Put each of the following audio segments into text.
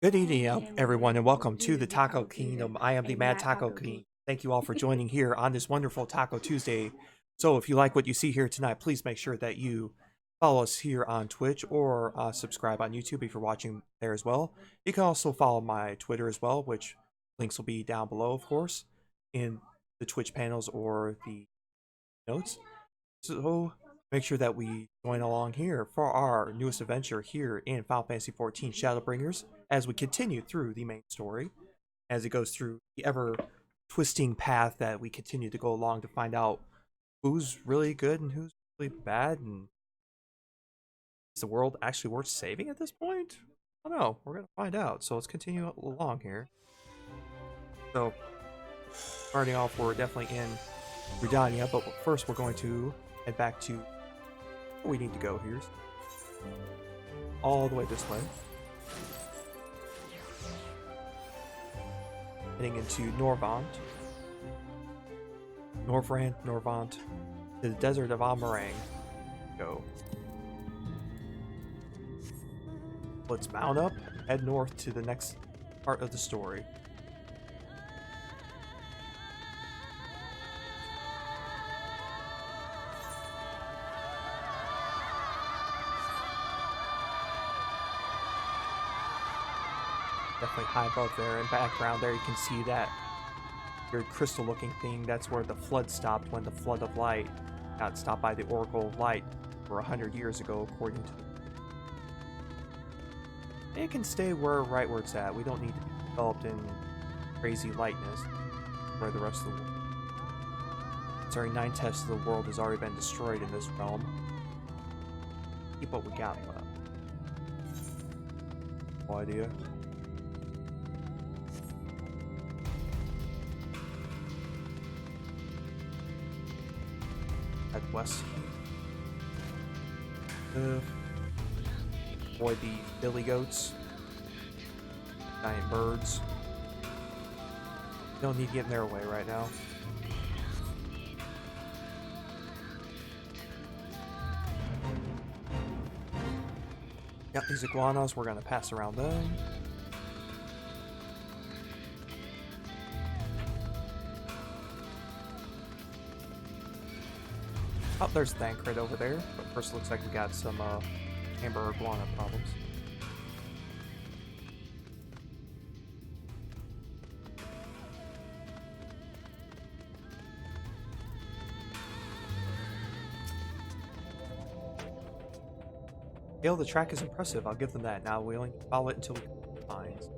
Good evening, everyone, and welcome to the Taco Kingdom. I am the Mad Taco King. Thank you all for joining here on this wonderful Taco Tuesday. So, if you like what you see here tonight, please make sure that you follow us here on Twitch or subscribe on YouTube if you're watching there as well. You can also follow my Twitter as well, which links will be down below, of course, in the Twitch panels or the notes. So, make sure that we join along here for our newest adventure here in Final Fantasy XIV Shadowbringers as we continue through the main story, as it goes through the ever twisting path that we continue to go along to find out who's really good and who's really bad, and is the world actually worth saving at this point? I don't know. We're going to find out. So let's continue along here. So, starting off, we're definitely in Redania, but first we're going to head back to where we need to go here. All the way this way. Heading into Norvant. Norvant. To the desert of Amh Araeng. Go. Let's mount up, head north to the next part of the story. Definitely high above there. In background there, you can see that weird crystal looking thing. That's where the flood stopped when the flood of light got stopped by the Oracle of Light over 100 years ago, according to it can stay right where it's at. We don't need to be developed in crazy lightness where the rest of the world. Sorry, 9/10 of the world has already been destroyed in this realm. Keep what we got left. No idea. Head west. Avoid the billy goats. Giant birds. Don't need to get in their way right now. Yep, these iguanas, we're gonna pass around them. Oh, there's Thancred over there, but first looks like we got some amber iguana problems. Yo, the track is impressive, I'll give them that. Now we only follow it until we find.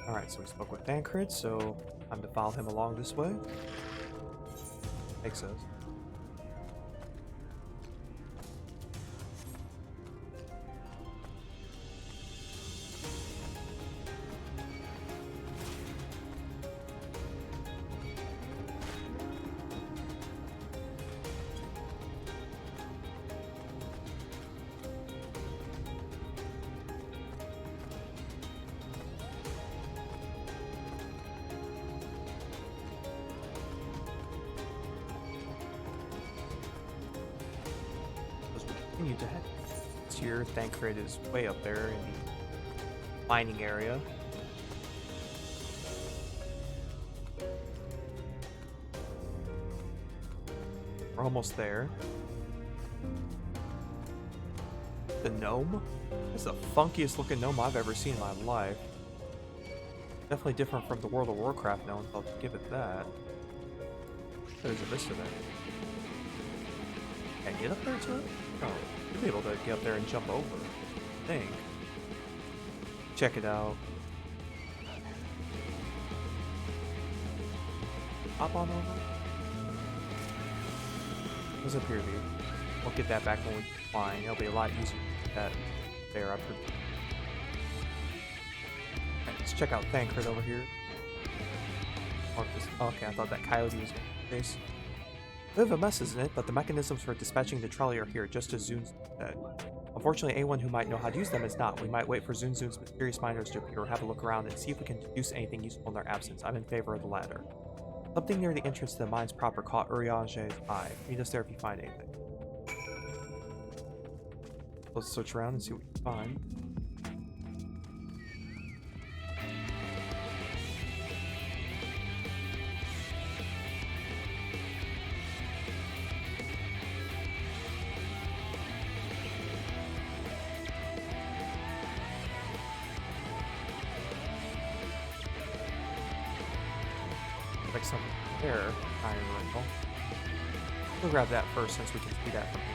Alright, so we spoke with Thancred, so time to follow him along this way. Makes sense. To head here. Thancred is way up there in the mining area. We're almost there. The gnome? That's the funkiest looking gnome I've ever seen in my life. Definitely different from the World of Warcraft gnome, I'll give it that. There's a vista there. Can I get up there to it? No. You'll be able to get up there and jump over, I think. Check it out. Hop on over. What's up here, dude? We'll get that back when we fly. It'll be a lot easier to get that there up. Alright, let's check out Thancred over here. Okay, I thought that coyote was in face. Bit of a mess, isn't it? But the mechanisms for dispatching the trolley are here, just as Zun's said. Unfortunately, anyone who might know how to use them is not. We might wait for Zun's mysterious miners to appear or have a look around and see if we can deduce anything useful in their absence. I'm in favor of the latter. Something near the entrance to the mines proper caught Uriange's eye. Meet us there if you find anything. Let's search around and see what we can find. Like something there, iron rifle. We'll grab that first since we can see that from here.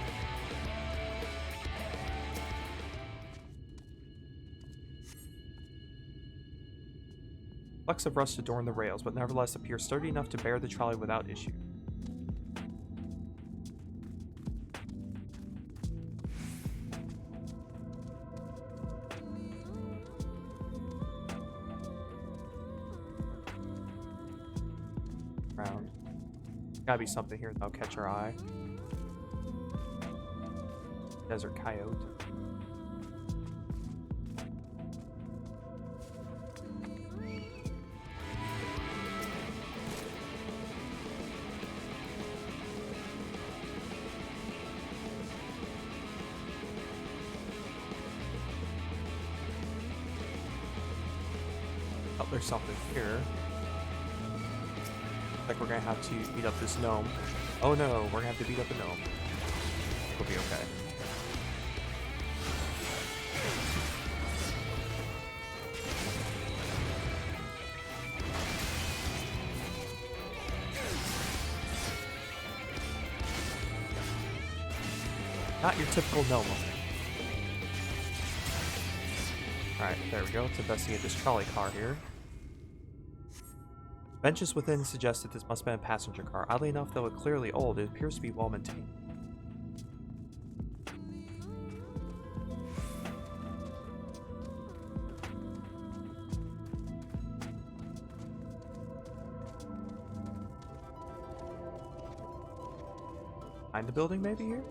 Flecks of rust adorn the rails, but nevertheless appear sturdy enough to bear the trolley without issue. Round. Gotta be something here that'll catch our eye. Desert coyote. Oh, there's something here. Like we're gonna have to beat up this gnome. Oh no, we're gonna have to beat up a gnome. We'll be okay. Not your typical gnome. Alright, there we go. Let's investigate this trolley car here. Benches within suggest that this must have been a passenger car. Oddly enough, though it clearly old, it appears to be well maintained. Behind the building, maybe here?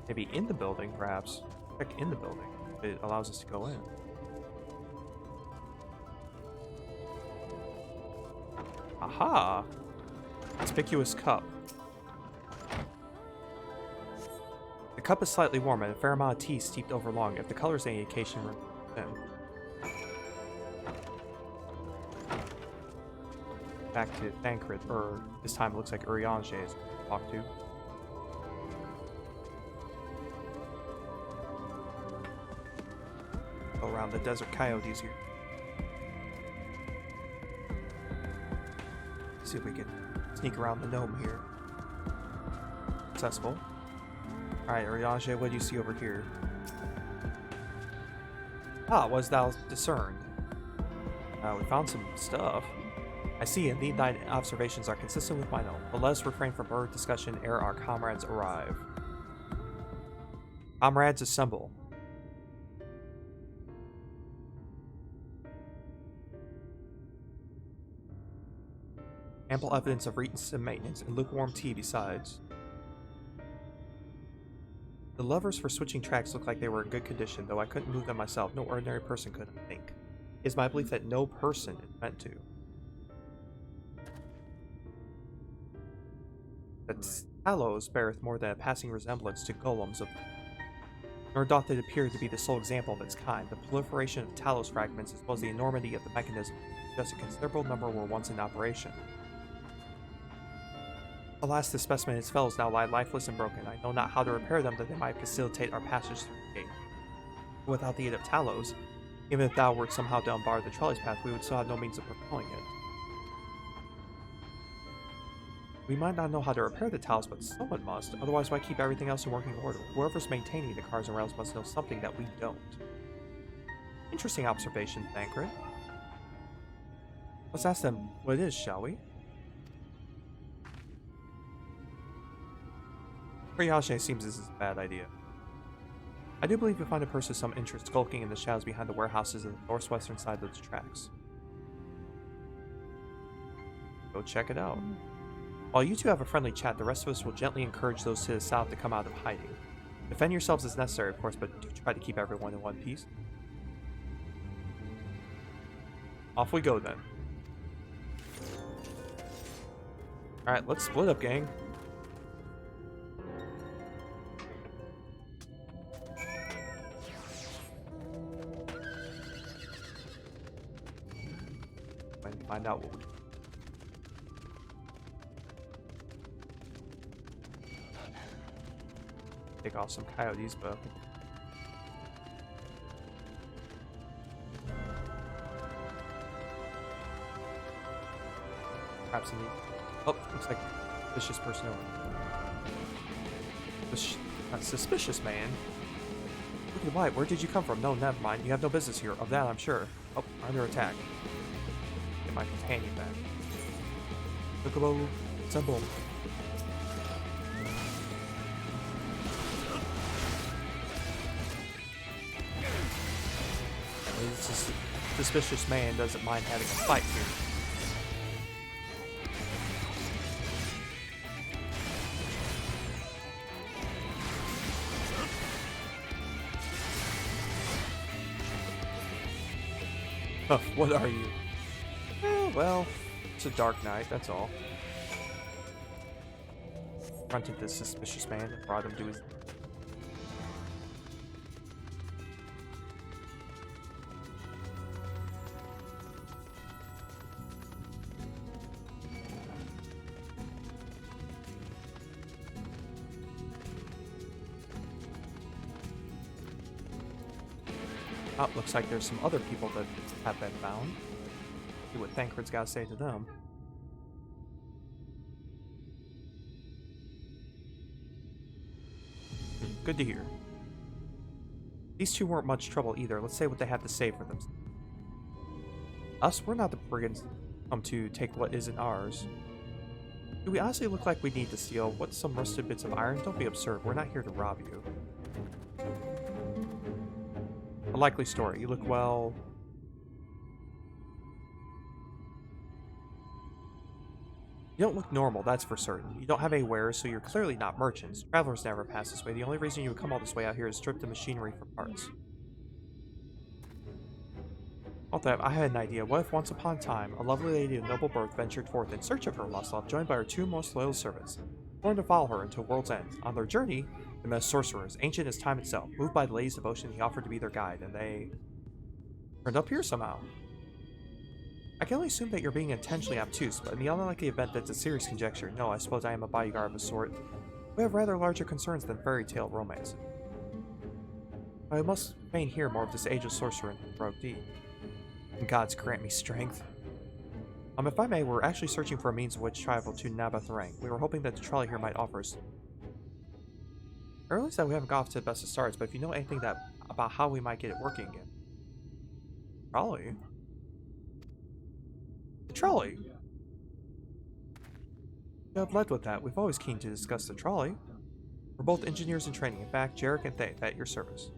Maybe in the building, perhaps. Check in the building. It allows us to go in. Aha! Conspicuous cup. The cup is slightly warm and a fair amount of tea steeped over long. If the color is any indication, then. Back to Thancred, or this time it looks like Urianger is talked to. Go around the desert coyotes here. See if we can sneak around the gnome here. Successful. Alright, Urianger, what do you see over here? Ah, was thou discerned? We found some stuff. I see, indeed thine observations are consistent with mine own, but let us refrain from further discussion ere our comrades arrive. Comrades, assemble. Ample evidence of recent maintenance and lukewarm tea besides. The levers for switching tracks look like they were in good condition, though I couldn't move them myself. No ordinary person could, I think. It is my belief that no person is meant to. That Talos beareth more than a passing resemblance to golems of... Nor doth it appear to be the sole example of its kind. The proliferation of Talos fragments, as well as the enormity of the mechanism, suggests a considerable number were once in operation. Alas, this specimen and its fellows now lie lifeless and broken. I know not how to repair them that they might facilitate our passage through the gate. Without the aid of Talos, even if thou wert somehow to unbar the trolley's path, we would still have no means of propelling it. We might not know how to repair the Talos, but someone must. Otherwise, why keep everything else in working order? Whoever's maintaining the cars and rails must know something that we don't. Interesting observation, Thancred. Let's ask them what it is, shall we? Urianger seems this is a bad idea. I do believe you'll find a person of some interest skulking in the shadows behind the warehouses on the northwestern side of the tracks. Go check it out. While you two have a friendly chat, the rest of us will gently encourage those to the south to come out of hiding. Defend yourselves as necessary, of course, but do try to keep everyone in one piece. Off we go, then. Alright, let's split up, gang. and find out what we... Take off some coyotes, but... Perhaps in the... Oh, looks like suspicious person over. Not suspicious man. Looking white, where did you come from? No, never mind. You have no business here. Of that, I'm sure. Oh, under attack. Get my companion back. Lookable symbol. This suspicious man doesn't mind having a fight here. Huh, what are you? Well, it's a dark night, that's all. Confronted this suspicious man and brought him to his... Oh, looks like there's some other people that have been found. See what Thancred's got to say to them. Good to hear. These two weren't much trouble either. Let's say what they have to say for them. Us, we're not the brigands come to take what isn't ours. Do we honestly look like we need to steal? What's some rusted bits of iron? Don't be absurd. We're not here to rob you. A likely story. You look well... You don't look normal, that's for certain. You don't have any wares, so you're clearly not merchants. Travelers never pass this way. The only reason you would come all this way out here is strip the machinery for parts. Although I had an idea. What if once upon a time, a lovely lady of noble birth ventured forth in search of her lost love, joined by her two most loyal servants, sworn to follow her until world's end. On their journey, they met sorcerers, ancient as time itself. Moved by the lady's devotion, he offered to be their guide, and they turned up here somehow. I can only assume that you're being intentionally obtuse, but in the unlikely event that's a serious conjecture, no, I suppose I am a bodyguard of a sort. We have rather larger concerns than fairy tale romance. I must fain hear more of this ageless sorcerer and heroic deed. And gods grant me strength. If I may, we're actually searching for a means of which travel to Amh Araeng. We were hoping that the trolley here might offer us. I realize that we haven't got off to the best of starts, but if you know anything about how we might get it working again. Trolley? The trolley? Yeah, I've led with that. We've always keen to discuss the trolley. We're both engineers in training. In fact, Jarek and Thay, at your service.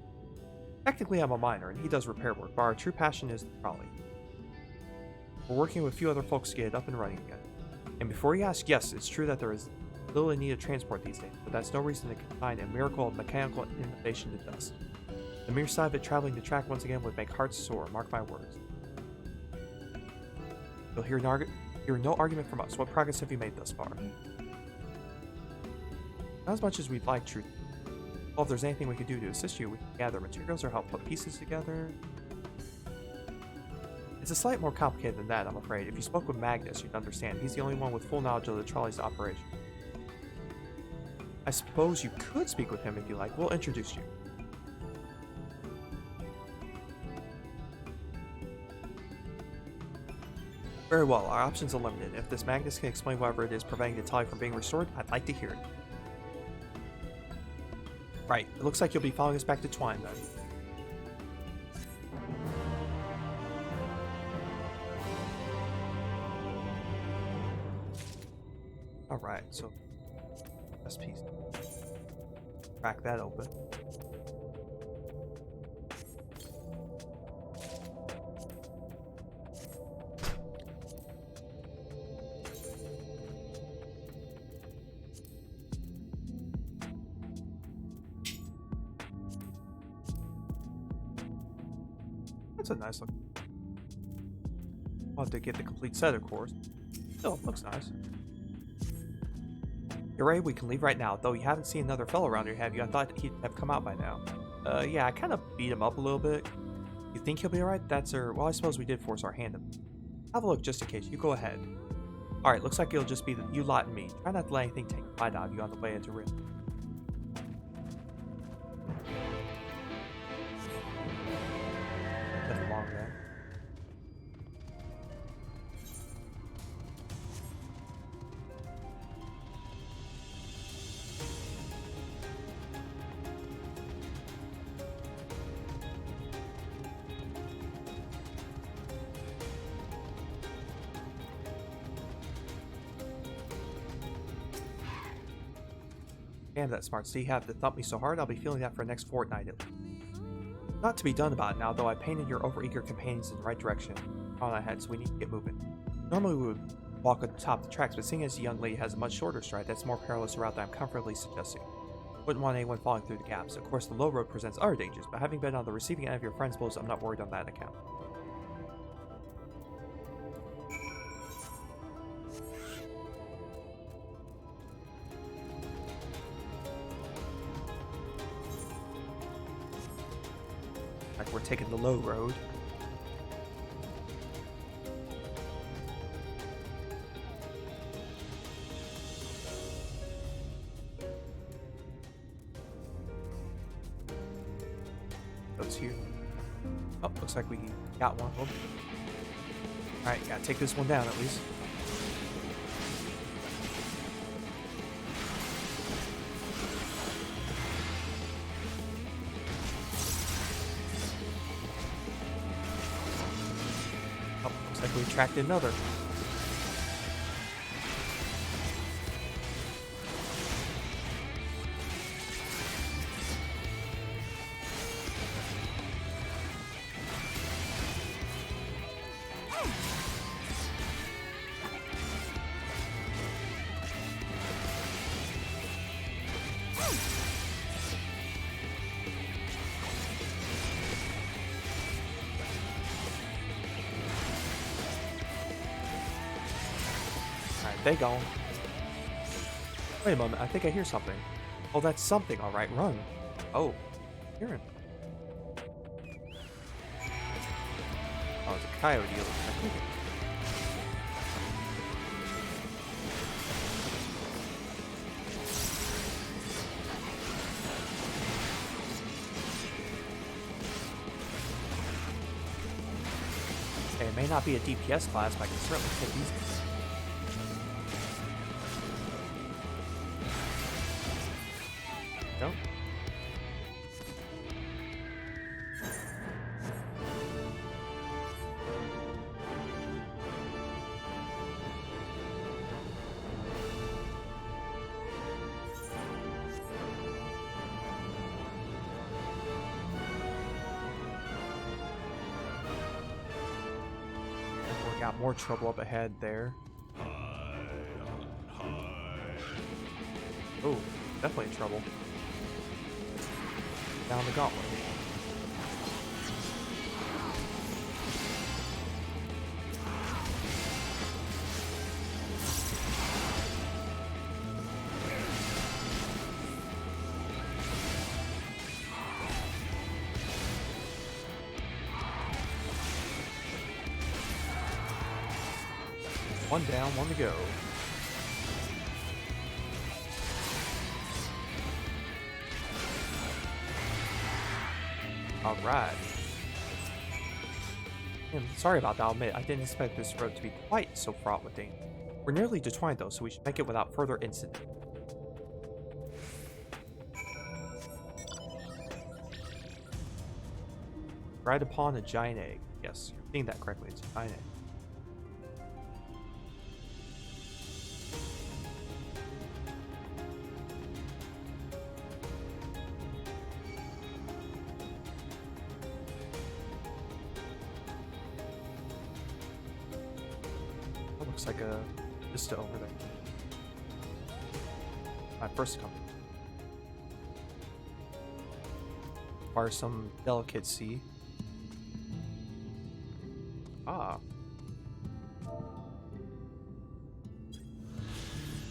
Technically, I'm a miner, and he does repair work, but our true passion is the trolley. We're working with a few other folks to get it up and running again. And before you ask, yes, it's true that there is little in need of transport these days, but that's no reason to combine a miracle of mechanical innovation to dust. The mere sight of it traveling the track once again would make hearts sore, mark my words. You'll hear no argument from us. What progress have you made thus far? Not as much as we'd like, truth. Well, if there's anything we could do to assist you, we can gather materials or help put pieces together. It's a slight more complicated than that, I'm afraid. If you spoke with Magnus, you'd understand. He's the only one with full knowledge of the trolley's operation. I suppose you could speak with him if you like. We'll introduce you. Very well, our options are limited. If this Magnus can explain whatever it is preventing the trolley from being restored, I'd like to hear it. Right, it looks like you'll be following us back to Twine then. Alright, so best piece. Crack that open. That's a nice look. We'll have to get the complete set, of course. Still, it looks nice. You're right, we can leave right now, though you haven't seen another fellow around here, have you? I thought he'd have come out by now. Yeah, I kind of beat him up a little bit. You think he'll be alright? Well, I suppose we did force our hand him. have a look just in case. You go ahead. Alright, looks like it'll just be you lot and me. Try not to let anything take a bite out of you on the way into Rim. Nothing wrong there. Damn, that smart. So you have to thump me so hard, I'll be feeling that for the next fortnight at least. Not to be done about it now, though I painted your overeager companions in the right direction on ahead, so we need to get moving. Normally we would walk at the top of the tracks, but seeing as the young lady has a much shorter stride, that's a more perilous route that I'm comfortably suggesting. Wouldn't want anyone falling through the gaps. Of course, the low road presents other dangers, but having been on the receiving end of your friend's blows, I'm not worried on that account. Like we're taking the low road. Those here. Oh, looks like we got one of them. Alright, gotta take this one down at least. Looks like we attracted another. They gone. Wait a moment, I think I hear something. Oh, that's something. Alright, run. Oh, hearing. Oh, it's a coyote. It looks like. Okay, it may not be a DPS class, but I can certainly take these. No. We got more trouble up ahead there. Oh, definitely in trouble. Down the gauntlet. One down, one to go. Alright. Sorry about that, I'll admit, I didn't expect this road to be quite so fraught with danger. We're nearly intertwined though, so we should make it without further incident. Ride upon a giant egg. Yes, you're seeing that correctly, it's a giant egg. Looks like a vista over there. My first company. Requires some delicacy. Ah.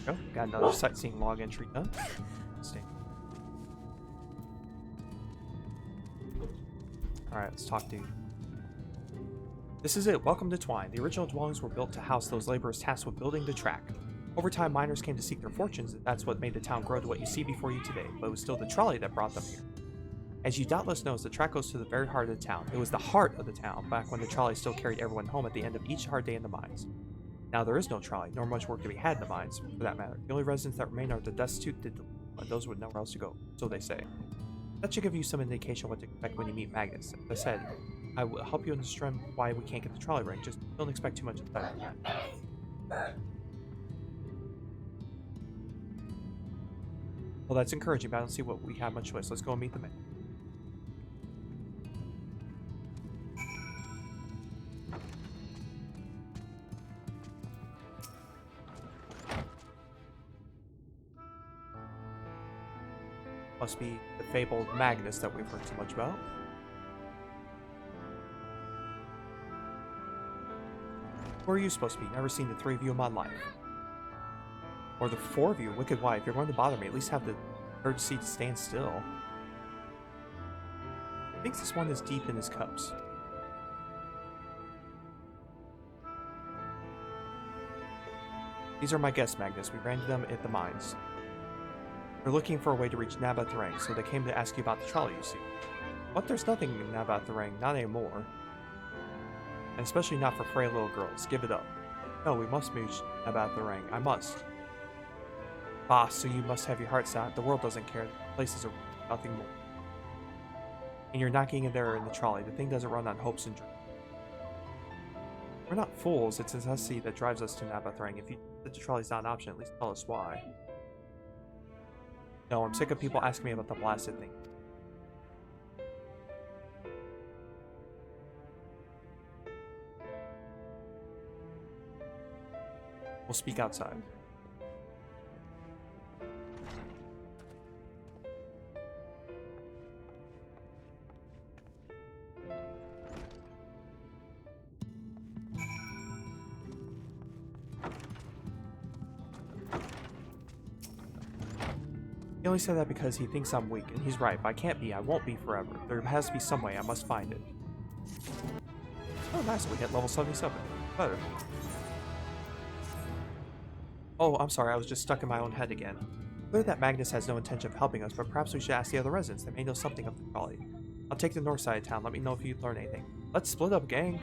Oh, got another sightseeing log entry done. Stay. Alright, let's talk to you. This is it. Welcome to Twine. The original dwellings were built to house those laborers tasked with building the track. Over time, miners came to seek their fortunes, and that's what made the town grow to what you see before you today, but it was still the trolley that brought them here. As you doubtless know, the track goes to the very heart of the town. It was the heart of the town, back when the trolley still carried everyone home at the end of each hard day in the mines. Now there is no trolley, nor much work to be had in the mines, for that matter. The only residents that remain are the destitute, and those with nowhere else to go, so they say. That should give you some indication of what to expect when you meet Magnus. As I said, I will help you understand why we can't get the trolley ring, just don't expect too much of that. Well, that's encouraging, but I don't see what we have much choice. Let's go and meet the man. Must be the fabled Magnus that we've heard so much about. Who are you supposed to be? Never seen the three of you in my life. Or the four of you, wicked wife. If you're going to bother me, at least have the courtesy to stand still. I think this one is deep in his cups. These are my guests, Magnus. We ran to them at the mines. They're looking for a way to reach Amh Araeng, so they came to ask you about the trolley, you see. What? There's nothing in Amh Araeng, not anymore. And especially not for frail little girls. Give it up. No, we must reach Amh Araeng. I must. Ah, so you must have your heart set. The world doesn't care. The places are nothing more. And you're not getting there in the trolley. The thing doesn't run on hopes and dreams. We're not fools. It's necessity that drives us to Amh Araeng. If you think the trolley's not an option, at least tell us why. No, I'm sick of people asking me about the blasted thing. We'll speak outside. He only said that because he thinks I'm weak, and he's right. If I can't be, I won't be forever. There has to be some way. I must find it. Oh, nice. We hit level 77. Better. Oh, I'm sorry. I was just stuck in my own head again. Clear that Magnus has no intention of helping us, but perhaps we should ask the other residents. They may know something of the trolley. I'll take the north side of town. Let me know if you learn anything. Let's split up, gang.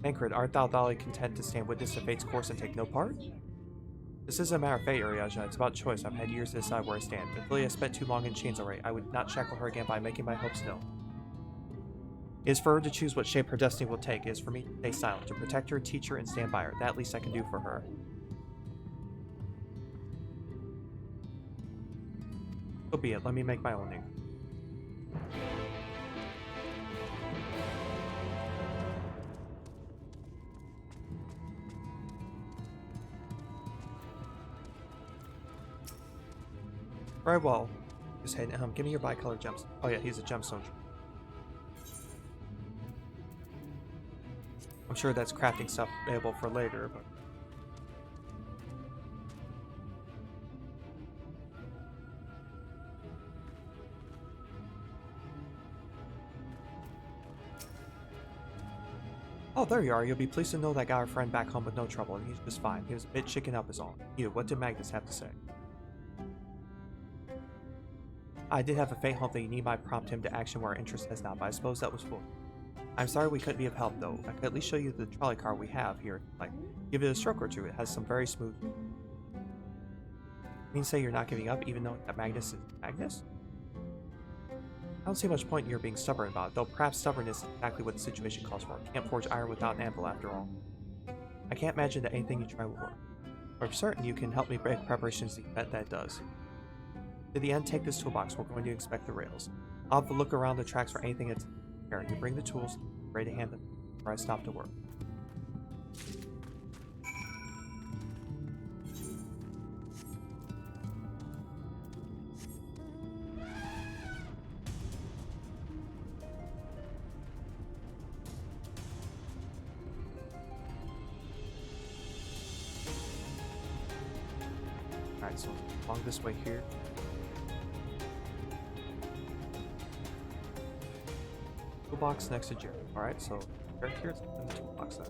Tancred, art thou thouly content to stand witness to fate's course and take no part? This isn't a matter of fate, Ariadna. It's about choice. I've had years to decide where I stand. If Lily has spent too long in chains already, I would not shackle her again by making my hopes known. It is for her to choose what shape her destiny will take. It is for me to stay silent, to protect her, teach her, and stand by her. That at least I can do for her. So be it. Let me make my own name. Very well. Just head. Give me your bicolor gems. Oh yeah, he's a gemstone. I'm sure that's crafting stuff available for later, but. Oh, there you are. You'll be pleased to know that I got our friend back home with no trouble, and he's just fine. He was a bit shaken up is all. You, what did Magnus have to say? I did have a faint hope that you might prompt him to action where our interest has not, but I suppose that was foolish. I'm sorry we couldn't be of help, though. I could at least show you the trolley car we have here. Like, give it a stroke or two. It has some very smooth... You mean say you're not giving up, even knowing that Magnus is Magnus? I don't see much point in your being stubborn about it, though perhaps stubbornness is exactly what the situation calls for. Can't forge iron without an anvil, after all. I can't imagine that anything you try will work. For certain, you can help me make preparations to bet that does. To the end, take this toolbox. We're going to inspect the rails. I'll have a look around the tracks for anything that's there. You bring the tools, ready to hand them before I stop to work. Alright, so along this way here. Box next to Jerry. Alright, so Here's in the toolbox then.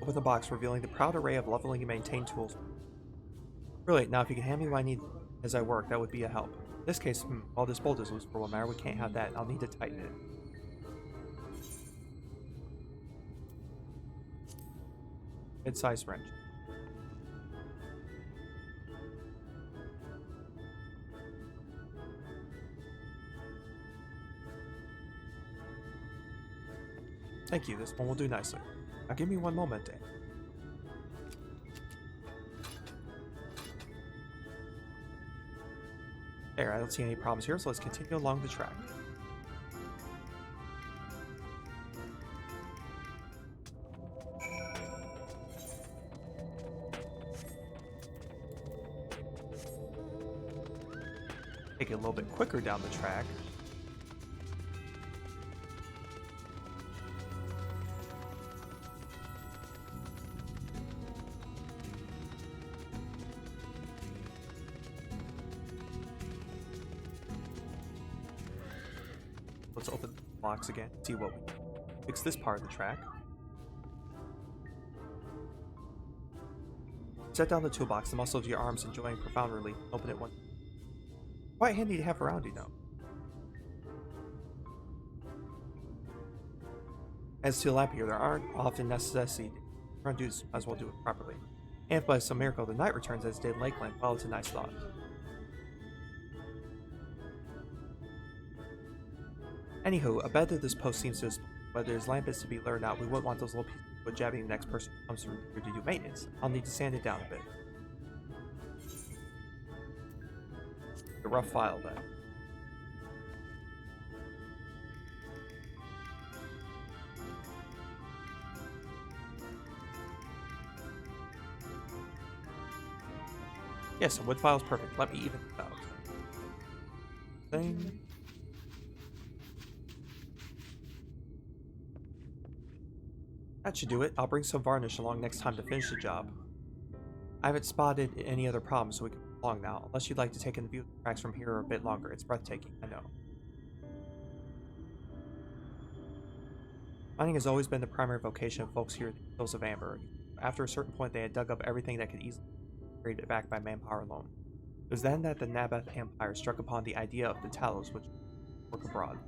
Open the box, revealing the proud array of leveling and maintain tools. Brilliant. Now, if you can hand me what I need as I work, that would be a help. In this case, all this bolt is loose for one matter. We can't have that. I'll need to tighten it. Mid-size wrench. Thank you. This one will do nicely. Now give me one moment, Dan. There, I don't see any problems here, so let's continue along the track. Take it a little bit quicker down the track. Let's open the box again, see what we can fix this part of the track. Set down the toolbox, the muscle of your arms enjoying profound relief. Open it once. Quite handy to have around, you know. As to the lamp here, there aren't often necessity to run dudes, might as well do it properly. And by some miracle, the night returns as did Lake Lamp. Well, it's a nice thought. Anywho, a bed to this post seems to, but there's lamp is to be lured out. We wouldn't want those little pieces of wood jabbing the next person who comes through here to do maintenance. I'll need to sand it down a bit. A rough file then. Yes, a wood file is perfect. Let me even it out. Thing. That should do it. I'll bring some varnish along next time to finish the job. I haven't spotted any other problems, so we can move along now. Unless you'd like to take in the view of the tracks from here a bit longer. It's breathtaking, I know. Mining has always been the primary vocation of folks here at the hills of Amh Araeng. After a certain point, they had dug up everything that could easily be carried back by manpower alone. It was then that the Nabath Empire struck upon the idea of the Talos, which work abroad.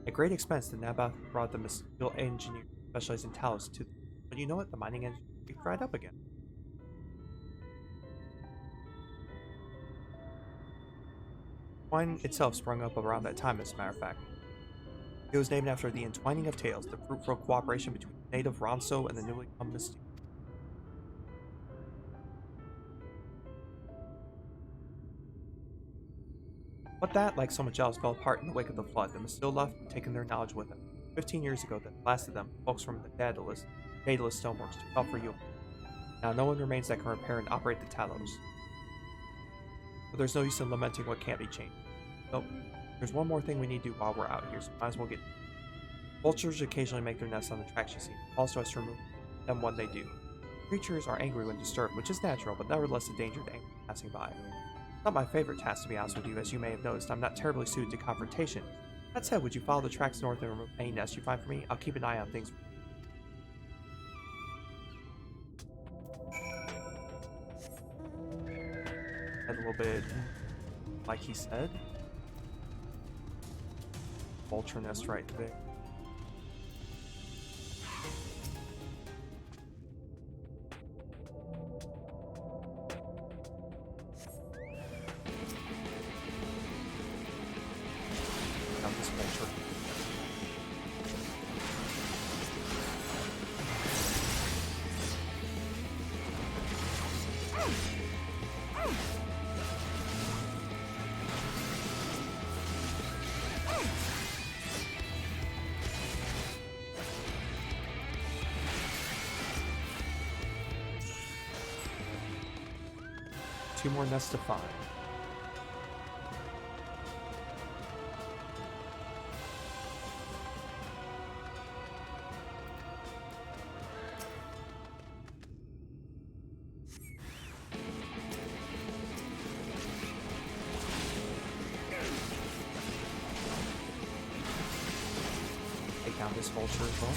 At great expense, the Nabath brought the skilled engineers specialized in Talos to. But you know what? The mining engine dried up again. Wine itself sprung up around that time, as a matter of fact. It was named after the entwining of tales, the fruitful cooperation between the native Ronso and the newly come Mystique. But that, like so much else, fell apart in the wake of the flood. The Mystique left, taking their knowledge with them. 15 years ago, that blasted them, folks from the Daedalus Stoneworks took off for you. Now no one remains that can repair and operate the Talos. But there's no use in lamenting what can't be changed. So, there's one more thing we need to do while we're out here, so might as well get. Vultures occasionally make their nests on the tracks you see. Also, us to remove them when they do. Creatures are angry when disturbed, which is natural, but nevertheless a danger to anyone passing by. It's not my favorite task, to be honest with you, as you may have noticed. I'm not terribly suited to confrontation. That said, would you follow the tracks north and remove any nests you find for me? I'll keep an eye on things. A little bit, like he said. Vulture nest right there. Down this vulture. Two more nests to find. down this vulture as well.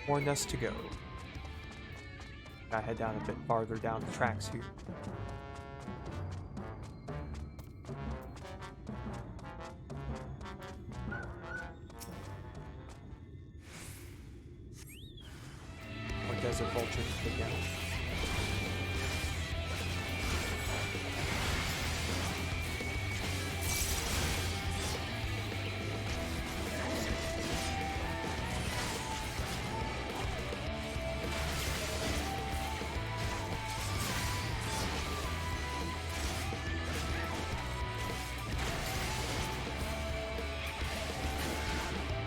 More nests to go. Gotta head down a bit farther down the tracks here. More desert vulture to take out.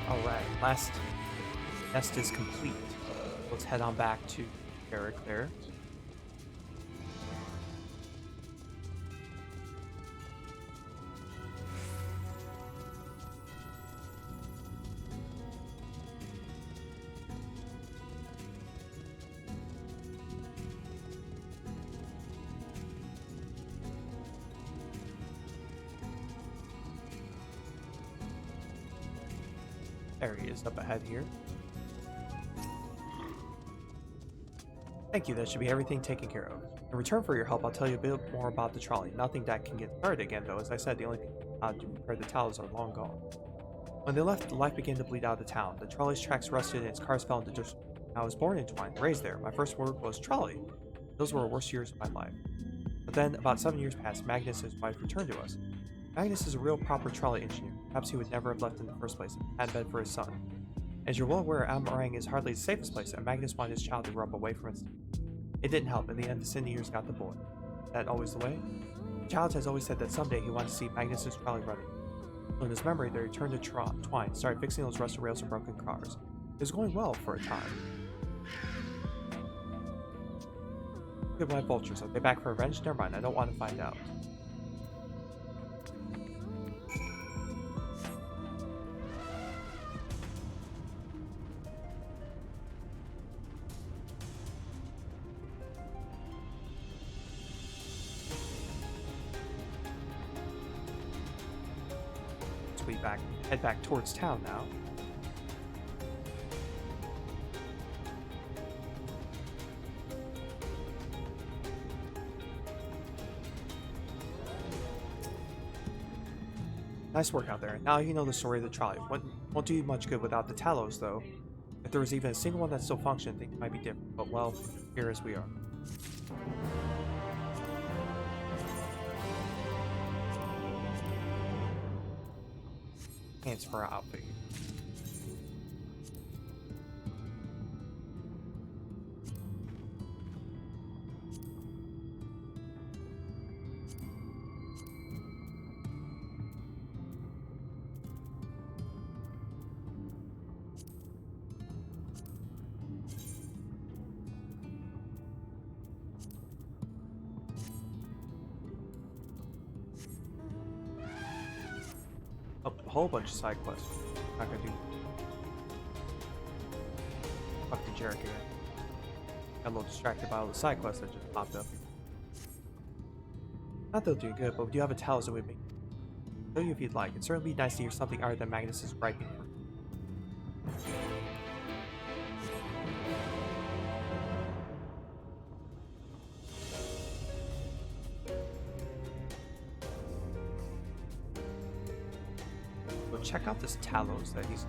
Alright, last nest is complete. Let's head on back to Eric there. There he is, up ahead here. Thank you, that should be everything taken care of. In return for your help, I'll tell you a bit more about the trolley. Nothing that can get started again, though. As I said, the only thing to repair the Talos are long gone. When they left, the life began to bleed out of the town. The trolley's tracks rusted and its cars fell into dirt. I was born in Twine, raised there. My first word was trolley. Those were the worst years of my life. But then, about 7 years passed, Magnus and his wife returned to us. Magnus is a real proper trolley engineer. Perhaps he would never have left in the first place if he hadn't been for his son. As you're well aware, Amh Araeng is hardly the safest place, and Magnus wanted his child to grow up away from it. It didn't help. In the end, the Cineers got the boy. Is that always the way? The child has always said that someday he wanted to see Magnus's trolley running. So in his memory, they returned to Twine, started fixing those rusted rails and broken cars. It was going well for a time. Good white vultures. Are they back for revenge? Never mind, I don't want to find out. Head back towards town now. Nice work out there. Now you know the story of the trolley. Won't do you much good without the Talos, though. If there was even a single one that still functioned, things might be different. But well, here as we are. Hands for our outfit. A whole bunch of side quests. Not gonna do. Fucking jerk here. Got a little distracted by all the side quests that just popped up. Not that they'll do good, but we do have a Talos that would make. Show you if you'd like. It'd certainly be nice to hear something other than Magnus is griping for. Check out this Talos that he's.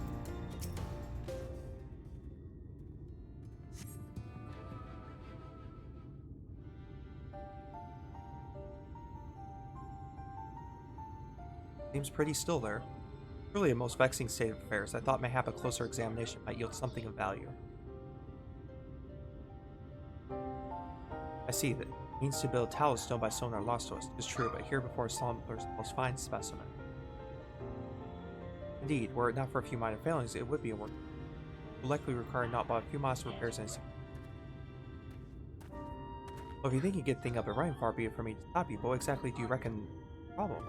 Seems pretty still there. Really a most vexing state of affairs. I thought mayhap a closer examination might yield something of value. I see that means to build Talos stone by stone are lost to us. It's true, but here before us there's the most fine specimen. Indeed, were it not for a few minor failings, it would be a work. It would likely require not but a few modest repairs and. Well, if you think you get thing up and running, far be it for me to stop you. But what exactly do you reckon problem?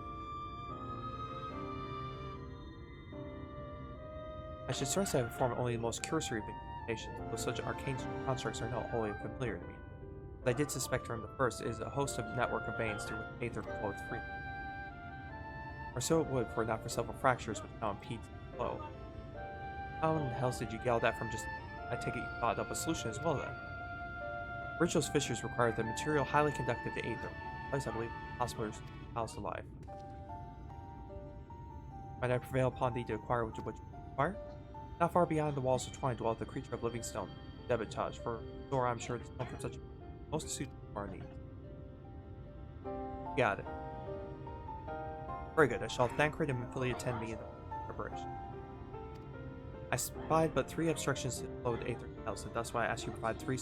I should stress that I perform only the most cursory investigations, though such arcane constructs are not wholly familiar to me. But I did suspect from the first is a host of network of veins through which aether flows freely. Or so it would, were not for several fractures which now impede the flow. How in the hell did you yell that from just... I take it you thought up a solution as well then. Ritual's fissures require the material highly conductive to aether. Otherwise, I believe it's possible to house alive. Might I prevail upon thee to acquire what you require? Not far beyond the walls of twine dwelleth the creature of living stone, Debitage, for sure I'm sure the stone from such a most suitable for our needs. Got it. Very good, I shall Thancred and Mephilia attend me in the preparation. I spied but 3 obstructions that flowed aether house, and thus why I ask you to provide 3.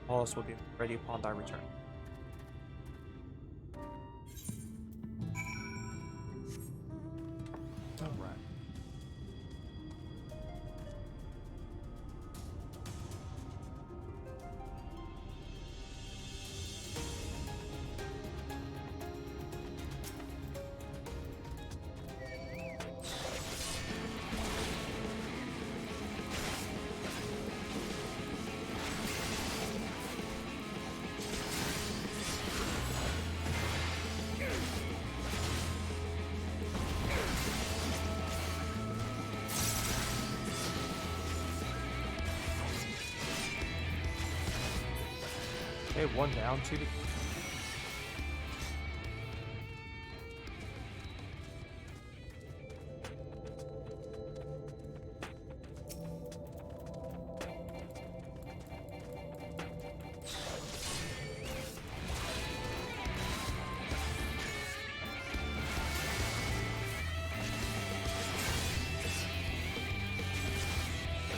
All else will be ready upon thy return. Alright. Okay, 1 down, 2 to...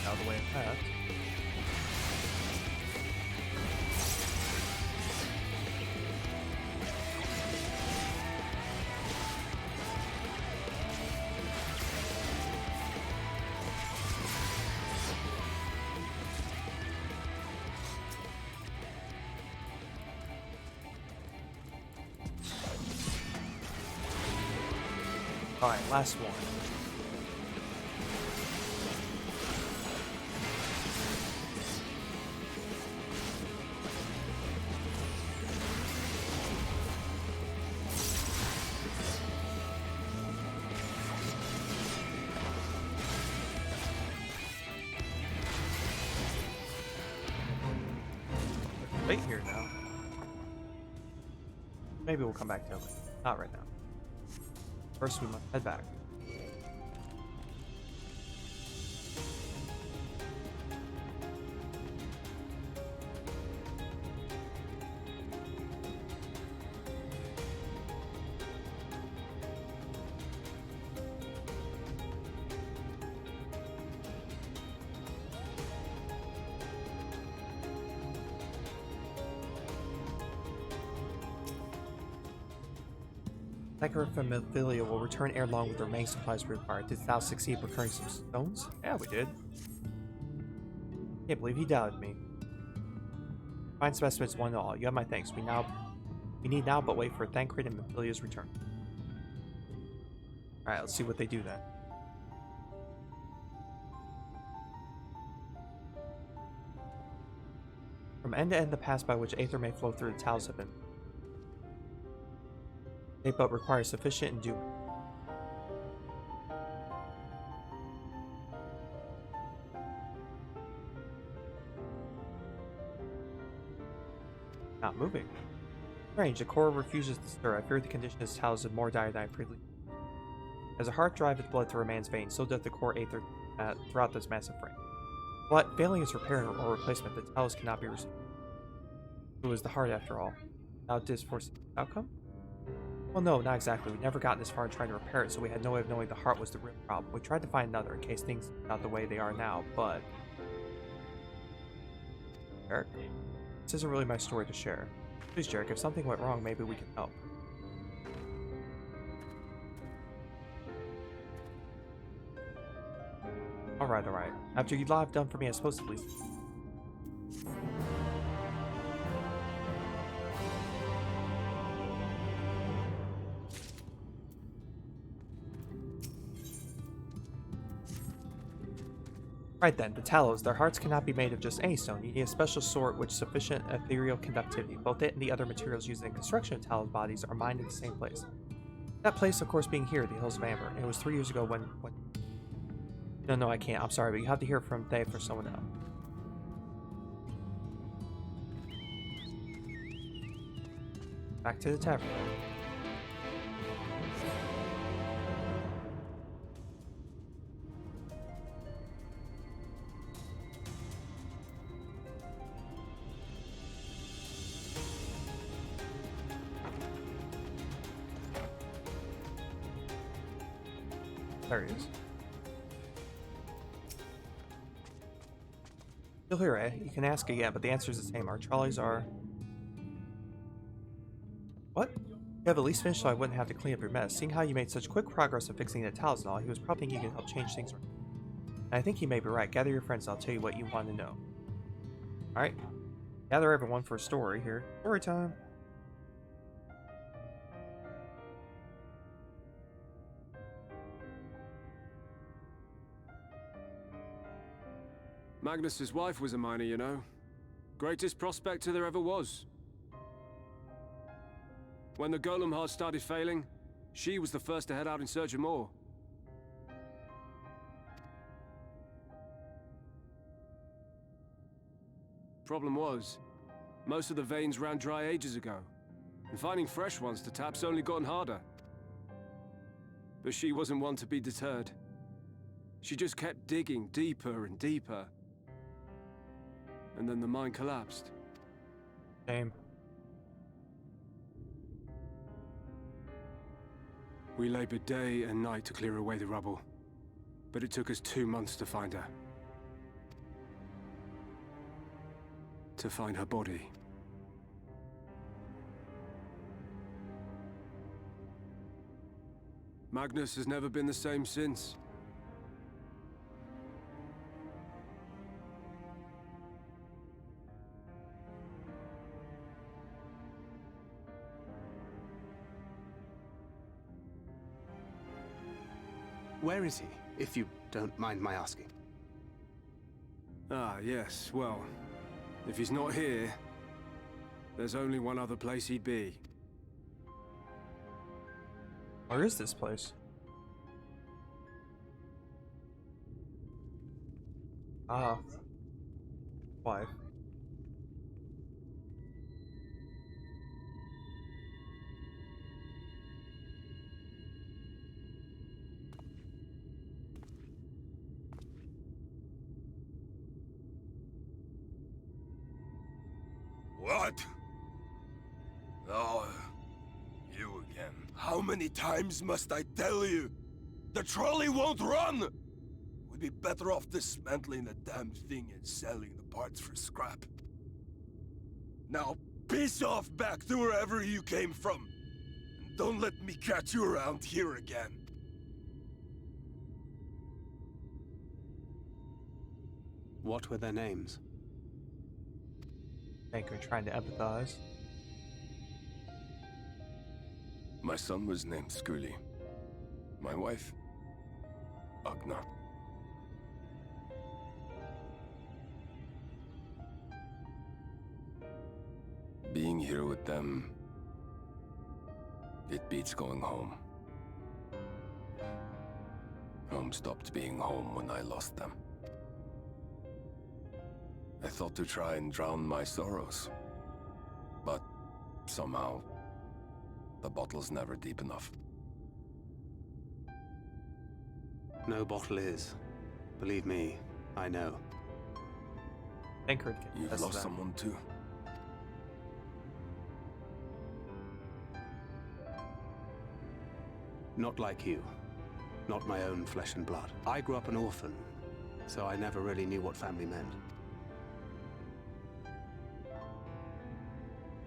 Out of the way of that. Alright, last one. Wait here now. Maybe we'll come back to it. Not right now. First, we must head back. Attacker from Mephilia will return ere long with the remaining supplies required. Did thou succeed procuring some stones? Yeah, we did. Can't believe he doubted me. Fine specimens, one and all. You have my thanks. We need now but wait for Thancred and Mephilia's return. Alright, let's see what they do then. From end to end, the paths by which aether may flow through the Talos have been. They but require sufficient endurance. Not moving. Strange, the core refuses to stir. I fear the condition is Talos is more dire than I previously. As a heart driveth blood through a man's veins, so doth the core aether throughout this massive frame. But failing its repair or replacement, the Talos cannot be restored. Who is the heart after all? Thou didst foresee the outcome? Well, no, not exactly. We'd never gotten this far in trying to repair it, so we had no way of knowing the heart was the real problem. We tried to find another in case things are not the way they are now, but... Jarek? This isn't really my story to share. Please, Jarek, if something went wrong, maybe we can help. Alright, alright. After you lot have done for me, I suppose at least... Right then, the Talos. Their hearts cannot be made of just any stone. You need a special sort with sufficient ethereal conductivity. Both it and the other materials used in the construction of Talos bodies are mined in the same place. That place, of course, being here, the Hills of Amber. And it was 3 years ago when... No, I can't. I'm sorry, but you have to hear from Thay for someone else. Back to the tavern. There he is. Still here, eh? You can ask again, but the answer is the same. Our trolleys are... What? You have at least finished so I wouldn't have to clean up your mess. Seeing how you made such quick progress in fixing the towels and all, he was probably thinking you could help change things. And I think he may be right. Gather your friends and I'll tell you what you want to know. Alright. Gather everyone for a story here. Story time! Magnus's wife was a miner, you know. Greatest prospector there ever was. When the golem heart started failing, she was the first to head out in search of more. Problem was, most of the veins ran dry ages ago, and finding fresh ones to tap's only gotten harder. But she wasn't one to be deterred. She just kept digging deeper and deeper. And then the mine collapsed. Shame. We labored day and night to clear away the rubble, but it took us 2 months to find her. To find her body. Magnus has never been the same since. Where is he, if you don't mind my asking? Ah, yes, well, if he's not here, there's only one other place he'd be. Where is this place? Ah. Wife. What? Oh, you again. How many times must I tell you? The trolley won't run! We'd be better off dismantling the damn thing and selling the parts for scrap. Now, piss off back to wherever you came from. And don't let me catch you around here again. What were their names? Banker trying to empathize. My son was named Skuli. My wife, Agna. Being here with them, it beats going home. Home stopped being home when I lost them. I thought to try and drown my sorrows, but somehow, the bottle's never deep enough. No bottle is. Believe me, I know. Banker. You've lost someone too. Not like you. Not my own flesh and blood. I grew up an orphan, so I never really knew what family meant.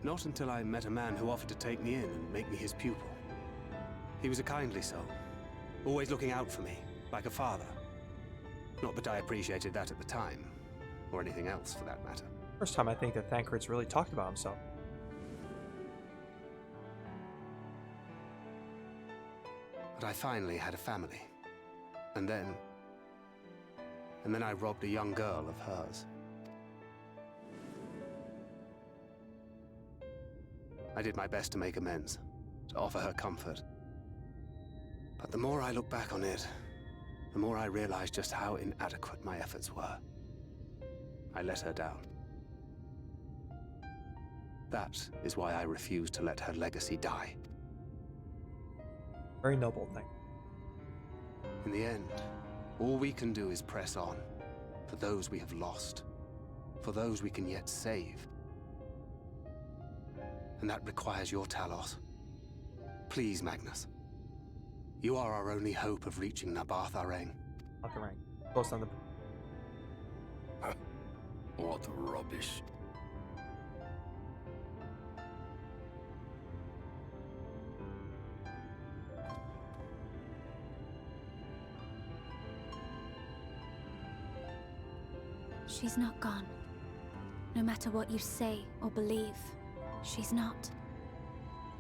Not until I met a man who offered to take me in and make me his pupil. He was a kindly soul, always looking out for me, like a father. Not that I appreciated that at the time, or anything else for that matter. First time I think that Thancred's really talked about himself. But I finally had a family. And then... and then I robbed a young girl of hers. I did my best to make amends, to offer her comfort. But the more I look back on it, the more I realize just how inadequate my efforts were. I let her down. That is why I refuse to let her legacy die. Very noble thing. In the end, all we can do is press on, for those we have lost, for those we can yet save. And that requires your Talos. Please, Magnus. You are our only hope of reaching Amh Araeng. Amh Araeng. Close on the... What rubbish. She's not gone. No matter what you say or believe, she's not.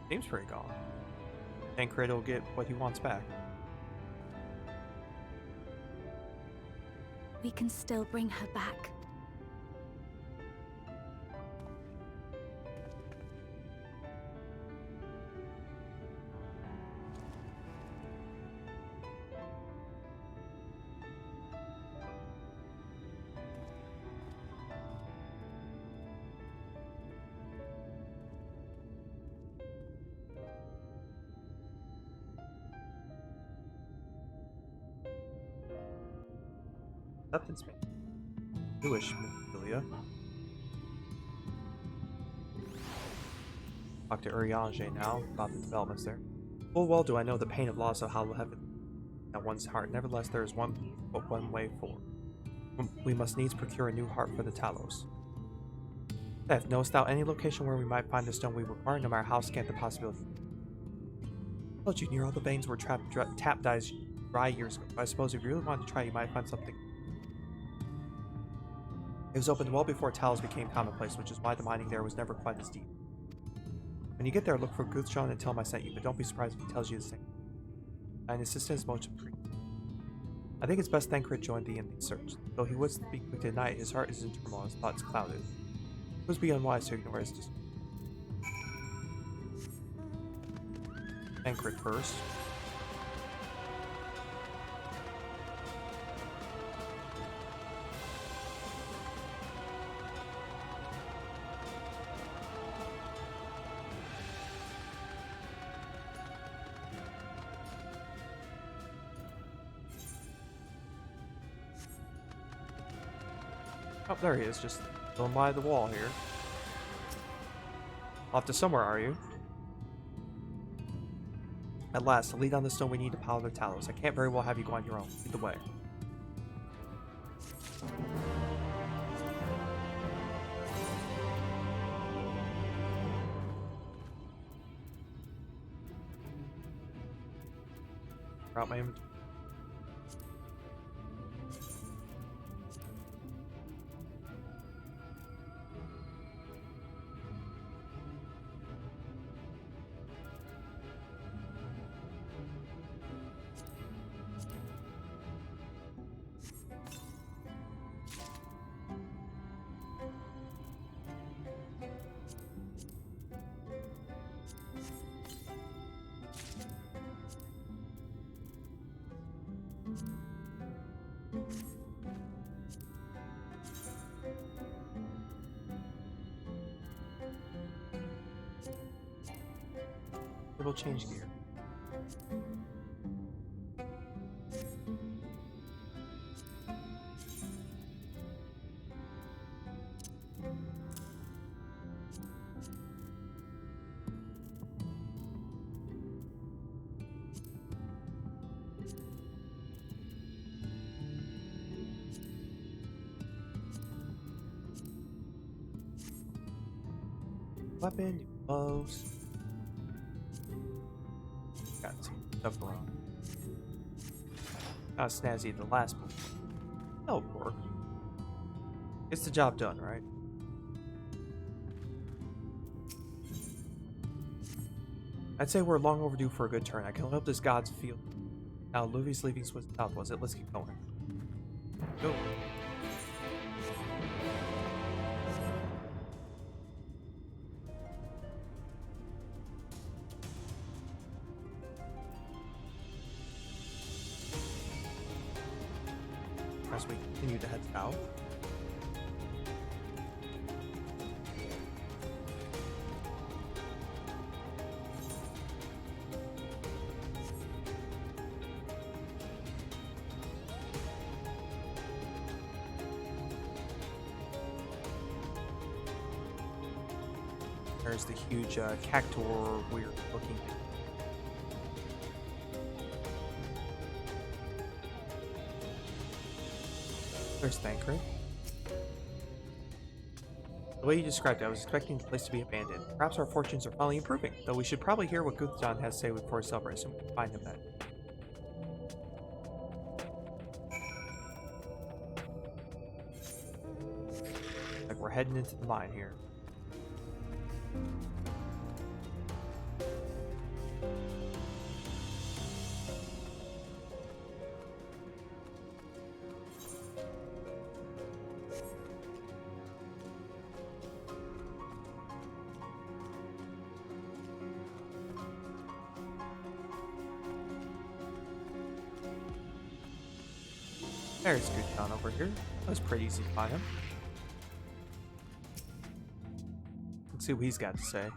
Seems pretty gone. Tancred will get what he wants back. We can still bring her back. Acceptance me. Jewish Julia. Talk to Uriange now about the developments there. Full well do I know the pain of loss of hollow heaven at one's heart. Nevertheless, there is one way forward. We must needs procure a new heart for the Talos. Seth, knowest thou any location where we might find the stone we require, no matter how scant the possibility? I told you near all the veins were tapped dry years ago. I suppose if you really wanted to try, you might find something. It was opened well before Talos became commonplace, which is why the mining there was never quite as deep. When you get there, look for Guthjon and tell him I sent you, but don't be surprised if he tells you the same. An assistant is most free. I think it's best Thancred joined thee in the search. Though he would speak quick to deny it, his heart is in turmoil, his thoughts clouded. It would be unwise to ignore his Thancred first. Oh, there he is, just going by the wall here. Off to somewhere, are you? At last, to lead on the stone we need to power the Talos. I can't very well have you go on your own. Lead the way. Out my inventory. We'll change gear. Weapon, bows. Got some stuff around. Not snazzy the last one. That'll work. Gets the job done, right? I'd say we're long overdue for a good turn. I can hope this god's field. Now, Luvi's leaving was south, was it? Let's keep going. Go. As we continue to head south. There's the huge cactuar weird looking thing. There's Thancred. The way you described it, I was expecting the place to be abandoned. Perhaps our fortunes are finally improving, though we should probably hear what Guthjon has to say before we celebrate, so we can find him then. Like we're heading into the mine here. There's Guthjon over here. That was pretty easy to find him. Let's see what he's got to say.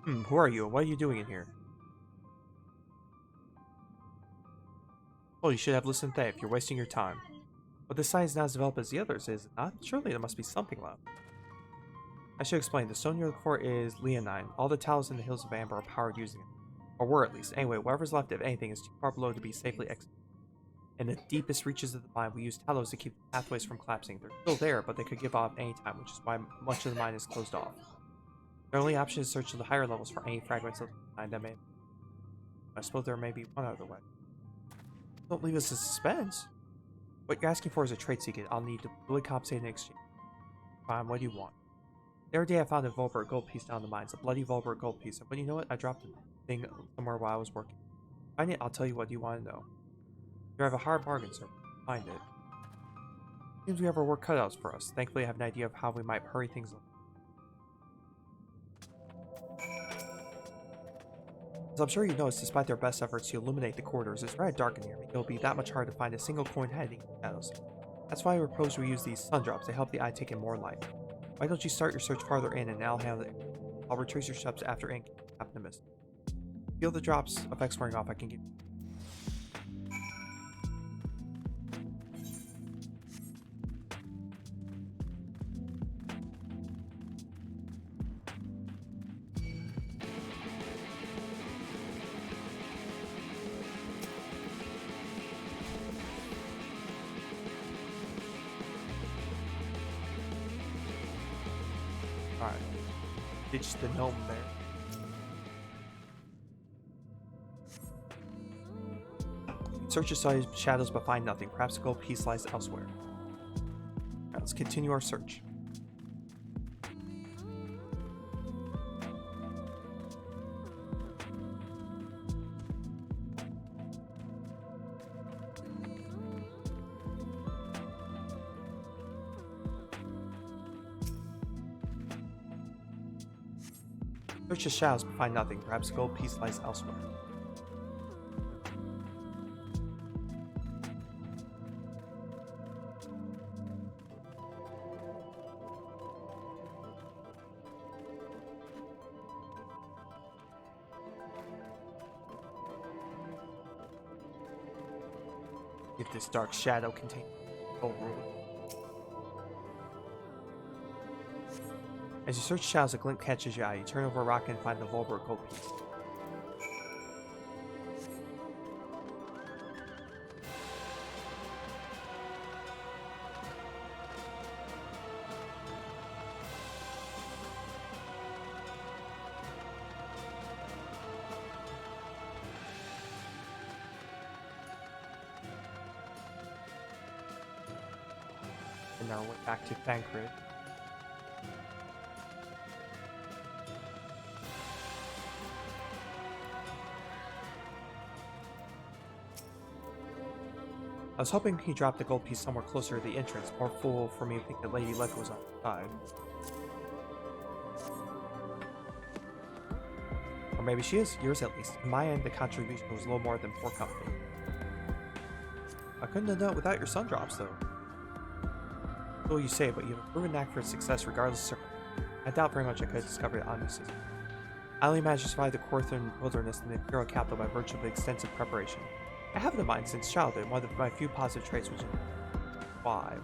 Who are you? What are you doing in here? Well, you should have listened to that if you're wasting your time. But this science is not as developed as the others, is it not? Surely there must be something left. I should explain. The stone you're looking for is leonine. All the Talos in the Hills of Amber are powered using it. Or were at least. Anyway, whatever's left, if anything, is too far below to be safely executed. In the deepest reaches of the mine, we use Talos to keep the pathways from collapsing. They're still there, but they could give off any time, which is why much of the mine is closed off. The only option is to search to the higher levels for any fragments of the mine that may... I suppose there may be one other way. Don't leave us in suspense. What you're asking for is a trade secret. I'll need to fully compensate in exchange. Fine, what do you want? The other day I found a Volberg gold piece down the mines, a bloody Volberg gold piece, but you know what? I dropped the thing somewhere while I was working. Find it, I'll tell you what you want to know. You have a hard bargain, sir. Find it. Seems we have our work cut out for us. Thankfully, I have an idea of how we might hurry things along. As I'm sure you noticed, despite their best efforts to illuminate the corridors, it's rather dark in here. It'll be that much harder to find a single coin heading in the shadows. That's why I propose we use these sun drops to help the eye take in more light. Why don't you start your search farther in and I'll handle it. I'll retrace your steps after ink happen to miss. Feel the drops effects wearing off, I can give you. Alright. Ditch the gnome there. Search the shadows but find nothing. Perhaps a gold piece lies elsewhere. Alright, let's continue our search. Search the shadows but find nothing. Perhaps a gold piece lies elsewhere. If this dark shadow contains gold ruin. As you search shadows, a glint catches your eye. You turn over a rock and find the Volberg gold piece. And now we're back to Thancred. was hoping he dropped the gold piece somewhere closer to the entrance. More fool for me to think that Lady Luck was on the side. Or maybe she is. Yours at least. In my end, the contribution was a little more than poor company. I couldn't have done it without your sun drops, though. Well, you say, but you have a proven knack for success regardless of circumstance. I doubt very much I could have discovered it honestly. I only managed to survive the Korthon wilderness and the Imperial capital by virtue of extensive preparation. I have the mind since childhood, one of my few positive traits which is why.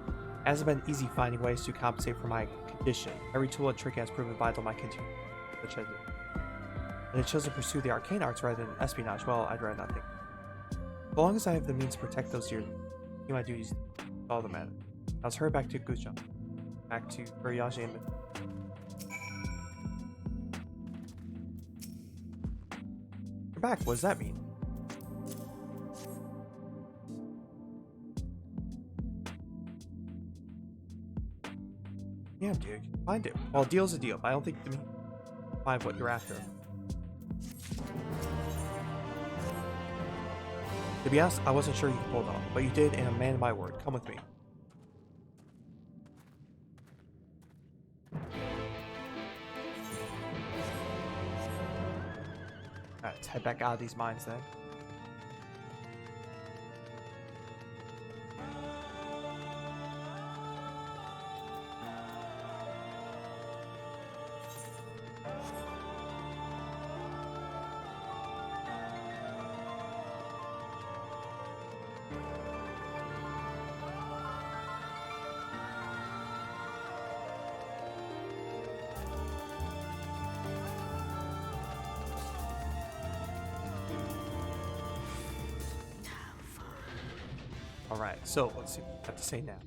It hasn't been easy finding ways to compensate for my condition. Every tool and trick has proven vital in my continued, which I did. And I chose to pursue the arcane arts rather than espionage. Well, I'd rather not think. As long as I have the means to protect those dear, do my duties. All that matter. I was hurried back to Gujan. Back to Uriage and you're back. What does that mean? Yeah, dude. Find it. Well, a deal's a deal, but I don't think you can find what you're after. To be honest, I wasn't sure you could pull it off, but you did, and a man of my word. Come with me. Alright, let's head back out of these mines then. Alright, so let's see what I have to say now.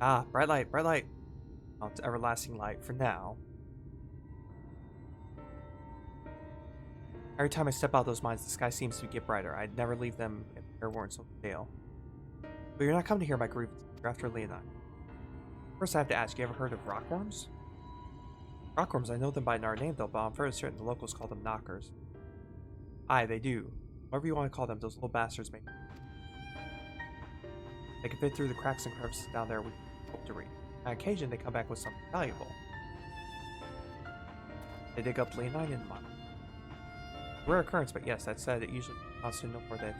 Ah, bright light, bright light. Oh, it's everlasting light for now. Every time I step out of those mines, the sky seems to get brighter. I'd never leave them if there weren't so pale. But you're not coming to hear my grievance. You're after Leonine. First, I have to ask, you ever heard of rockworms? Rockworms, I know them by our name though, but I'm fairly certain the locals call them knockers. Aye, they do. Whatever you want to call them, those little bastards make. They can fit through the cracks and crevices down there we hope to reach. On occasion, they come back with something valuable. They dig up Leonine in the mine. Rare occurrence, but yes, that said, it usually amounts to no more than.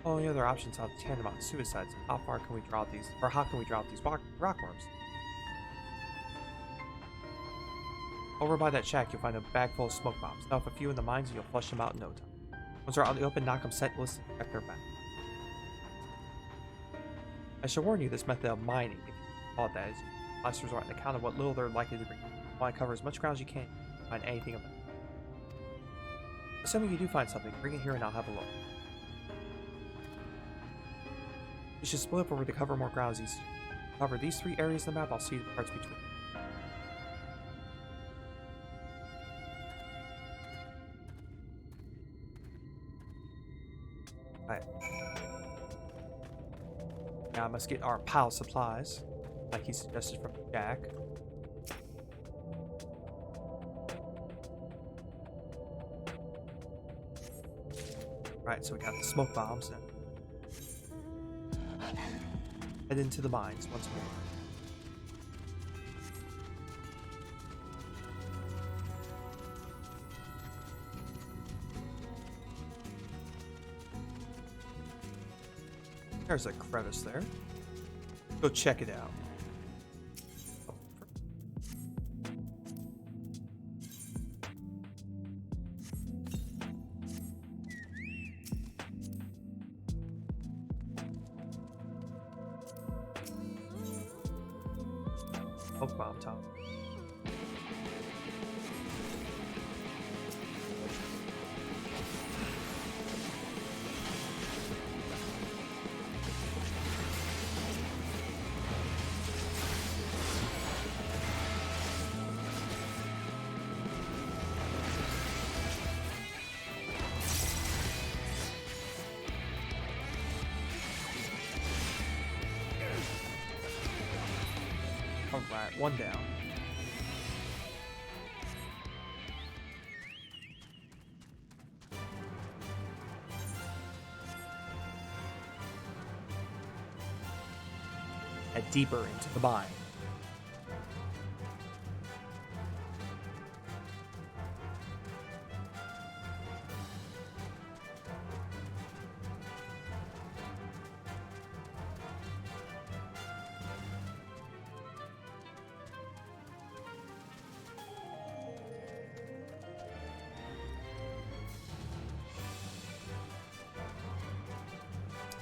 Only other options are tantamount to suicides. How far can we draw these, or how can we draw out these rockworms? Over by that shack, you'll find a bag full of smoke bombs. Stuff a few in the mines, and you'll flush them out in no time. Once they're out in the open, knock them sentinels and check their back. I should warn you, this method of mining, if you call it that, is last resort on account of what little they're likely to bring. You want to cover as much ground as you can to find anything of it. Assuming you do find something, bring it here and I'll have a look. You should split up over to cover more ground as you cover these 3 areas of the map. I'll see the parts between. Alright. Now I must get our pile of supplies, like he suggested from Jack. Right, so we got the smoke bombs now. Head into the mines once more. There's a crevice there. Go check it out. Smoke bomb top. Alright, one down. deeper into the mine.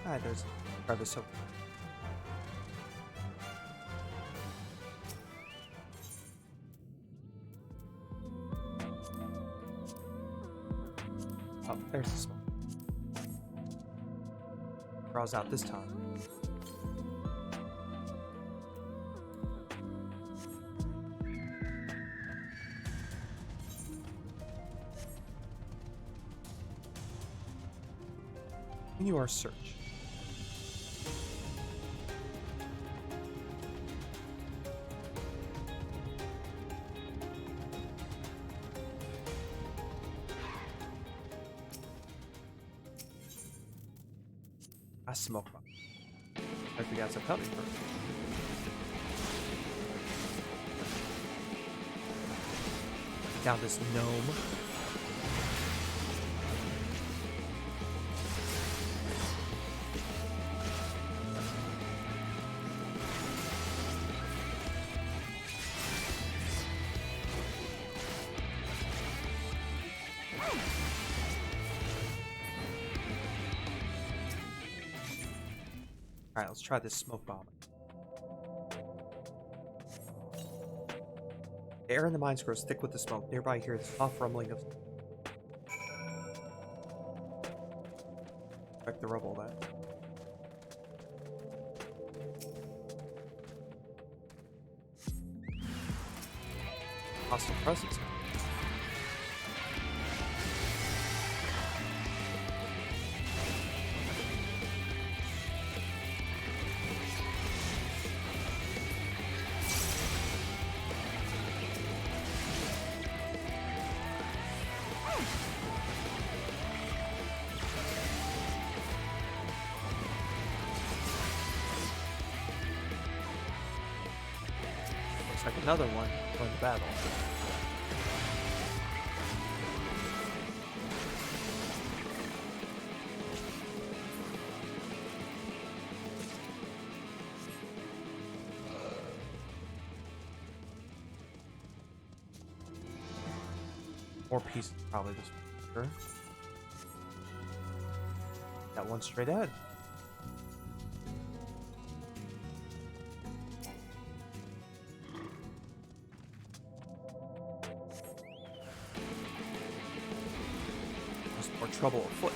Alright, there's a crevice over. Oh, there's the smoke. Crawls out this time. Continue our search. I smoke bomb. Like we got some coming first. Down this gnome. Alright, let's try this smoke bomb. The air in the mines grows thick with the smoke. Nearby, hear the soft rumbling of. Check the rubble then. Hostile presence. Looks like another one going to battle. More pieces, probably this one. Sure. That one straight ahead. There's more trouble afoot.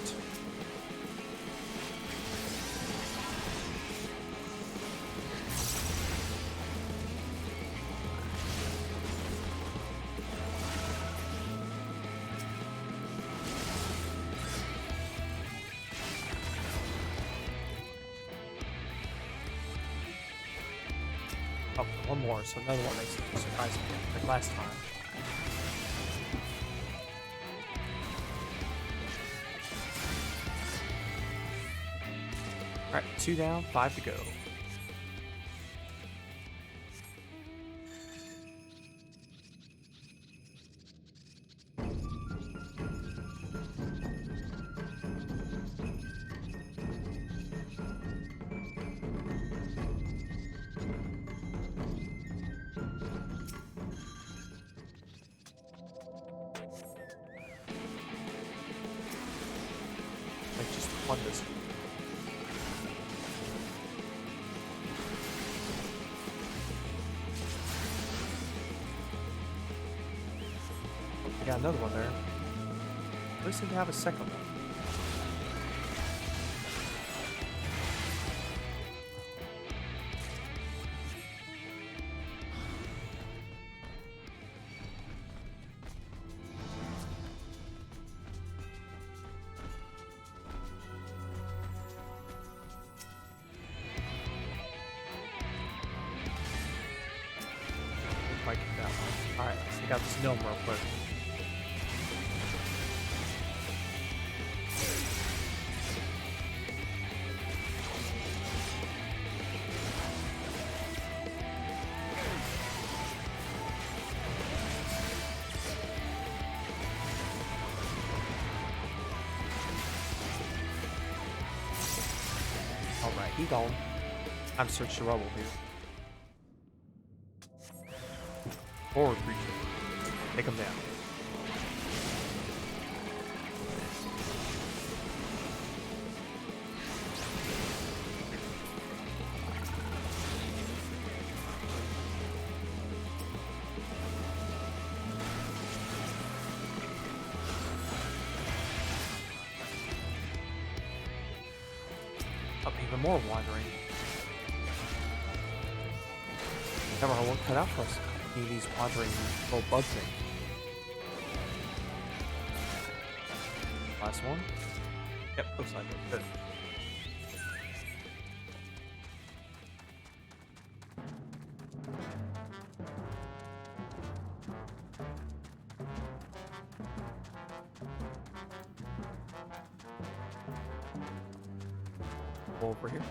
Oh, one more, so another one makes it surprising, like last time. Alright, 2 down, 5 to go. Like just one this. I got another one there. At least they have a second one. Might get that one. Alright, let's take out this gnome real quick. he gone. I'm search the rubble here. Forward creature. Take him down. Up even more wandering. Never had one cut out for us. These wandering little bug things. Last one. Yep, looks like it. Good. Go over here.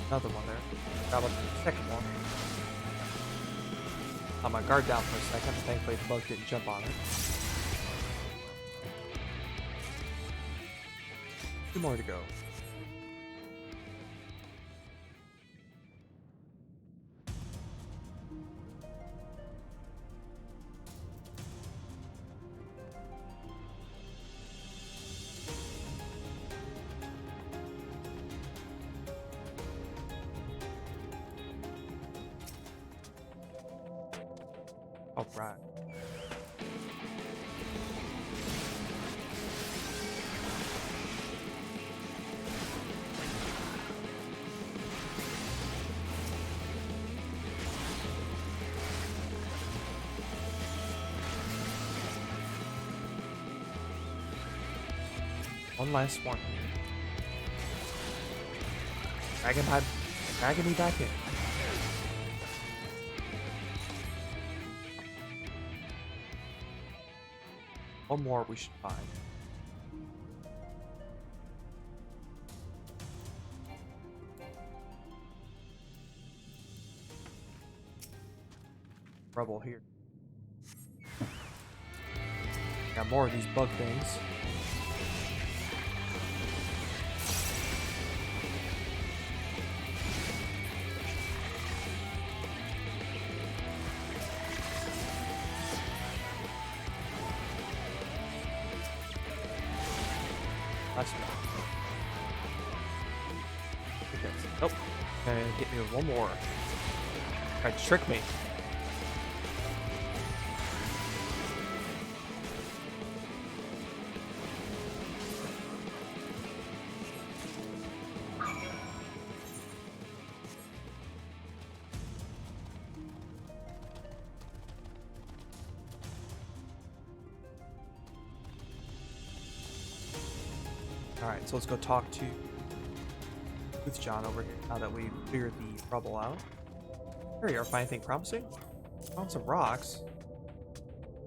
Another one there. Grab up the second one. On my guard down for a second. Thankfully the bug didn't jump on it. 2 more to go. All right. One last one. Dragging me back in. One more we should find. Rubble here. Got more of these bug things. Last one. Okay. Nope. And hit me with one more. Tried to trick me. Alright, so let's go talk to John over here now that we've cleared the rubble out. Here you are, find anything promising? Found some rocks.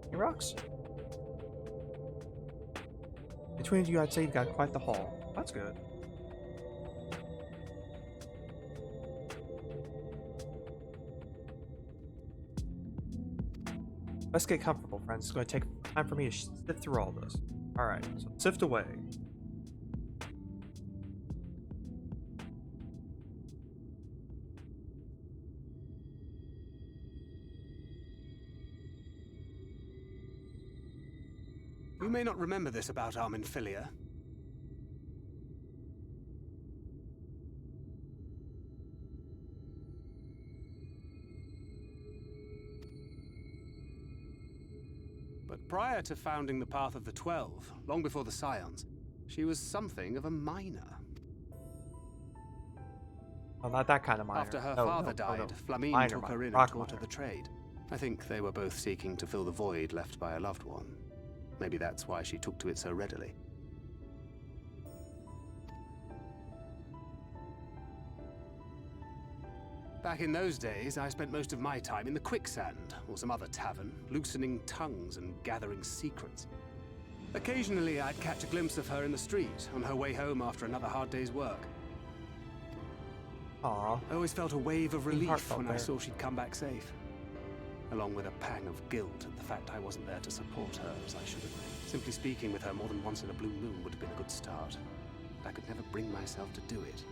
Any rocks? Between you, I'd say you've got quite the haul. That's good. Let's get comfortable, friends. It's going to take time for me to sift through all this. Alright, so sift away. You may not remember this about Amh Araeng. But prior to founding the Path of the 12, long before the Scions, she was something of a miner. Well, not that kind of miner. After her father died, Flamine Miner, took her in rock and taught her miner. the trade. I think they were both seeking to fill the void left by a loved one. Maybe that's why she took to it so readily. Back in those days, I spent most of my time in the Quicksand, or some other tavern, loosening tongues and gathering secrets. Occasionally, I'd catch a glimpse of her in the street, on her way home after another hard day's work. Aw. I always felt a wave of Being relief heartfelt when I there. saw she'd come back safe, along with a pang of guilt at the fact I wasn't there to support her as I should have been. Simply speaking with her more than once in a blue moon would have been a good start, but I could never bring myself to do it.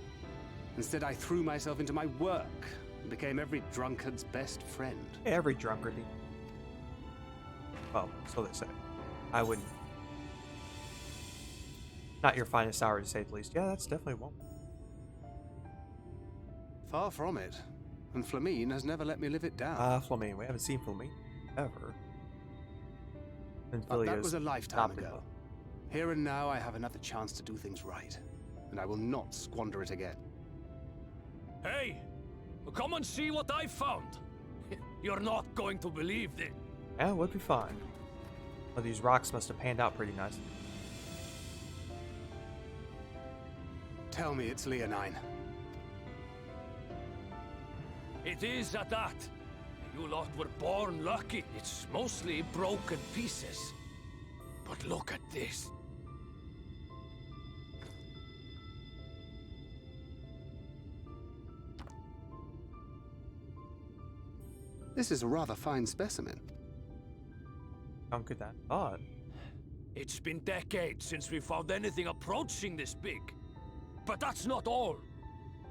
Instead, I threw myself into my work and became every drunkard's best friend. Every drunkard. Well, so they say. I wouldn't. Not your finest hour, to say the least. Yeah, that's definitely one. Far from it. And Flamine has never let me live it down. Flamine. We haven't seen Flamine ever. And But that Filia's was a lifetime not been ago. well. Here and now, I have another chance to do things right. And I will not squander it again. Hey! Come and see what I found! You're not going to believe this. Yeah, it would be fine. Well, these rocks must have panned out pretty nice. Tell me it's Leonine. It is at that. You lot were born lucky. It's mostly broken pieces. But look at this. This is a rather fine specimen. Chunk of that odd. It's been decades since we found anything approaching this big. But that's not all.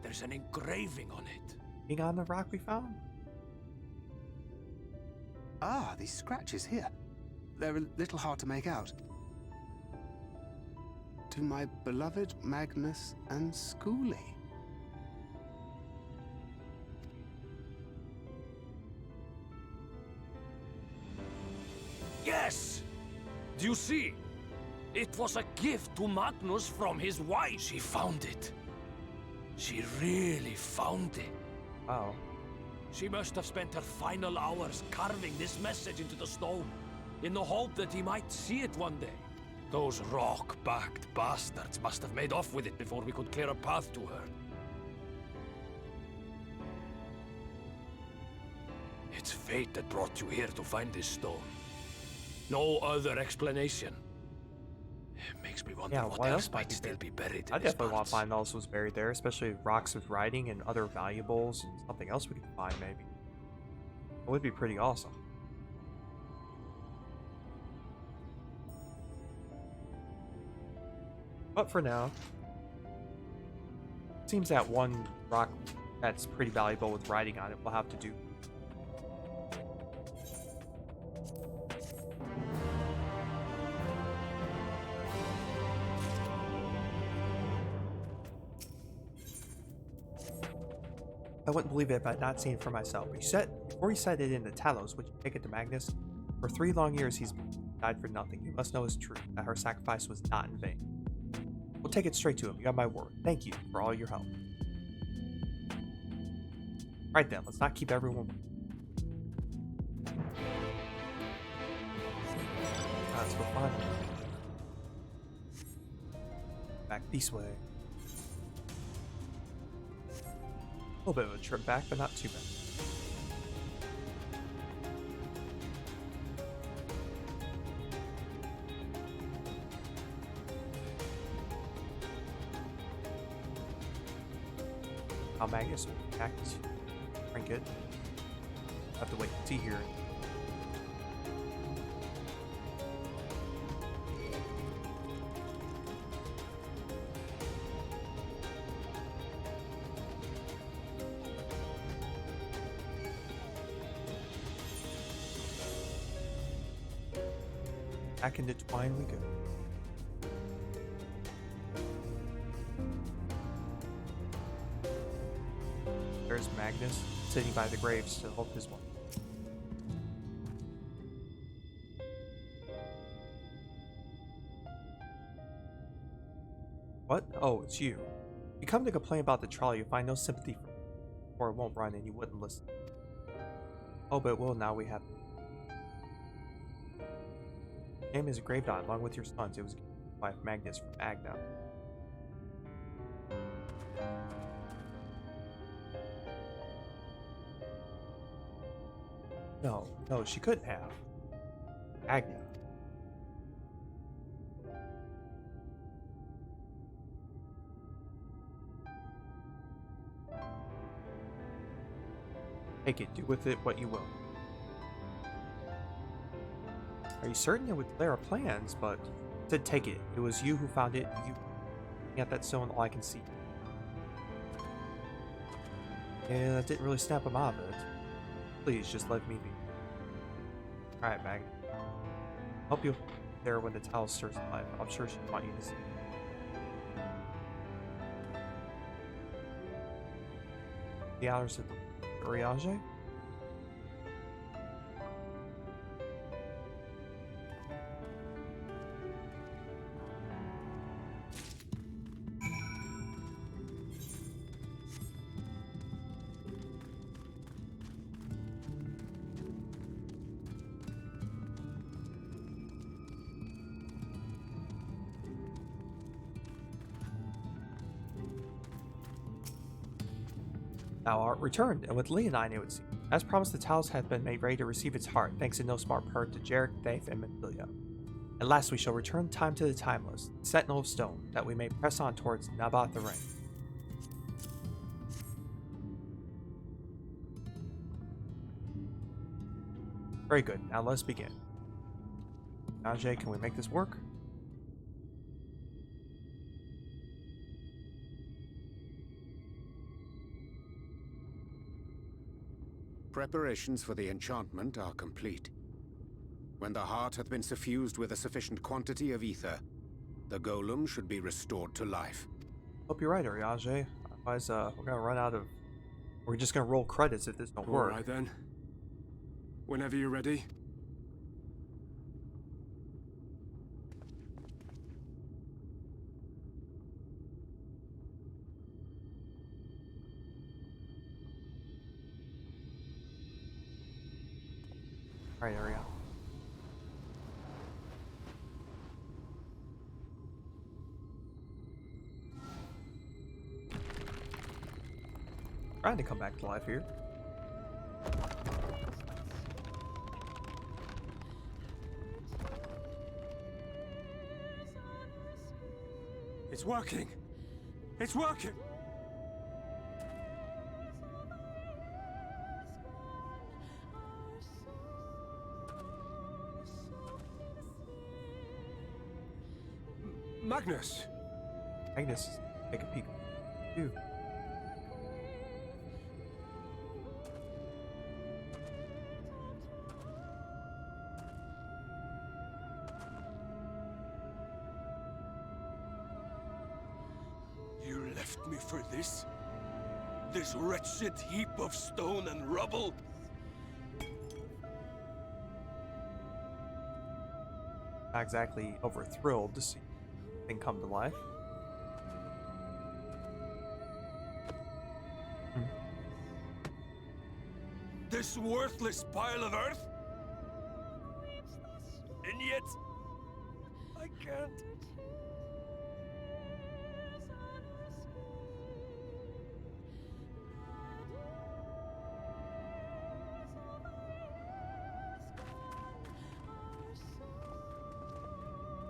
There's an engraving on it. Being on the rock we found? Ah, these scratches here. They're a little hard to make out. To my beloved Magnus and Schoolie. Yes! Do you see? It was a gift to Magnus from his wife. She found it. She really found it. Wow. She must have spent her final hours carving this message into the stone, in the hope that he might see it one day. Those rock-backed bastards must have made off with it before we could clear a path to her. It's fate that brought you here to find this stone. No other explanation. It makes me wonder Yeah, what what else else might might be still buried? be buried in I these definitely want parts. to find what else was buried there, especially rocks with writing and other valuables and something else we could find, maybe. It would be pretty awesome. But for now, seems that one rock that's pretty valuable with writing on it will have to do. I wouldn't believe it if I'd not seen it for myself. Before you set it into Talos, would you take it to Magnus? For 3 long years, he's died for nothing. You must know his truth, that her sacrifice was not in vain. We'll take it straight to him. You got my word. Thank you for all your help. Alright then, let's not keep everyone. Let's go find him. Back this way. A little bit of a trip back, but not too bad. Magnus will attack this trinket. Have to wait and see here. Back into twine we go. There's Magnus sitting by the graves to help his wife. What? Oh, it's you. You come to complain about the trolley, you find no sympathy from it, or it won't run and you wouldn't listen. Oh, but well, now we have. Your name is engraved on, along with your sons. It was given to your wife Magnus from Agna. No, she couldn't have. Agna. Take it. Do with it what you will. Are you certain it would delay our plans? But I said take it. It was you who found it. You at that stone, all I can see. Yeah, that didn't really snap him out of it. Please, just let me be. Alright, Magnus. Hope you'll be there when the Talos stirs alive. I'm sure she'd want you to see. The hours of the Ariage? Thou art returned, and with Leonine it would seem. As promised, the Talos hath been made ready to receive its heart, thanks in no smart part to Jarek, Thaith, and Malikah. At last we shall return time to the timeless, sentinel of stone, that we may press on towards Amh Araeng. Very good, now let's begin. Ajay, can we make this work? Preparations for the enchantment are complete. When the heart hath been suffused with a sufficient quantity of ether, the golem should be restored to life. Hope you're right, Ariage. Otherwise, we're gonna run out of... We're just gonna roll credits if this don't work. Alright then. Whenever you're ready. Alright, there we go. Trying to come back to life here. It's working! It's working! Magnus! Magnus, take a peek. Dude. You left me for this? This wretched heap of stone and rubble? Not exactly over thrilled to see thing come to life. This worthless pile of earth? And yet, I can't.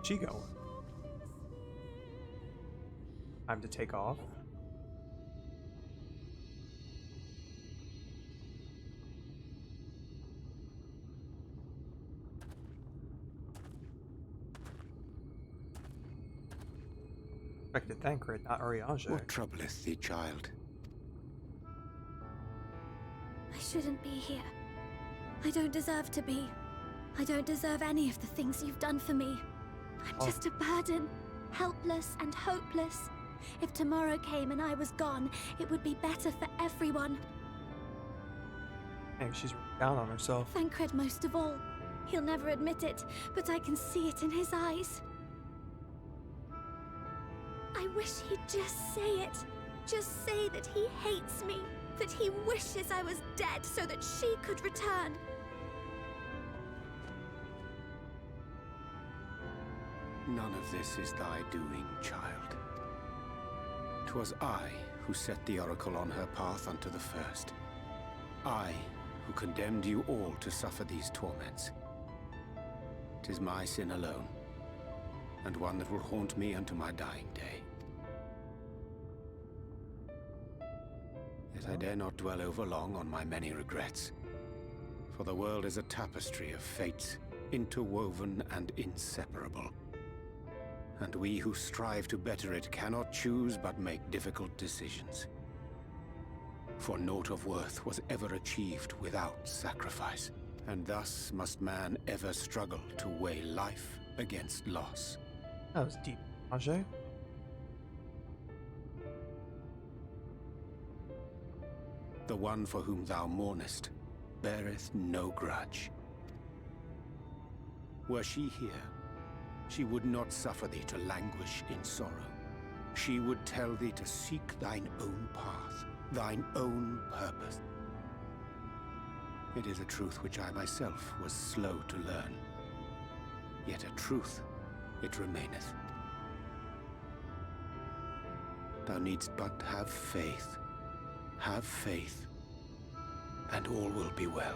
She go. Time to take off. Expected Thancred, not Ariage. What troubleth thee, child? I shouldn't be here. I don't deserve to be. I don't deserve any of the things you've done for me. I'm just a burden, helpless and hopeless. If tomorrow came and I was gone, it would be better for everyone. Hey, she's down on herself. Thancred most of all. He'll never admit it, but I can see it in his eyes. I wish he'd just say it. Just say that he hates me, that he wishes I was dead so that she could return. None of this is thy doing, child. 'Twas I who set the oracle on her path unto the first. I who condemned you all to suffer these torments. 'Tis my sin alone, and one that will haunt me unto my dying day. Yet I dare not dwell overlong on my many regrets. For the world is a tapestry of fates, interwoven and inseparable. And we who strive to better it cannot choose but make difficult decisions. For naught of worth was ever achieved without sacrifice, and thus must man ever struggle to weigh life against loss. That was deep, Ajay. The one for whom thou mournest beareth no grudge. Were she here, she would not suffer thee to languish in sorrow. She would tell thee to seek thine own path, thine own purpose. It is a truth which I myself was slow to learn. Yet a truth it remaineth. Thou needst but have faith, and all will be well.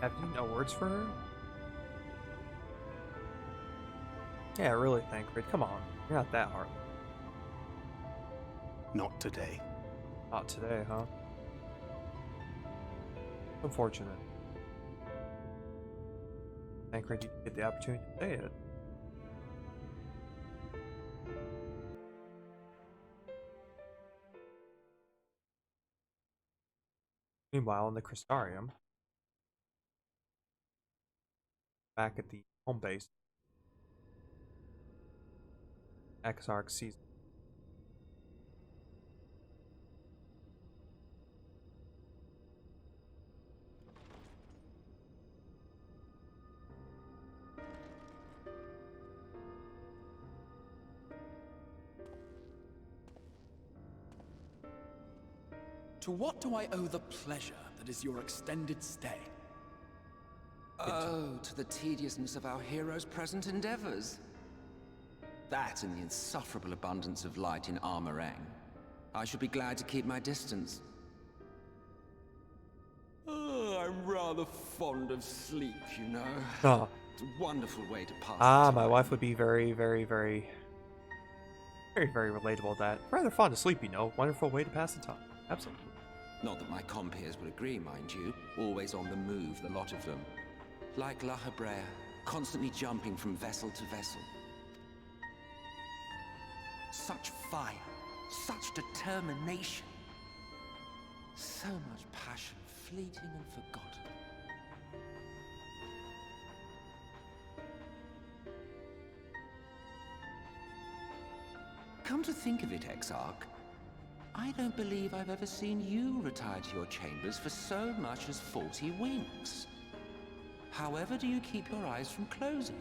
Have you no words for her? Yeah, really, Thancred. Come on. You're not that hard. Not today. Not today, huh? Unfortunate. Thancred, you didn't get the opportunity to say it. Meanwhile, in the Crystarium, back at the home base, Exarch sees. To what do I owe the pleasure that is your extended stay? Oh, to the tediousness of our hero's present endeavors. That and the insufferable abundance of light in Amh Araeng. I should be glad to keep my distance. Oh, I'm rather fond of sleep, you know. Oh. It's a wonderful way to pass Ah, the my time. wife would be very relatable with that. Rather fond of sleep, you know. Wonderful way to pass the time. Absolutely. Not that my compeers would agree, mind you. Always on the move, the lot of them. Like Amh Araeng, constantly jumping from vessel to vessel. Such fire, such determination. So much passion, fleeting and forgotten. Come to think of it, Exarch, I don't believe I've ever seen you retire to your chambers for so much as 40 winks. However do you keep your eyes from closing?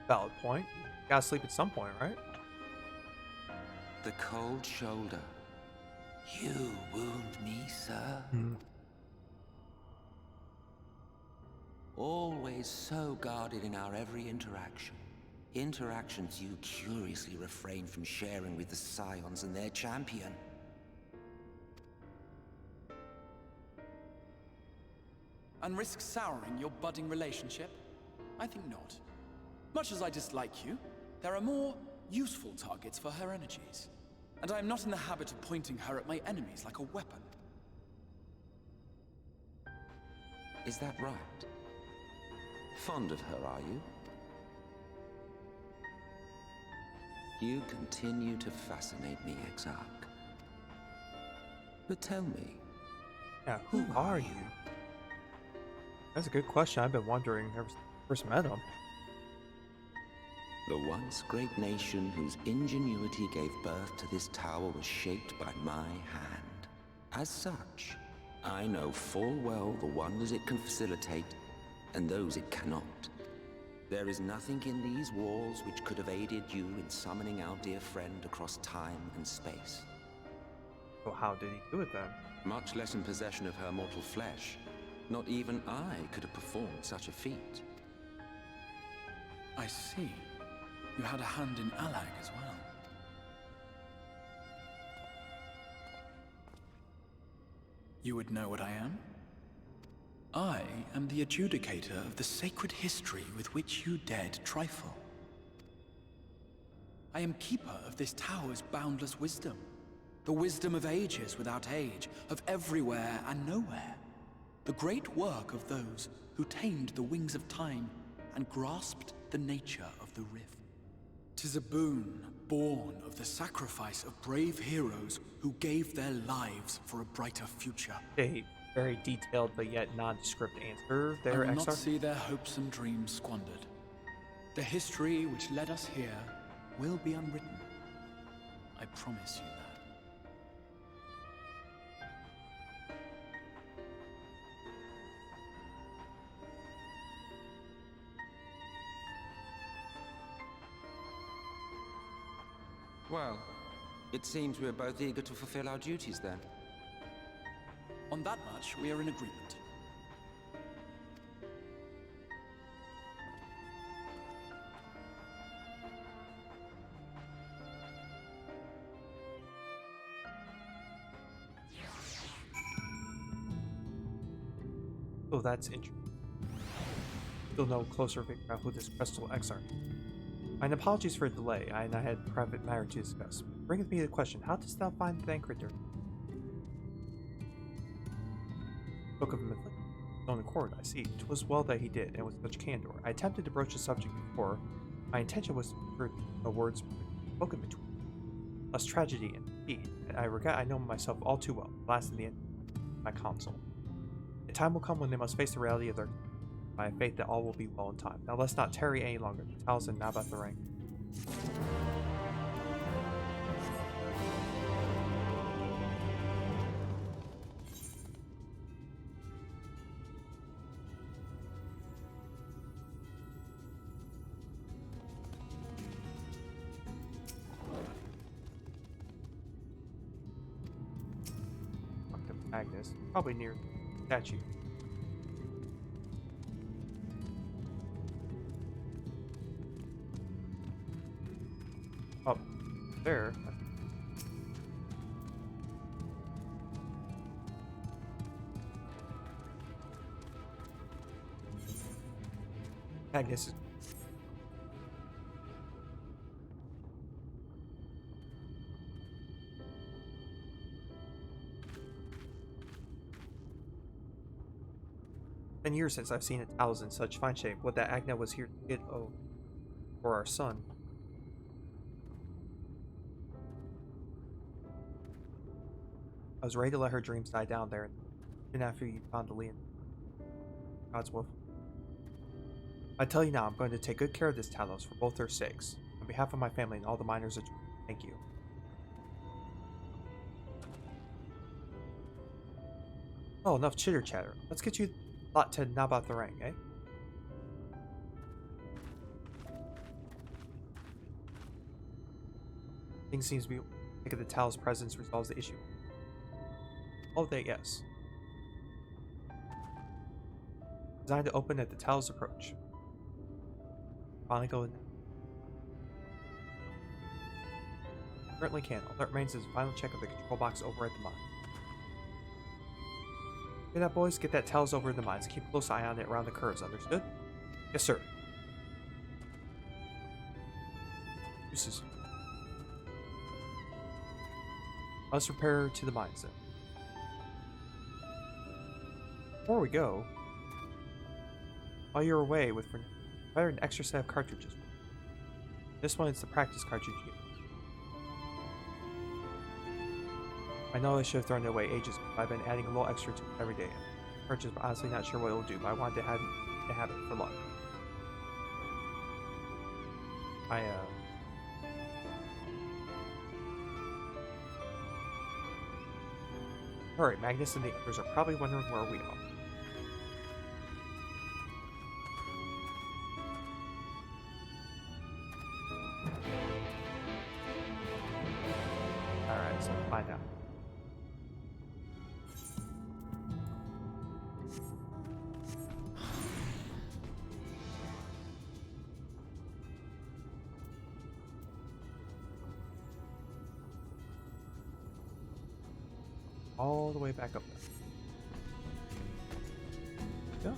Valid point. Gotta sleep at some point, right? The cold shoulder. You wound me, sir. Always so guarded in our every interaction. Interactions you curiously refrain from sharing with the Scions and their champion. And risk souring your budding relationship? I think not. Much as I dislike you, there are more useful targets for her energies. And I am not in the habit of pointing her at my enemies like a weapon. Is that right? Fond of her, are you? You continue to fascinate me, Exarch. But tell me, Yeah, who are you? That's a good question. I've been wondering ever since I first met him. the once great nation whose ingenuity gave birth to this tower was shaped by my hand. As such, I know full well the wonders it can facilitate, and those it cannot. There is nothing in these walls which could have aided you in summoning our dear friend across time and space. So how did he do it then? Much less in possession of her mortal flesh. Not even I could have performed such a feat. I see. You had a hand in Allag as well. You would know what I am? I am the adjudicator of the sacred history with which you dared trifle. I am keeper of this tower's boundless wisdom. The wisdom of ages without age, of everywhere and nowhere. The great work of those who tamed the wings of time and grasped the nature of the rift. 'Tis a boon born of the sacrifice of brave heroes who gave their lives for a brighter future. A very detailed but yet nondescript answer there, I will not XR. see their hopes and dreams squandered. The history which led us here will be unwritten. I promise you that. Well, it seems we're both eager to fulfill our duties then. On that much, we are in agreement. Oh, that's interesting. Still no closer figure out who this Crystal XR is. My apologies for the delay, and I had private matter to discuss. Brings me to the question, how dost thou find the anchor? Book of Mythology. On accord, I see. 'Twas well that he did, and with such candor. I attempted to broach the subject before. My intention was to insert the words spoken between us tragedy and defeat. I regret I know myself all too well, last in the end my counsel. The time will come when they must face the reality of their I have faith that all will be well in time. Now let's not tarry any longer. The Talos and Amh Araeng. Talk to Magnus. Probably near the statue. Up there. Magnus is been years since I've seen a Talos in such fine shape. What that Agna was here to get for our son. I was ready to let her dreams die down there, and after you found the Leon. God's will. I tell you now, I'm going to take good care of this Talos for both their sakes. On behalf of my family and all the miners, thank you. Oh, enough chitter chatter. Let's get you lot to Amh Araeng, eh? Things seems to be like the Talos' presence resolves the issue. Oh, yes. Designed to open at the Talos' approach. Finally go in. Currently can. All that remains is a final check of the control box over at the mine. Get that, boys. Get that Talos over in the mines. Keep a close eye on it around the curves. Understood? Yes, sir. Uses. Let's repair to the mines then. Before we go, while you're away with better an extra set of cartridges. This one is the practice cartridge. I know I should have thrown it away ages ago, but I've been adding a little extra to it every day. Purchase, but honestly not sure what it will do, but I wanted to have it for luck. Alright, Magnus and the others are probably wondering where we are. Alright, so find out. All the way back up there. go.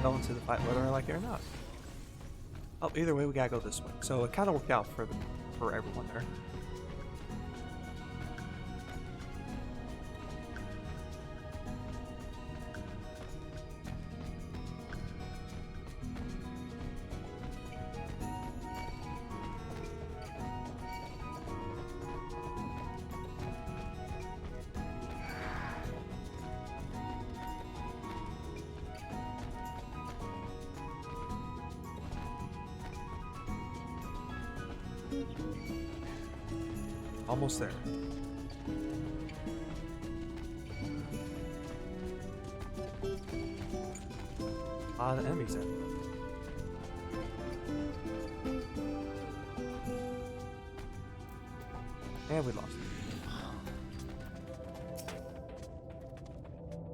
Fell into the fight whether I like it or not. Oh, either way, we gotta go this way. So it kind of worked out for everyone there. Almost there. A lot of enemies in. And we lost.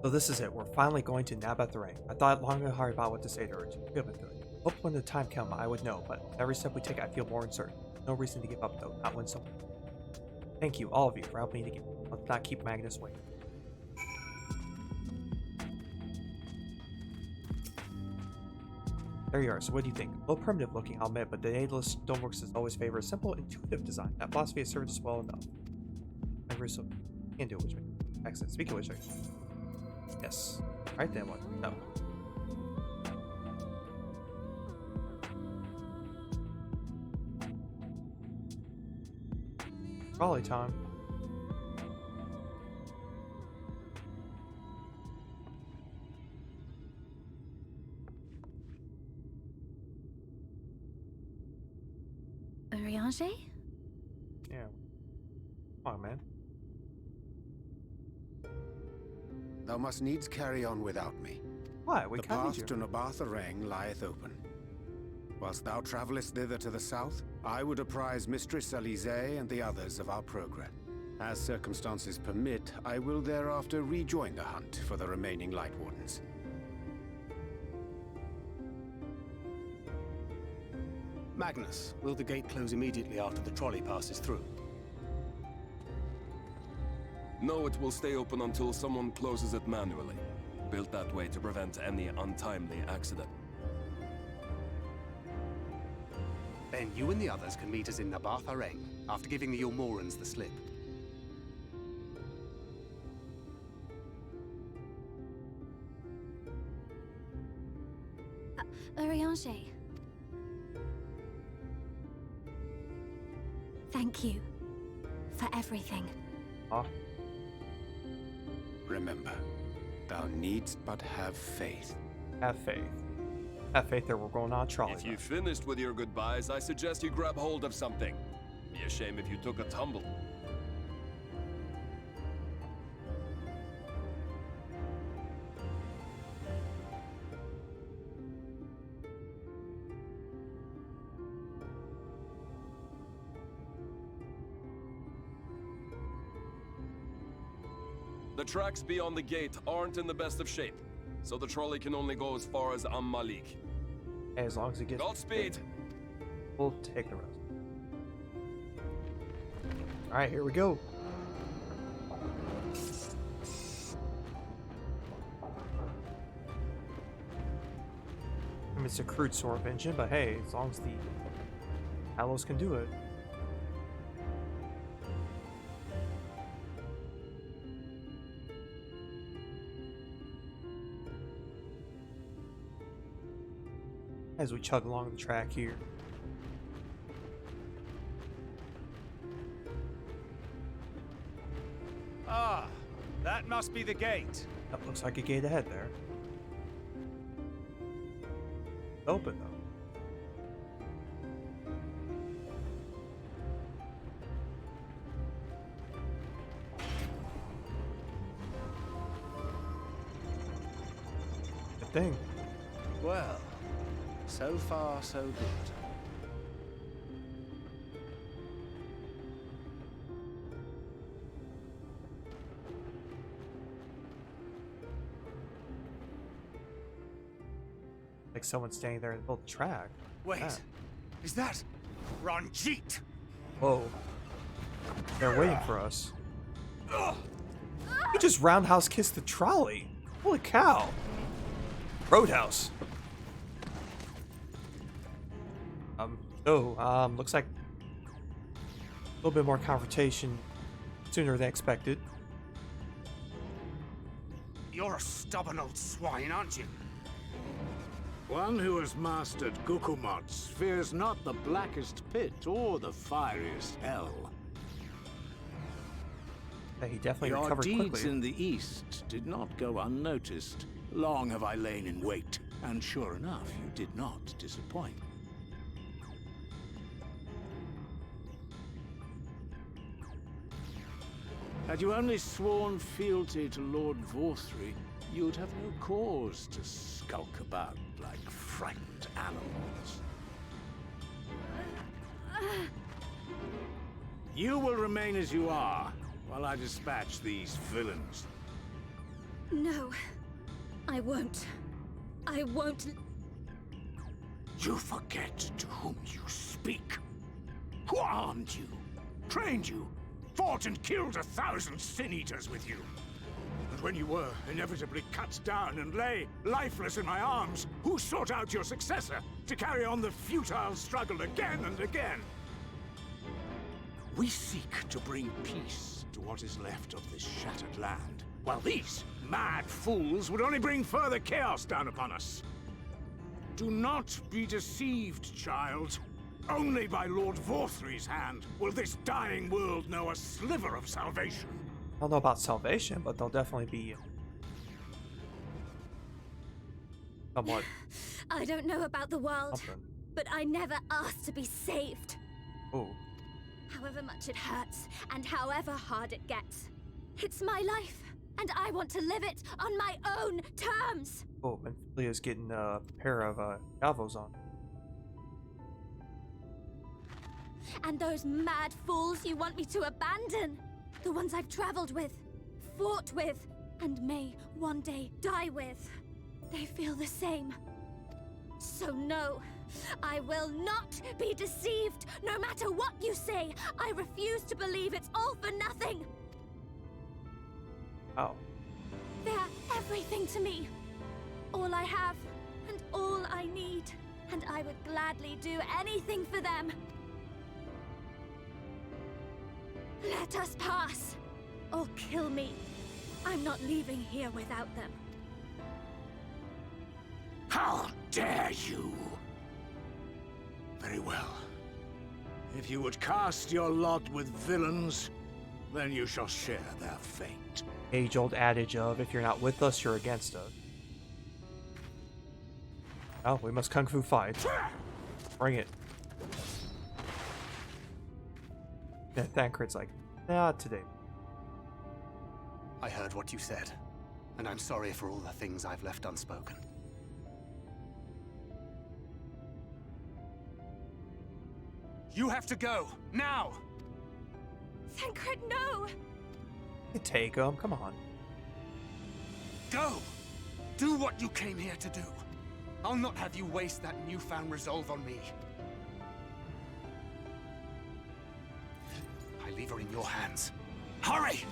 So this is it. We're finally going to Amh Araeng. I thought long and hard about what to say to her. She feel good. Hope when the time comes I would know, but every step we take I feel more uncertain. No reason to give up though, not when someone. Thank you, all of you, for helping me to get. Let's not keep Magnus waiting. There you are. So what do you think? A little primitive looking, I'll admit, but the ageless Stoneworks is always favor a simple, intuitive design. That philosophy has served us well enough. So can't do it, which way? Excellent. Speaking of which way? Yes. Alright then, what? No. Trolley time. Ariange? Yeah. Come on, man. Thou must needs carry on without me. Why? We The can't path need to you. Amh Araeng lieth open. Whilst thou travellest thither to the south, I would apprise Mistress Alize and the others of our progress. As circumstances permit, I will thereafter rejoin the hunt for the remaining lightwardens. Magnus, will the gate close immediately after the trolley passes through? No, it will stay open until someone closes it manually. Built that way to prevent any untimely accident. Then you and the others can meet us in Amh Araeng, after giving the Ilmorans the slip. Ariange. Thank you for everything. Oh, Remember, thou needst but have faith. have faith. Have faith that we're going on a trolley. If you finished with your goodbyes, I suggest you grab hold of something. Be a shame if you took a tumble. The tracks beyond the gate aren't in the best of shape, so the trolley can only go as far as Amh Malik. Hey, as long as it gets. Godspeed! We'll take the rest. Alright, here we go. I mean, it's a crude sort of engine, but hey, as long as the Talos can do it. As we chug along the track here. Ah, that must be the gate. That looks like a gate ahead there. Open though. Good thing. Well, So far, so good. Like someone's standing there in the middle of the track. Wait, Yeah. is that Ranjit? Whoa. They're waiting for us. He just roundhouse kissed the trolley. Holy cow. Roadhouse. Looks like a little bit more confrontation sooner than expected. You're a stubborn old swine, aren't you? One who has mastered Gukumots fears not the blackest pit or the fieriest hell. Yeah, he definitely Your recovered deeds quickly. in the east did not go unnoticed. Long have I lain in wait, and sure enough, you did not disappoint. Had you only sworn fealty to Lord Vorthry, you'd have no cause to skulk about like frightened animals. You will remain as you are, while I dispatch these villains. No, I won't. I won't. You forget to whom you speak. Who armed you, trained you, fought and killed 1,000 sin-eaters with you. And when you were inevitably cut down and lay lifeless in my arms, who sought out your successor to carry on the futile struggle again and again? We seek to bring peace to what is left of this shattered land, while these mad fools would only bring further chaos down upon us. Do not be deceived, child. Only by Lord Vorthry's hand will this dying world know a sliver of salvation. I don't know about salvation, but they'll definitely be somewhat I don't know about the world, something. but I never asked to be saved. Oh, However much it hurts, and however hard it gets. It's my life, and I want to live it on my own terms. oh, and Leah's getting a pair of Davos on. And those mad fools you want me to abandon, the ones I've traveled with, fought with, and may one day die with, they feel the same. So no, I will not be deceived, no matter what you say. I refuse to believe it's all for nothing. Oh, They're everything to me. All I have, and all I need. And I would gladly do anything for them. Let us pass, or kill me. I'm not leaving here without them. How dare you! Very well. If you would cast your lot with villains, then you shall share their fate. age-old adage of if you're not with us, you're against us. Oh, we must kung fu fight. Bring it. Yeah, Thancred's like, nah, today. I heard what you said, and I'm sorry for all the things I've left unspoken. You have to go, now! Thancred, no! You take him, come on. Go! Do what you came here to do. I'll not have you waste that newfound resolve on me. I leave her in your hands. Hurry!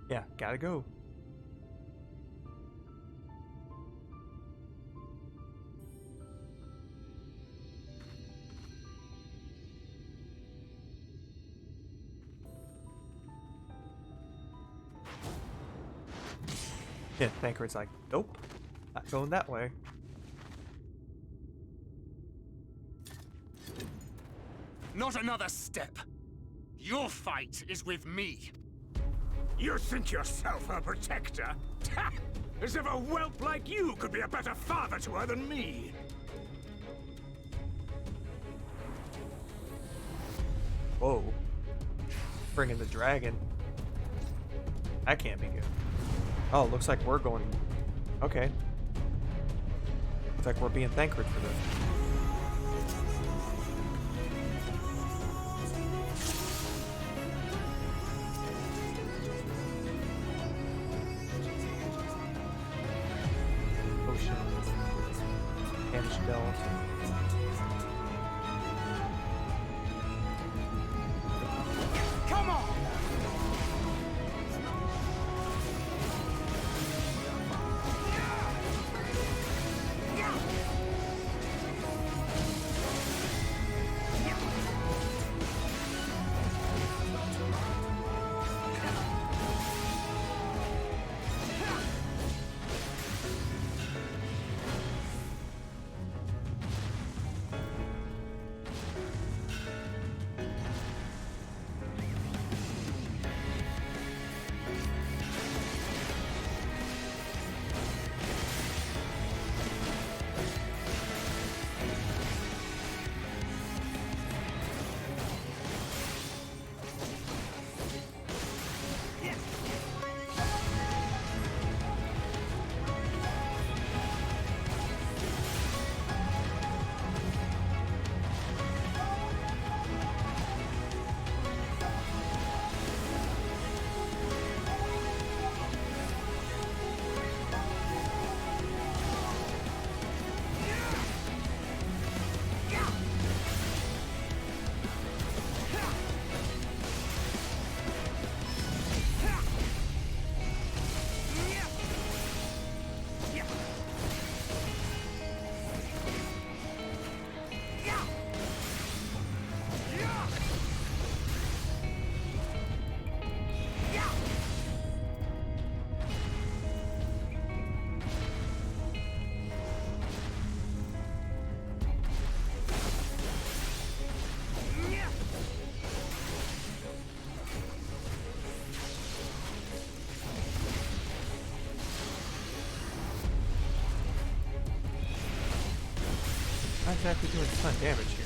Yeah, gotta go. Yeah, Thancred's like, nope, not going that way. Not another step. Your fight is with me. You think yourself her protector? As if a whelp like you could be a better father to her than me! Whoa. Bringing the dragon. That can't be good. Oh, looks like we're going. Okay. Looks like we're being thanked for this. Ocean. Damage dealt. Come on! Not exactly doing a ton of damage here.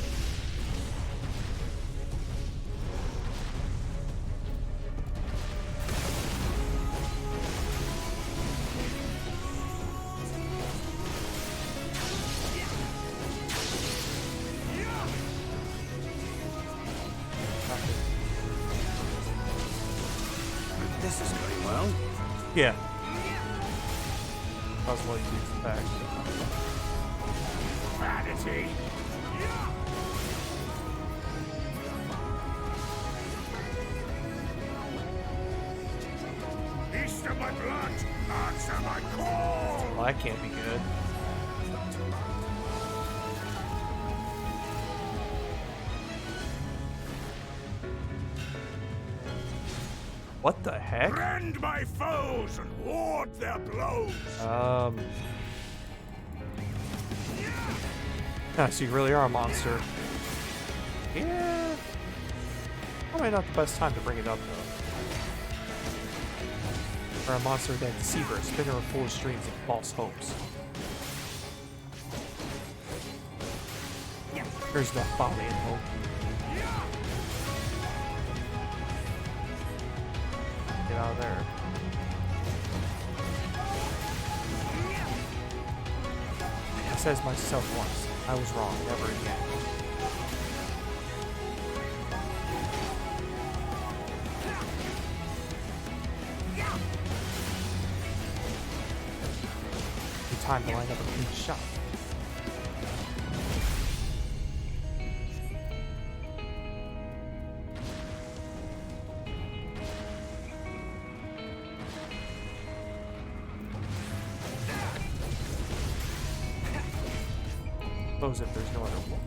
This is going well. Yeah. That was what you expect. Vanity. Feast of my blood, answer my call. Well, that can't be good. What the heck? Rend my foes and ward their blows. Ah, so you really are a monster. Yeah. Probably not the best time to bring it up, though. Or a monster that deceiver, a spinner of foolish dreams and false hopes. There's no folly in hope. Get out of there. I says myself once, I was wrong, never again. It's time to line up a clean shot. Suppose if there's no other way.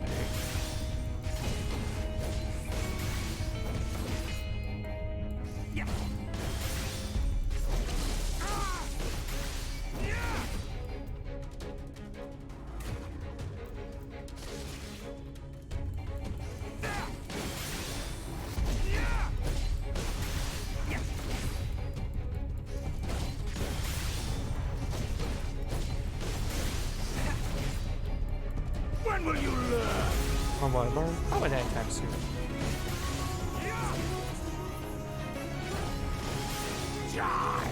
When will you learn? When will I learn? Probably anytime soon. Die.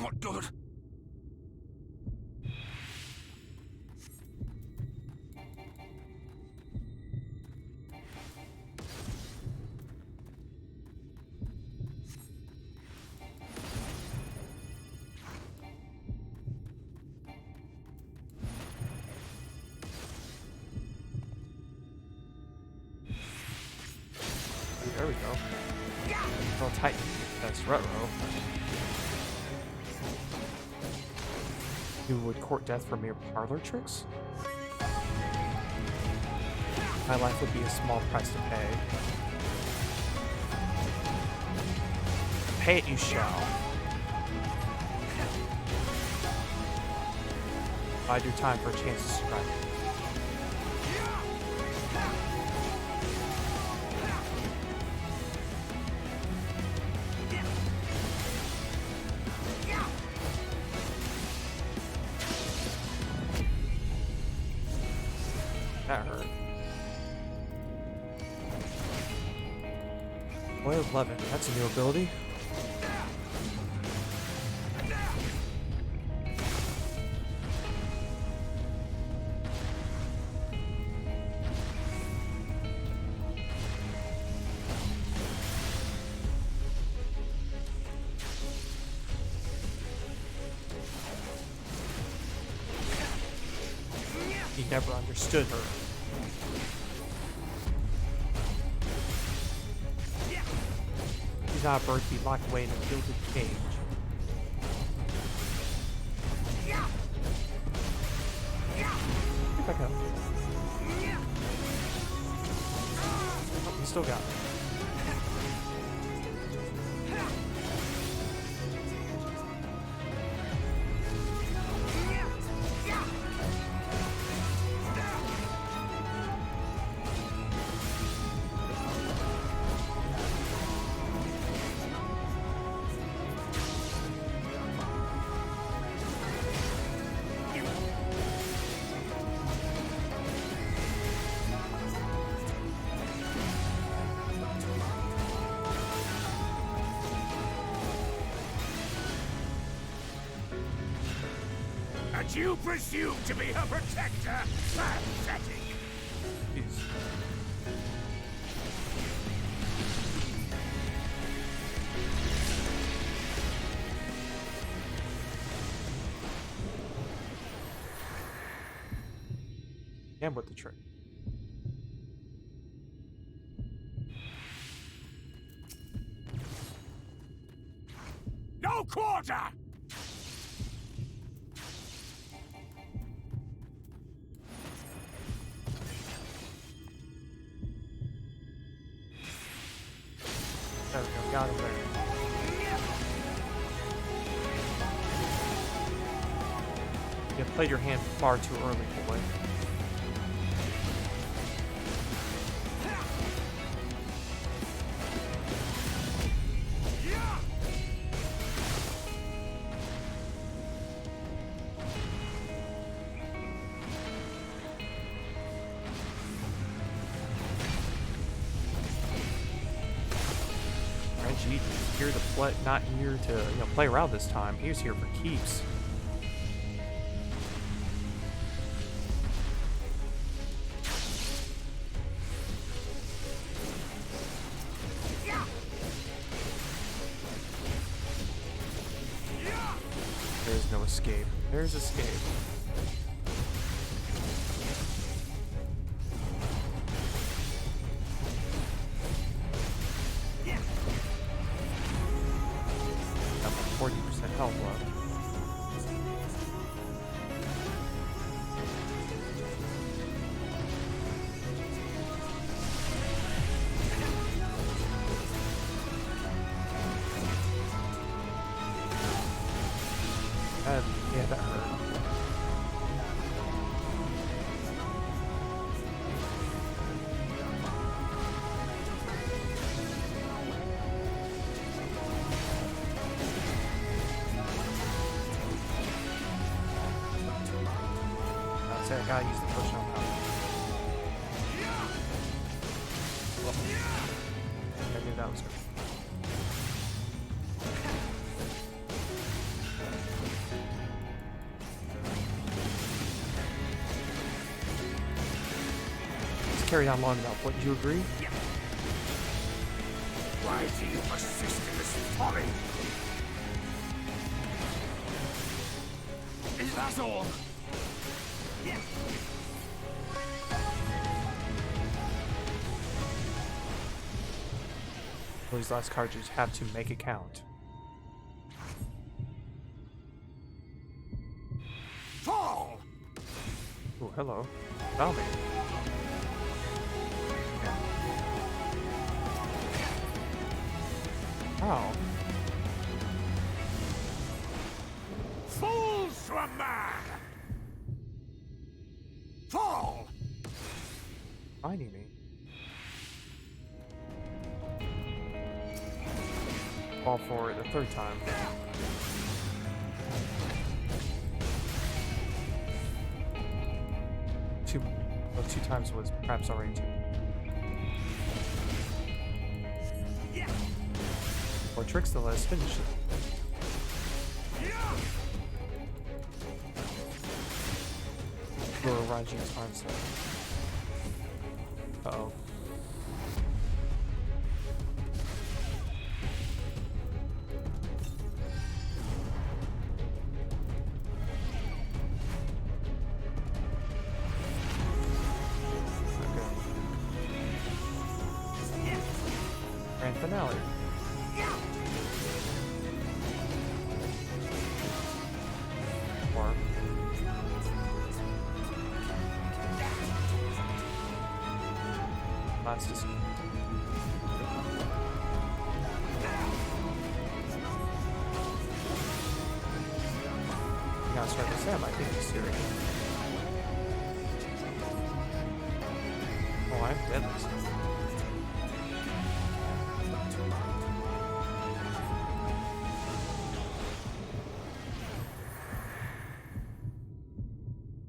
not good. There we go. Oh, Titan. That's Retro. You would court death for mere parlor tricks? My life would be a small price to pay. Pay it you shall. Bide your time for a chance to strike. That hurt. Oil of Levin, that's a new ability. He never understood her. She's not a bird to be locked away in a gilded cage. Get back up. Oh, he still got it. And you presume to be her protector? Pathetic! Jeez. And with the trick. No quarter! There we go, got him there. You played your hand far too early, boy. Reggie, here to play, not here to play around this time. He was here for keeps. There's no escape. There's escape. Got my 40% health left. Yeah, that hurt. I'd say I gotta use the push on that. I knew that was good. carried on long enough. Wouldn't you agree? Why do you persist in this folly? Is that all? These last cartridges have to make it count. Fall! Oh, hello. Found me. Wow. Fools to a man! Fall! Finding me. Fall for it the third time. Those 2 times was perhaps already too. Or tricks the list, finish it. Lure Raji's mindset. Uh-oh. Grand finale. Or last is now start to Sam, I think he's serious. Oh, I'm deadly.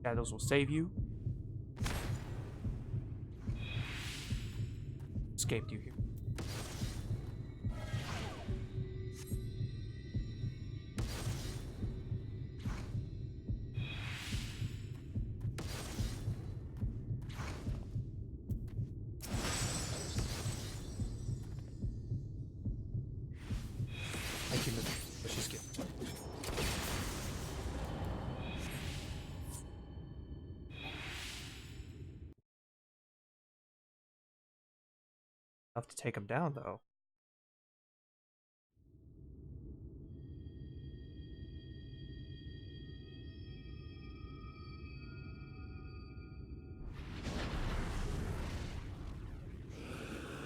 Shadows will save you. Escaped you here. Thank you, Mrs. Gift. Enough to take him down, though.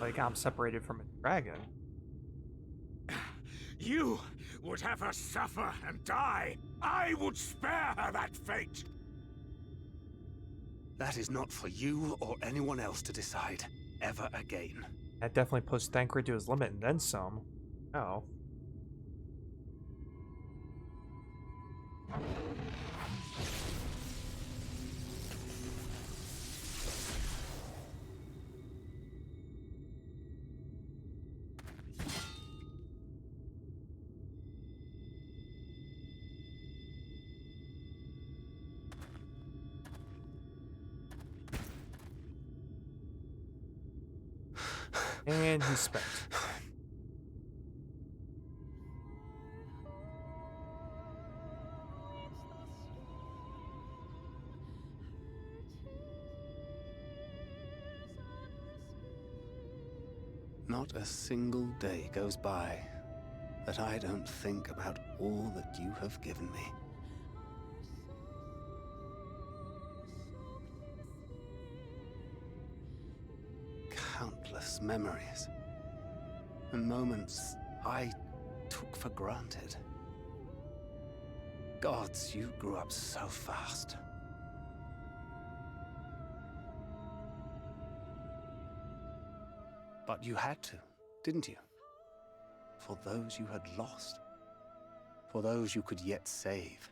Like I'm separated from a dragon. You would have her suffer and die. I would spare her that fate. That is not for you or anyone else to decide ever again. That definitely pushed Thancred to his limit and then some. Oh. And he's spent. Not a single day goes by that I don't think about all that you have given me. Countless memories and moments I took for granted. Gods, you grew up so fast. But you had to, didn't you? For those you had lost. For those you could yet save.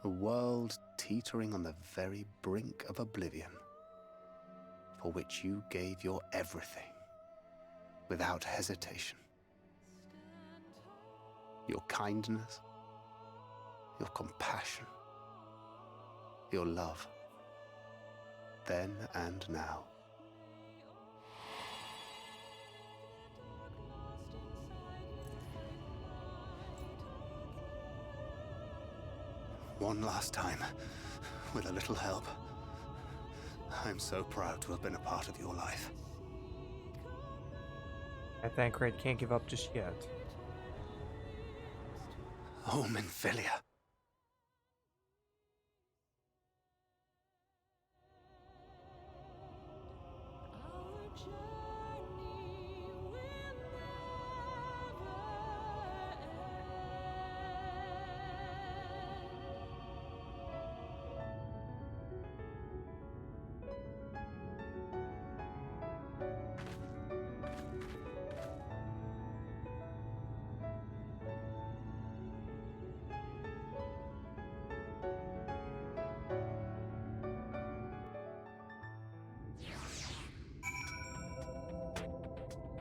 A world teetering on the very brink of oblivion, for which you gave your everything, without hesitation. Your kindness, your compassion, your love. Then and now. One last time, with a little help. I'm so proud to have been a part of your life. I think Red can't give up just yet. Oh, Minfilia.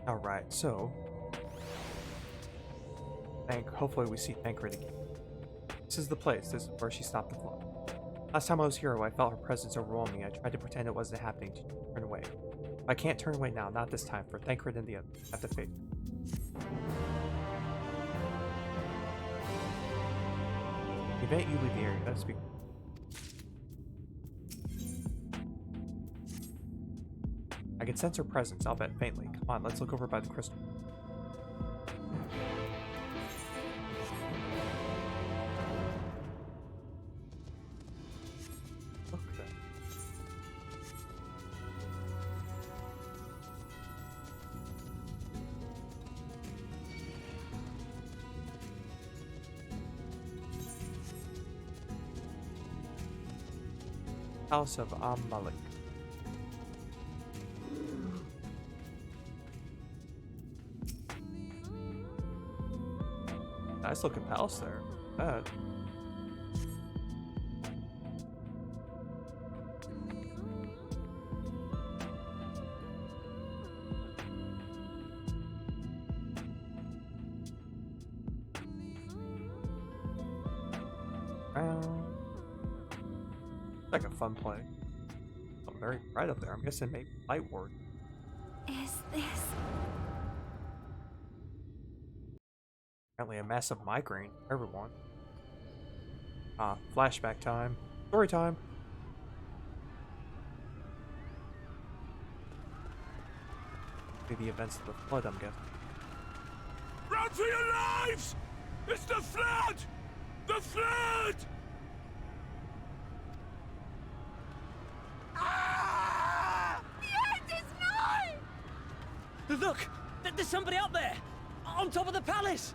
Alright, so hopefully we see Tancred again. This is the place. This is where she stopped the flood. Last time I was here, I felt her presence overwhelm me. I tried to pretend it wasn't happening to turn away. But I can't turn away now, not this time, for Tancred and the others have to face. The event you leave the area. Let's be. I can sense her presence, albeit faintly. Come on, let's look over by the crystal. Look there. House of Amh Araeng. Nice looking palace there. Bad. Like a fun play. Oh, very bright up there. I'm guessing maybe lightwarden. Is this? Apparently a massive migraine for everyone. Flashback time. Story time. Maybe the events of the flood, I'm guessing. Run for your lives! It's the flood! The flood! Ah! The end is nigh! Look! There's somebody up there! On top of the palace!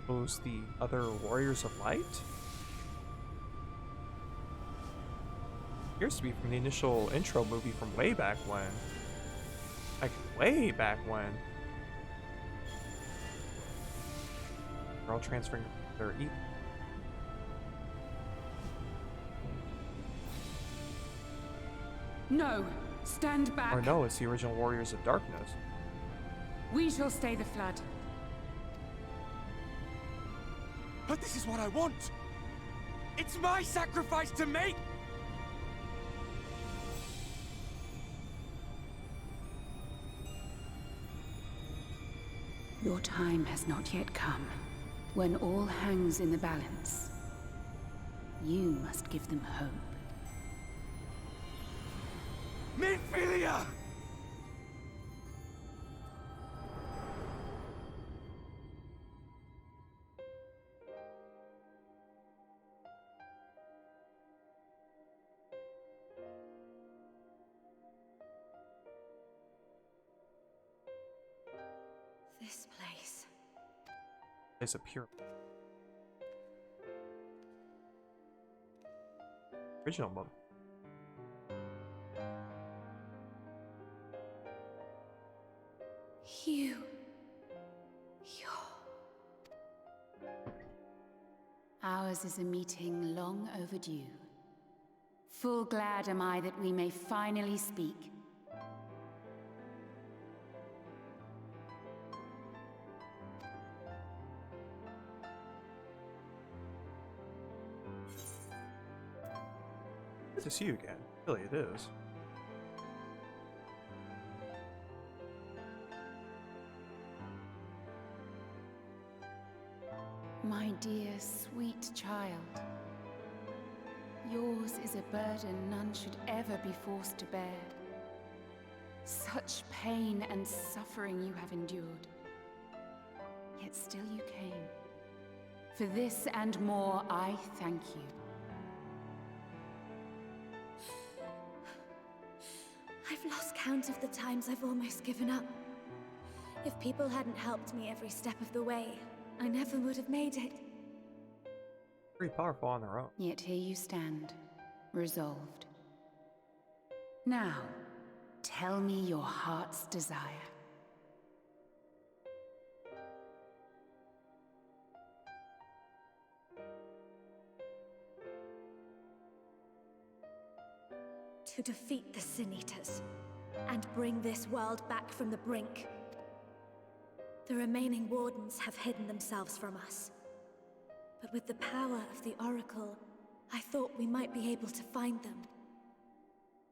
Those the other warriors of light? Appears to be from the initial intro movie from way back when. Like, way back when. They're all transferring their evil. No, stand back. Or no, it's the original Warriors of Darkness. We shall stay the flood. But this is what I want! It's my sacrifice to make! Your time has not yet come. When all hangs in the balance, you must give them hope. Minfilia! This place. It's a pure. Original mode. You. Ours is a meeting long overdue. Full glad am I that we may finally speak. Good to see you again. Really, it is. My dear, sweet child. Yours is a burden none should ever be forced to bear. Such pain and suffering you have endured. Yet still you came. For this and more, I thank you. I've lost count of the times I've almost given up. If people hadn't helped me every step of the way, I never would have made it. Pretty powerful on their own. Yet here you stand, resolved. Now, tell me your heart's desire. To defeat the Sin Eaters, and bring this world back from the brink. The remaining Wardens have hidden themselves from us. But with the power of the Oracle, I thought we might be able to find them.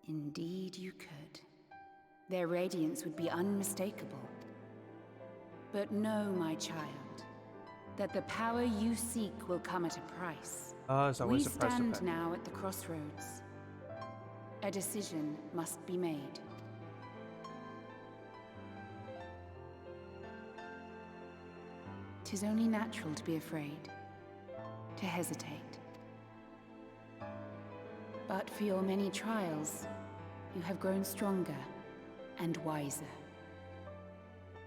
Indeed you could. Their radiance would be unmistakable. But know, my child, that the power you seek will come at a price. We stand now at the crossroads. A decision must be made. 'Tis only natural to be afraid, to hesitate. But for your many trials, you have grown stronger and wiser.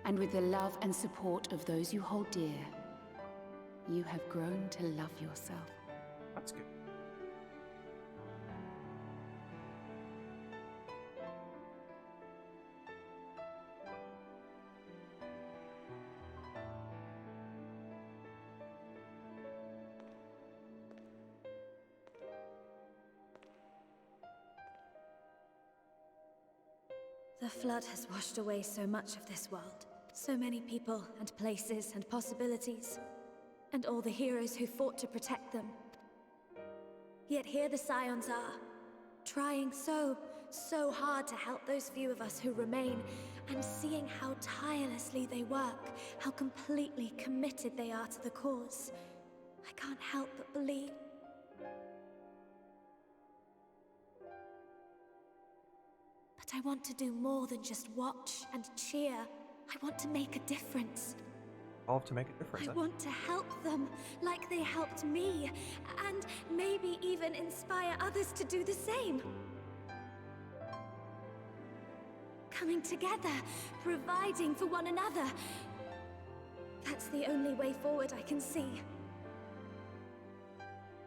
And with the love and support of those you hold dear, you have grown to love yourself. That's good. The flood has washed away so much of this world. So many people and places and possibilities. And all the heroes who fought to protect them. Yet here the Scions are, trying so hard to help those few of us who remain, and seeing how tirelessly they work, how completely committed they are to the cause. I can't help but believe. But I want to do more than just watch and cheer. I want to make a difference. All to make a difference. I want to help them like they helped me, and maybe even inspire others to do the same. Coming together, providing for one another. That's the only way forward I can see.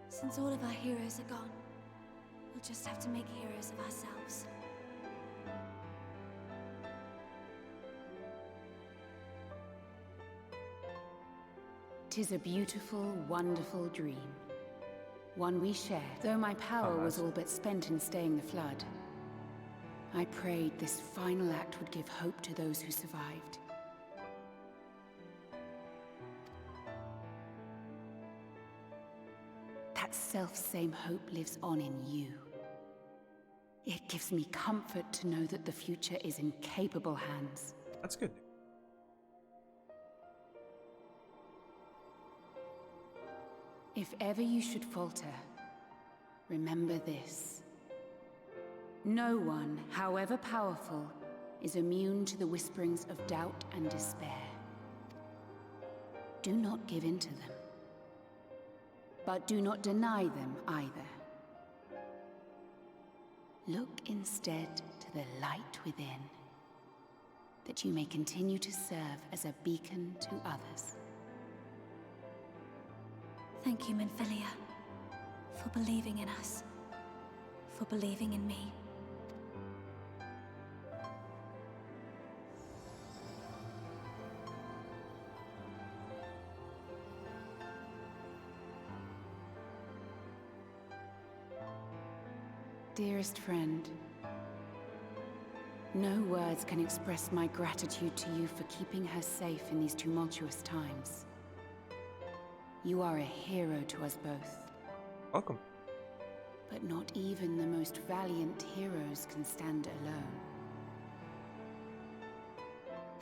Since all of our heroes are gone, we'll just have to make heroes of ourselves. 'Tis a beautiful, wonderful dream. One we share, though my power was all but spent in staying the flood. I prayed this final act would give hope to those who survived. That self-same hope lives on in you. It gives me comfort to know that the future is in capable hands. That's good. If ever you should falter, remember this. No one, however powerful, is immune to the whisperings of doubt and despair. Do not give in to them. But do not deny them either. Look instead to the light within, that you may continue to serve as a beacon to others. Thank you, Minfilia, for believing in us, for believing in me. Dearest friend, no words can express my gratitude to you for keeping her safe in these tumultuous times. You are a hero to us both. Welcome. But not even the most valiant heroes can stand alone.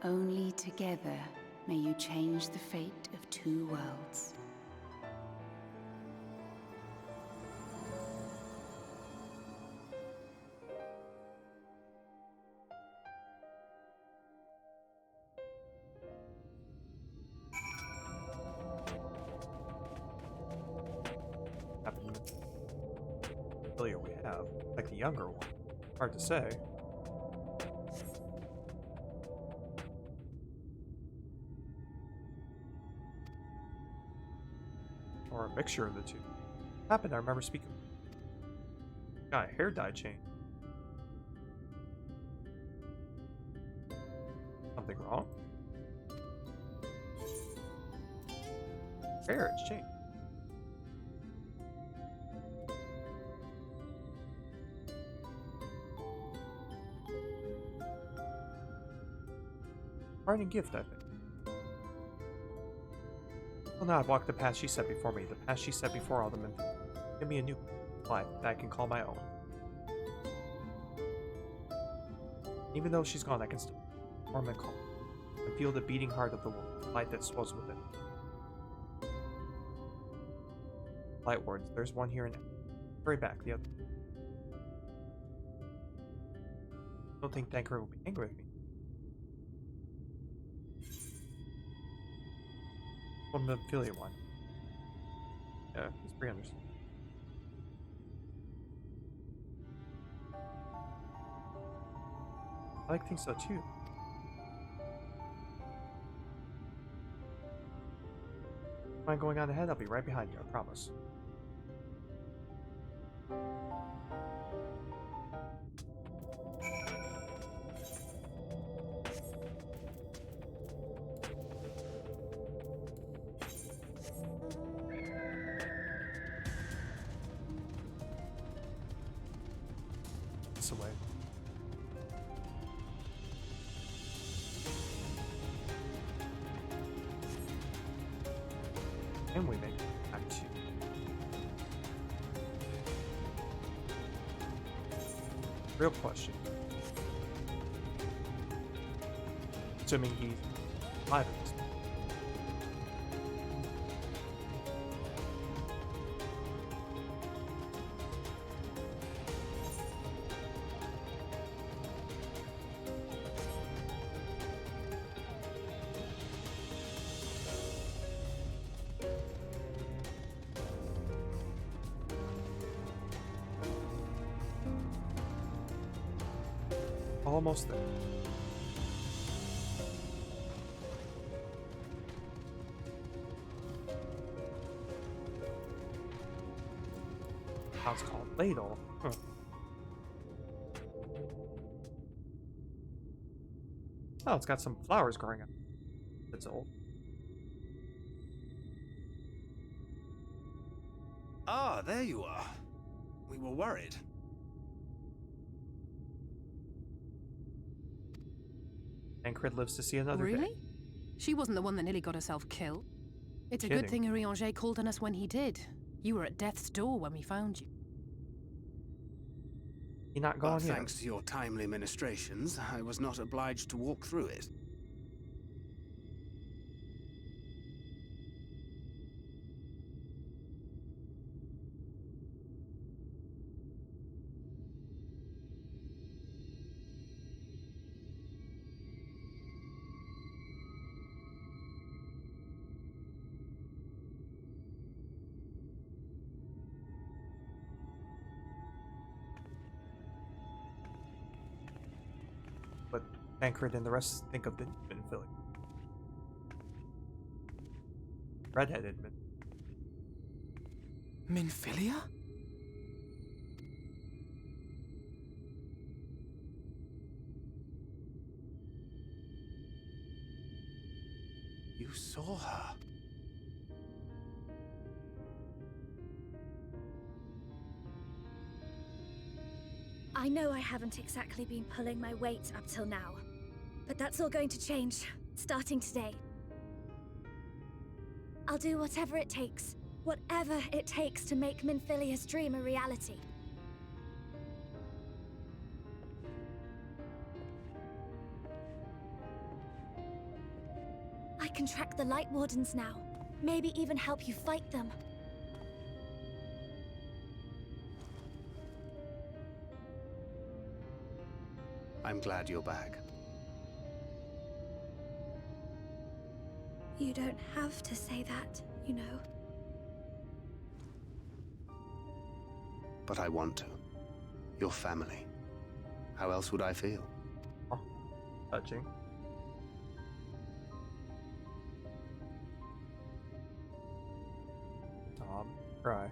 Only together may you change the fate of two worlds. Familiar we have, like the younger one. Hard to say. Or a mixture of the two. What happened? I remember speaking. Got a hair dye change. Something wrong? Hair, it's changed. Parting gift, I think. Well, now I've walked the path she set before me, the path she set before all the men. Give me a new life that I can call my own. Even though she's gone, I can still form and calm and feel the beating heart of the world, the light that swells within. Lightwarden, there's one here now. Hurry back, the other. I don't think Thanker will be angry with me. From the affiliate one. Yeah, he's pretty understanding. I think so too. Mind going on ahead? I'll be right behind you, I promise. Away. And we make it back to real question. Assuming he's alive at this point. Almost there. Now it's called Ladle. Huh. Oh, it's got some flowers growing up. It's old. Ah, there you are. We were worried. Tancred lives to see another Really? day. She wasn't the one that nearly got herself killed. It's a Kidding. good thing Araeng called on us when he did. You were at death's door when we found you. You're not gone yet. Thanks to your timely ministrations, I was not obliged to walk through it. But Tancred and the rest think of the demon village. Redheaded man. Minfilia? You saw her. I know I haven't exactly been pulling my weight up till now, but that's all going to change, starting today. I'll do whatever it takes to make Minfilia's dream a reality. I can track the lightwardens now, maybe even help you fight them. I'm glad you're back. You don't have to say that, you know. But I want to. Your family. How else would I feel? Oh, touching. Cry.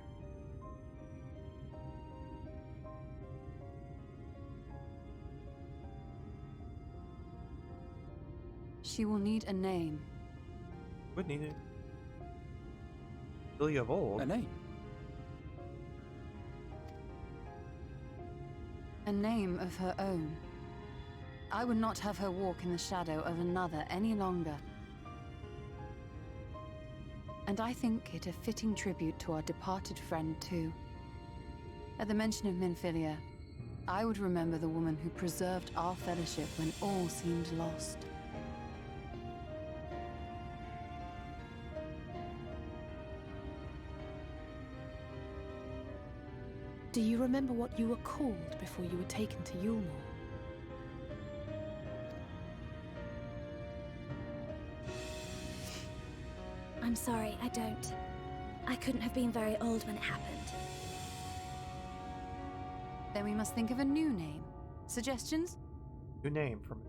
She will need a name. Would need it. Lily of old. A name? A name of her own. I would not have her walk in the shadow of another any longer. And I think it a fitting tribute to our departed friend, too. At the mention of Minfilia, I would remember the woman who preserved our fellowship when all seemed lost. Do you remember what you were called before you were taken to Yulmore? I'm sorry, I don't. I couldn't have been very old when it happened. Then we must think of a new name. Suggestions? New name from.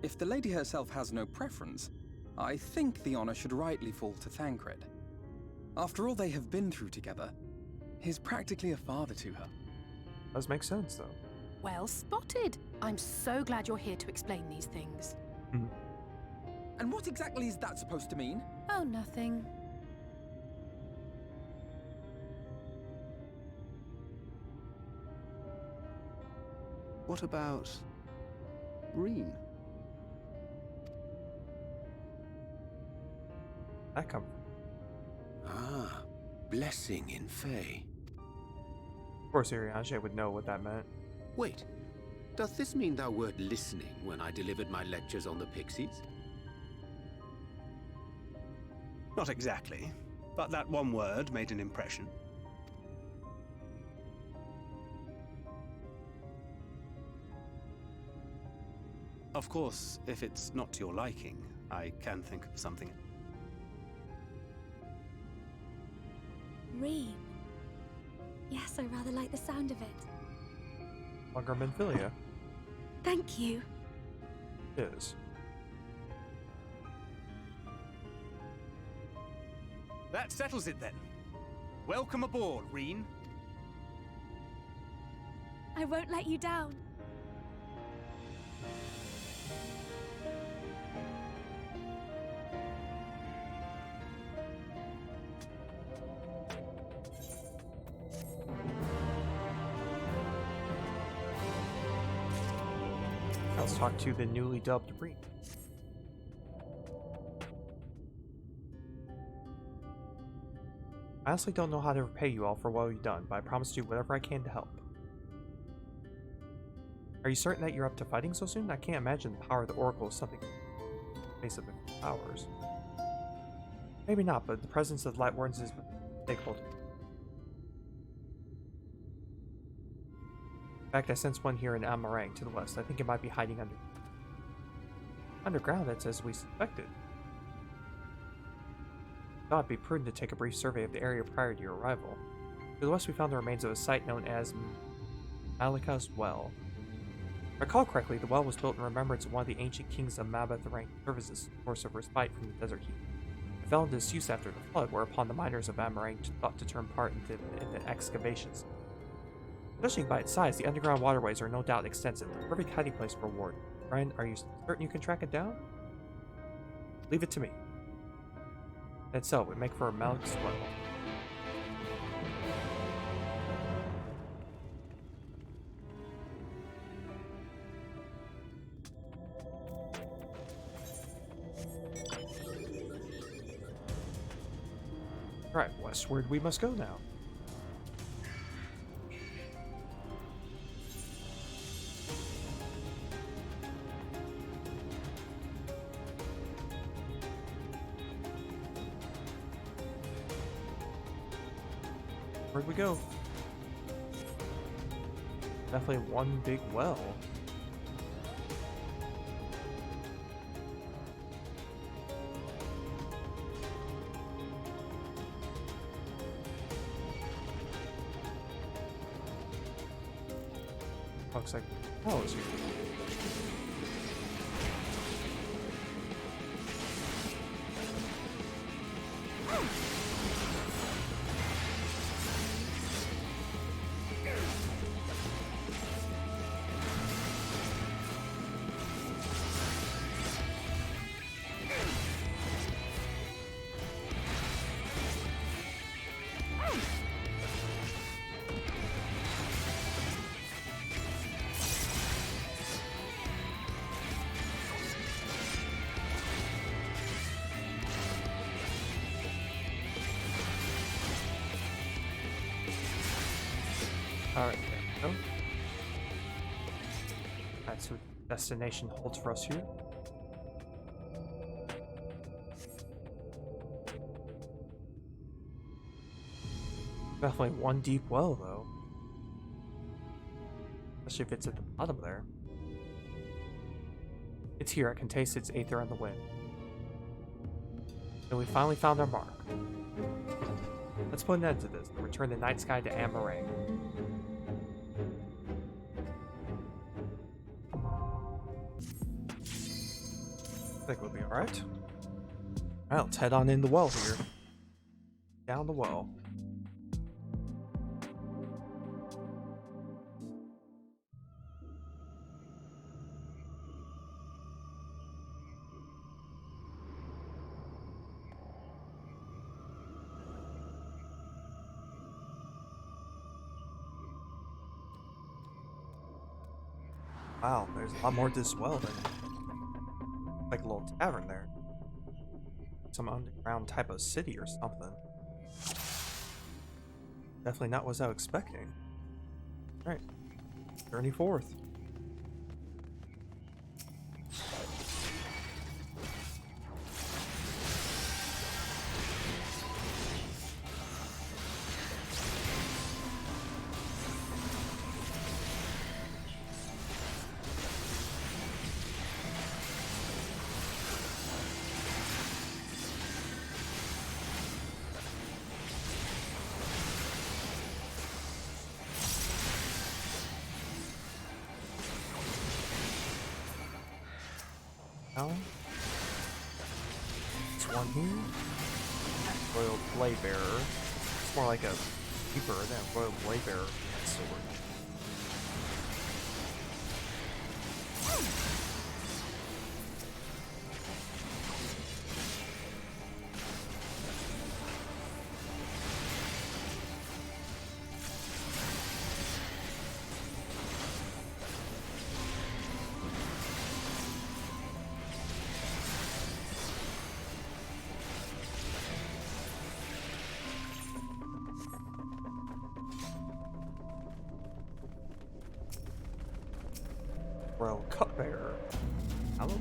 If the lady herself has no preference, I think the honor should rightly fall to Thancred. After all they have been through together, he's practically a father to her. Does make sense, though. Well spotted. I'm so glad you're here to explain these things. And what exactly is that supposed to mean? Oh, nothing. What about Reen? That come. Ah, blessing in Fae. Of course, Iriange would know what that meant. Wait, doth this mean thou wert listening when I delivered my lectures on the Pixies? Not exactly, but that one word made an impression. Of course, if it's not to your liking, I can think of something. Reen. Yes, I rather like the sound of it. Longer Minfilia. Thank you. Is. That settles it then. Welcome aboard, Reen. I won't let you down. Let's talk to the newly dubbed Reen. I honestly don't know how to repay you all for what you've done, but I promise to do whatever I can to help. Are you certain that you're up to fighting so soon? I can't imagine the power of the Oracle is something face of powers. Maybe not, but the presence of the Lightwardens is unmistakable. In fact, I sense one here in Amh Araeng to the west. I think it might be hiding underground. That's as we suspected. I thought it'd be prudent to take a brief survey of the area prior to your arrival. To the west, we found the remains of a site known as Malikah's Well. If I recall correctly, the well was built in remembrance of one of the ancient kings of Amh Araeng, served as a source of respite from the desert heat. It fell into disuse after the flood, whereupon the miners of Amh Araeng thought to turn part into excavations. Judging by its size, the underground waterways are no doubt extensive, the perfect hiding place for a ward. Ryan, are you certain you can track it down? Leave it to me. And so, we make for a Malikah's well. Alright, westward we must go now. Where'd we go? Definitely one big well. Looks like Talos here. Alright, there we go. That's what destination holds for us here. Definitely one deep well, though. Especially if it's at the bottom there. It's here, I can taste its aether on the wind. And we finally found our mark. Let's put an end to this and return the night sky to Amh Araeng. I think we'll be alright. Alright, let's head on in the well here. Down the well. Wow, there's a lot more to this well than like a little tavern there. Some underground type of city or something. Definitely not what I was expecting. Alright, journey forth. It's one here. Royal Blade Bearer. It's more like a keeper than a Royal Blade Bearer sword. Royal Cupbearer. Hello?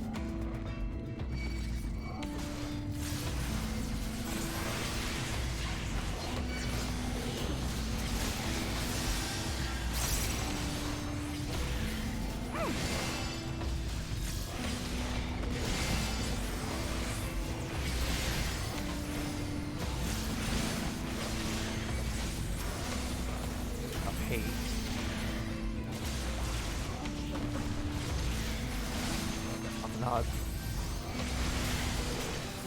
A page. Nod.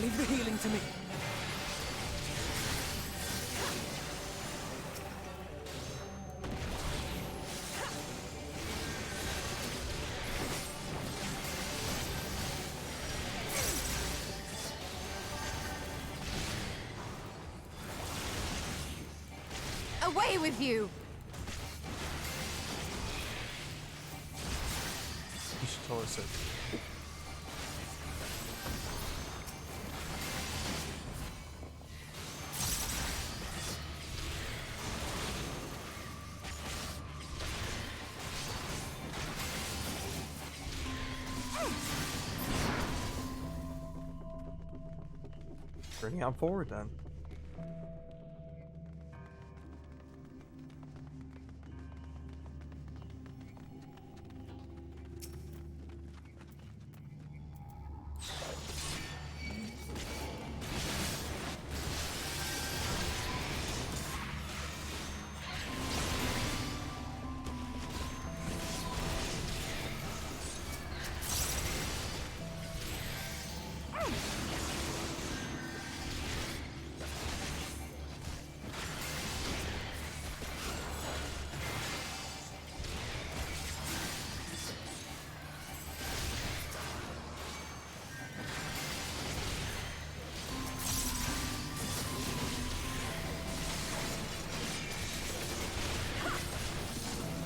Leave the healing to me. Away with you! You should totally sit. Bring on forward then.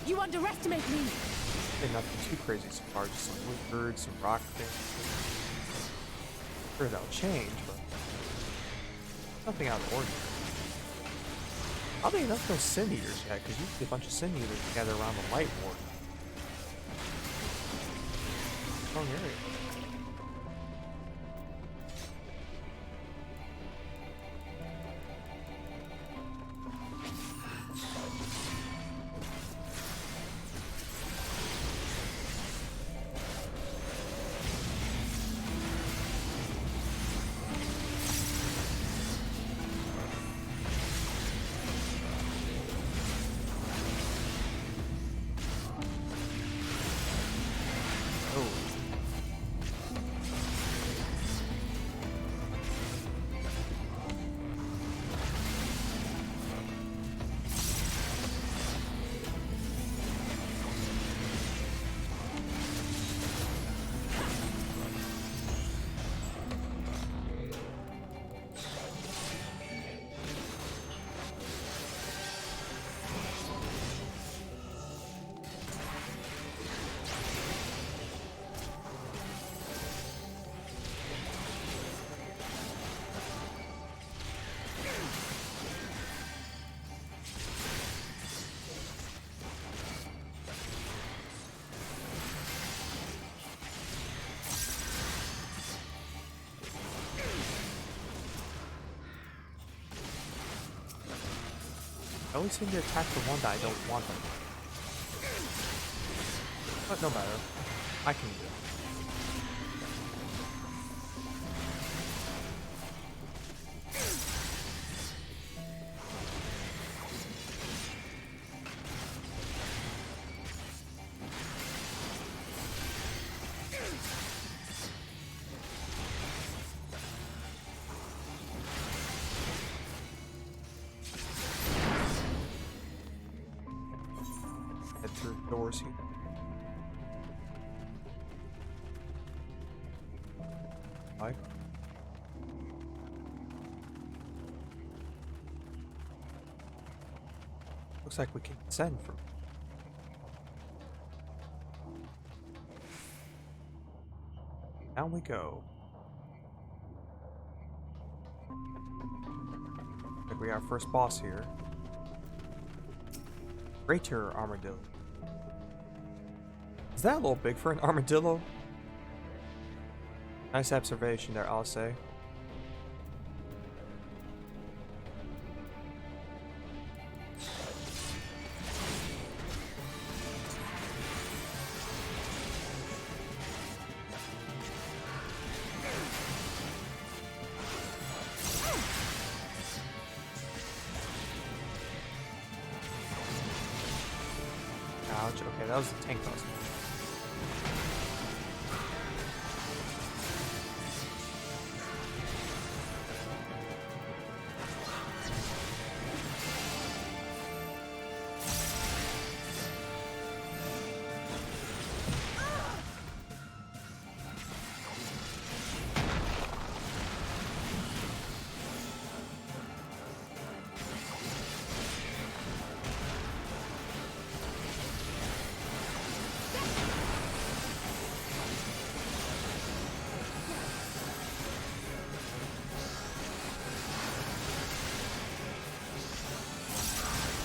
You underestimate me! Okay, nothing too crazy so far, just some wood birds, some rock things. Sure, that'll change, but nothing out of the ordinary. Oddly enough, no sin eaters yet, because usually a bunch of sin eaters gather around the light warden. Wrong area. I always seem to attack the one that I don't want them. But no matter. I can do it. Head through doors here. Hi. Looks like we can send from. Down we go. I think we have our first boss here. Greater armadillo. Is that a little big for an armadillo? Nice observation there, I'll say. Ouch, okay, that was the tank boss.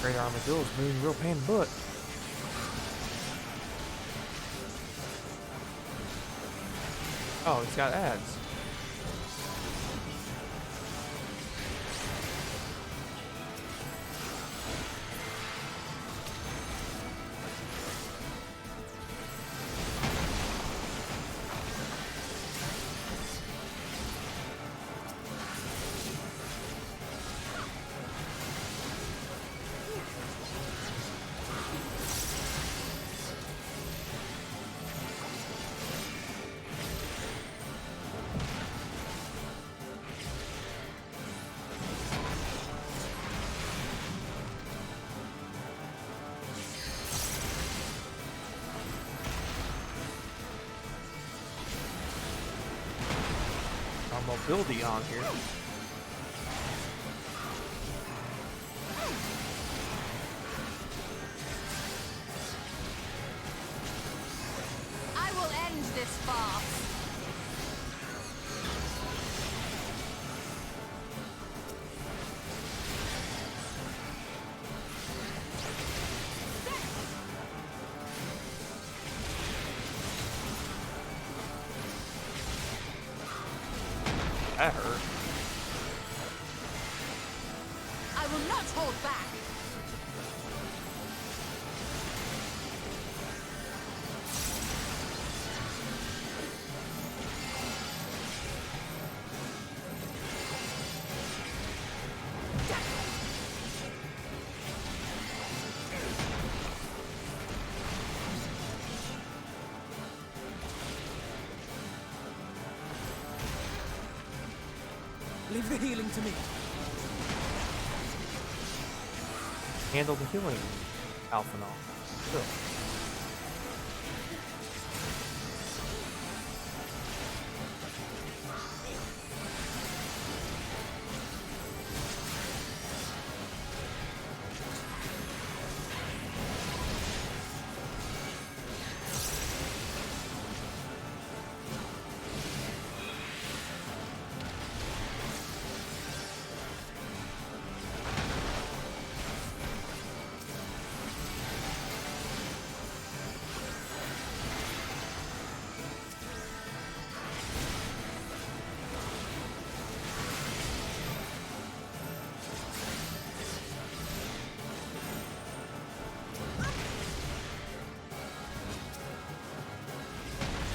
Great Armadillo's moving real pain in the butt. Oh, it's got ads. Mobility on here. I will end this farce. That hurt. I will not hold back. Leave the healing to me. Handle the healing, Alphanol. Sure.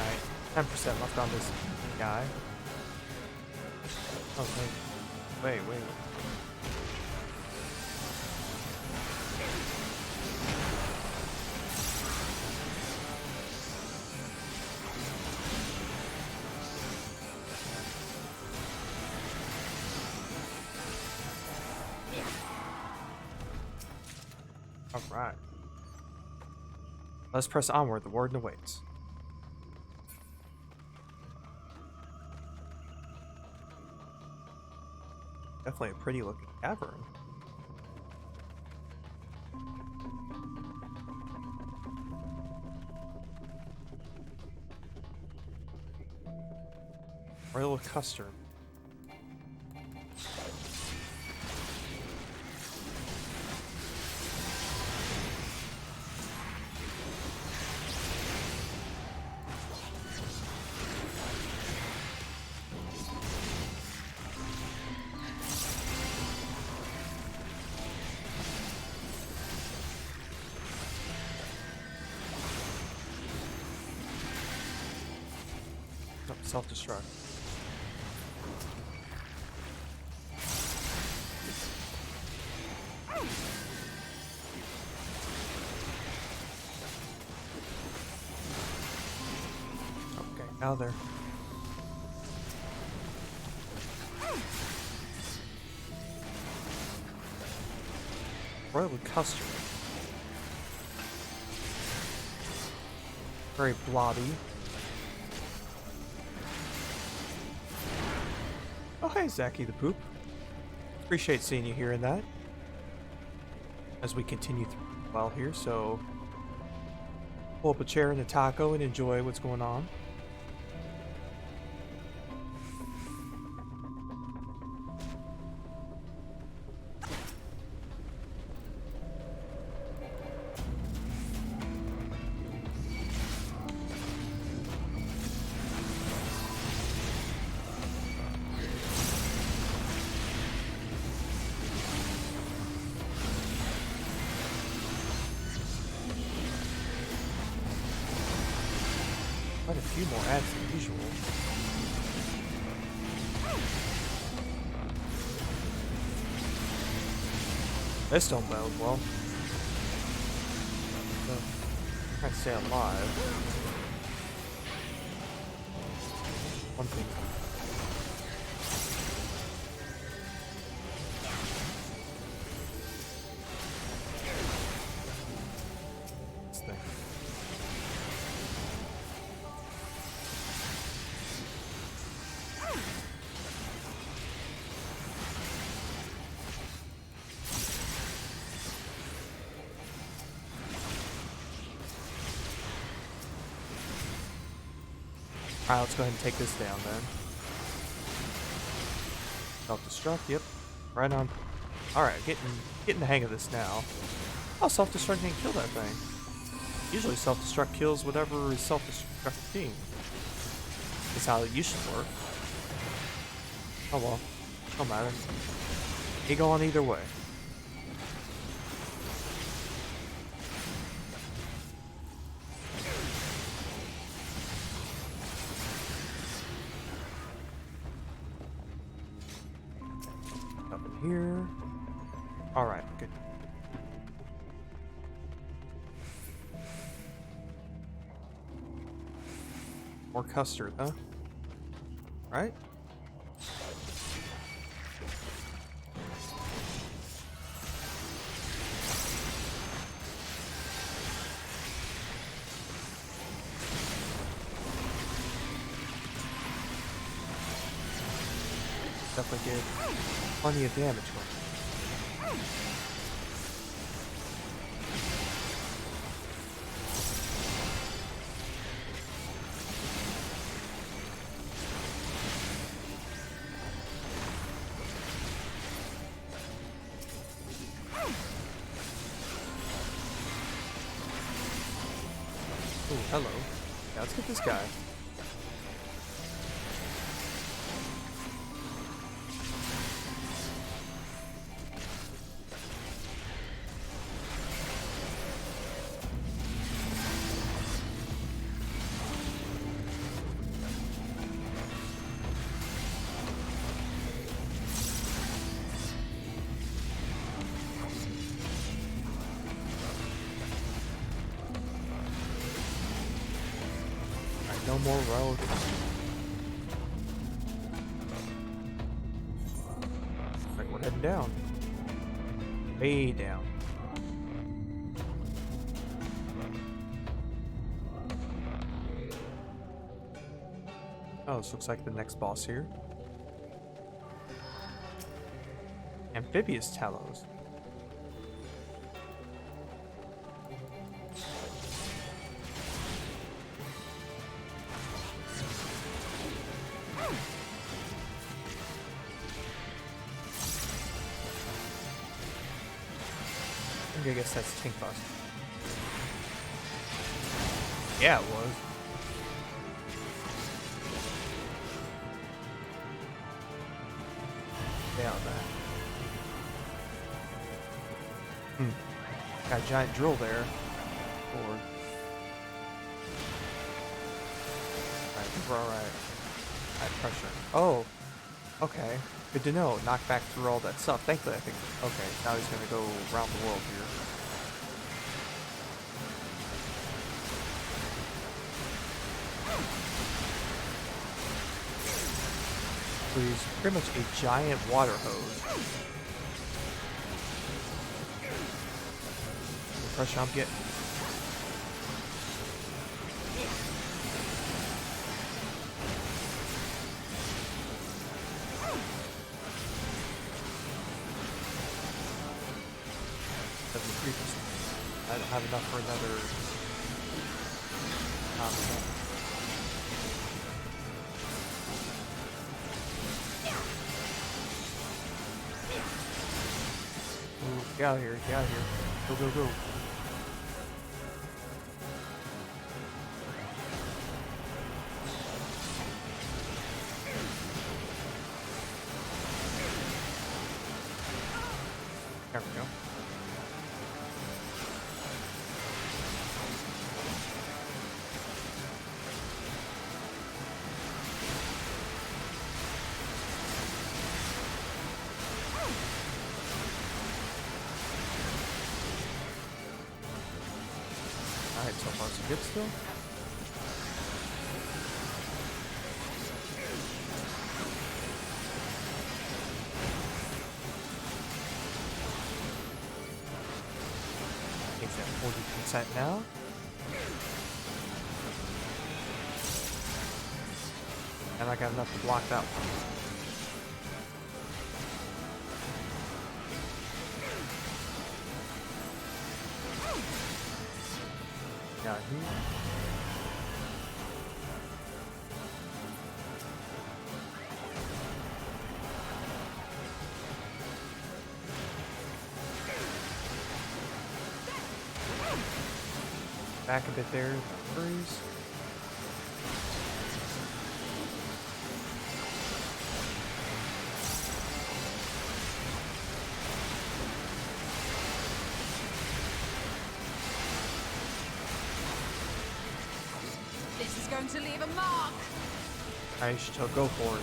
Alright, 10% left on this guy. Okay. Wait. Alright. Let's press onward. The warden awaits. Definitely a pretty looking cavern. Royal custard. Self-destruct. Okay, now they're royal custard. Very blobby. Oh, hey, Zachy the Poop. Appreciate seeing you here in that. As we continue through well here, so pull up a chair and a taco and enjoy what's going on. a few more ads than usual. This don't bode well. Trying to stay alive. One thing. This thing. Alright, let's go ahead and take this down then. Self-destruct, yep. Right on. Alright, getting the hang of this now. Oh, self-destruct didn't kill that thing. Usually self-destruct kills whatever is self-destructing. That's how it usually work. Oh well. Don't matter. You go on either way. Here. Alright, good. More custard, huh? Right? Definitely get plenty of damage going. Ooh, hello. Yeah, let's get this guy. No more road. Right, we're heading down. Way down. Oh, this looks like the next boss here. Amphibious Talos. I guess that's Tank Bust. Yeah, it was. Yeah, that. Got a giant drill there. Forward. Alright, we're alright. Alright, pressure. Oh! Okay. Good to know. Knock back through all that stuff. Thankfully, I think. Okay, now he's gonna go around the world here. So he's pretty much a giant water hose. The pressure I'm getting. I don't have enough for another. Ooh, get out of here! Get out of here! Go! Go! Go! There we go. So far so good still. He's at 40% now. And I got enough to block that one. Got here. Back a bit there, freeze. This is going to leave a mark. I should go for it.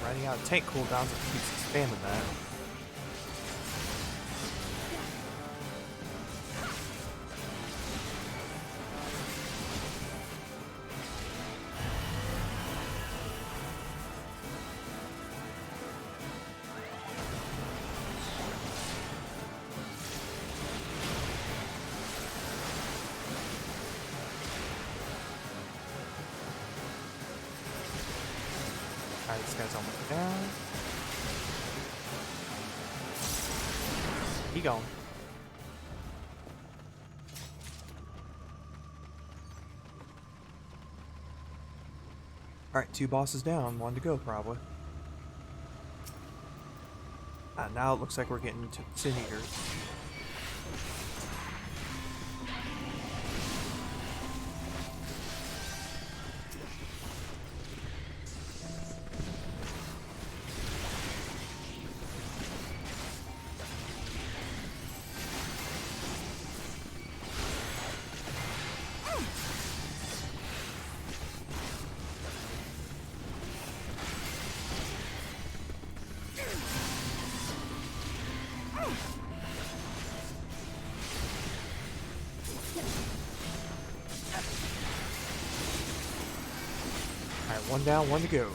Running out of tank cooldowns, it keeps spamming that. Alright, this guy's almost down. He gone. Alright, 2 bosses down, 1 to go probably. Now it looks like we're getting to Sin Eaters. Alright, 1 down, 1 to go.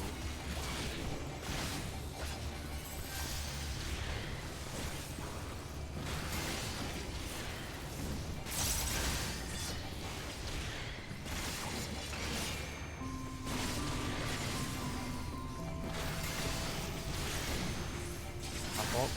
My fault.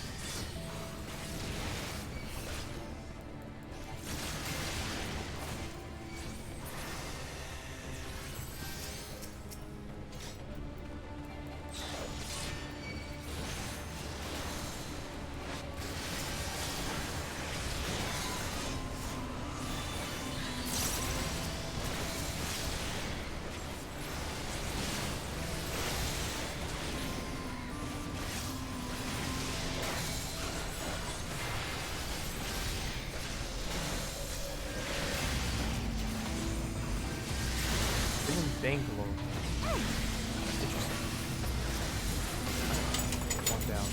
Bangalore. Interesting. 1 down.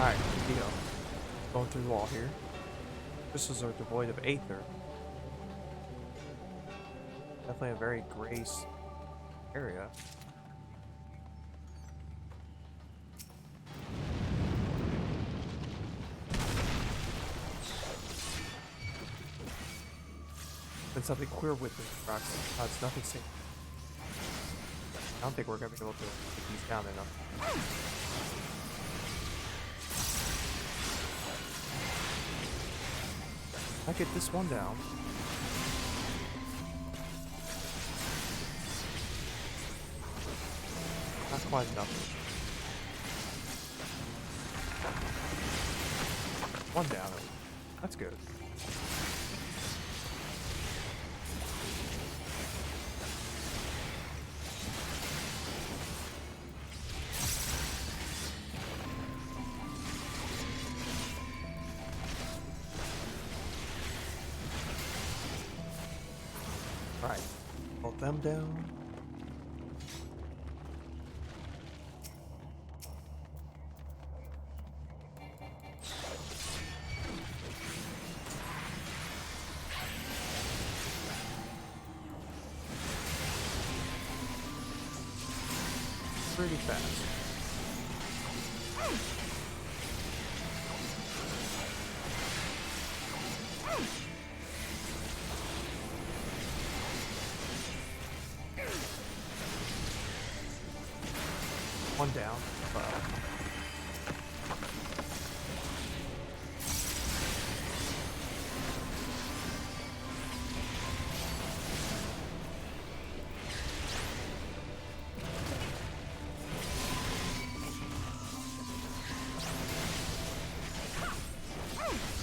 Alright, here we go. Going through the wall here. Crystals are devoid of aether. Definitely a very gray area. Been something queer with me, Roxy. It's nothing safe. I don't think we're gonna be able to get these down enough. I get this one down. Not quite enough. One down. That's good. Right. Hold them down. Pretty fast. One down.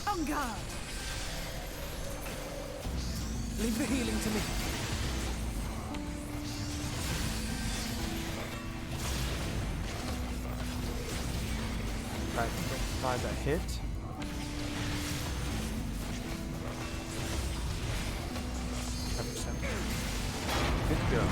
On guard! Leave the healing to me. Right, try that hit. Good to go.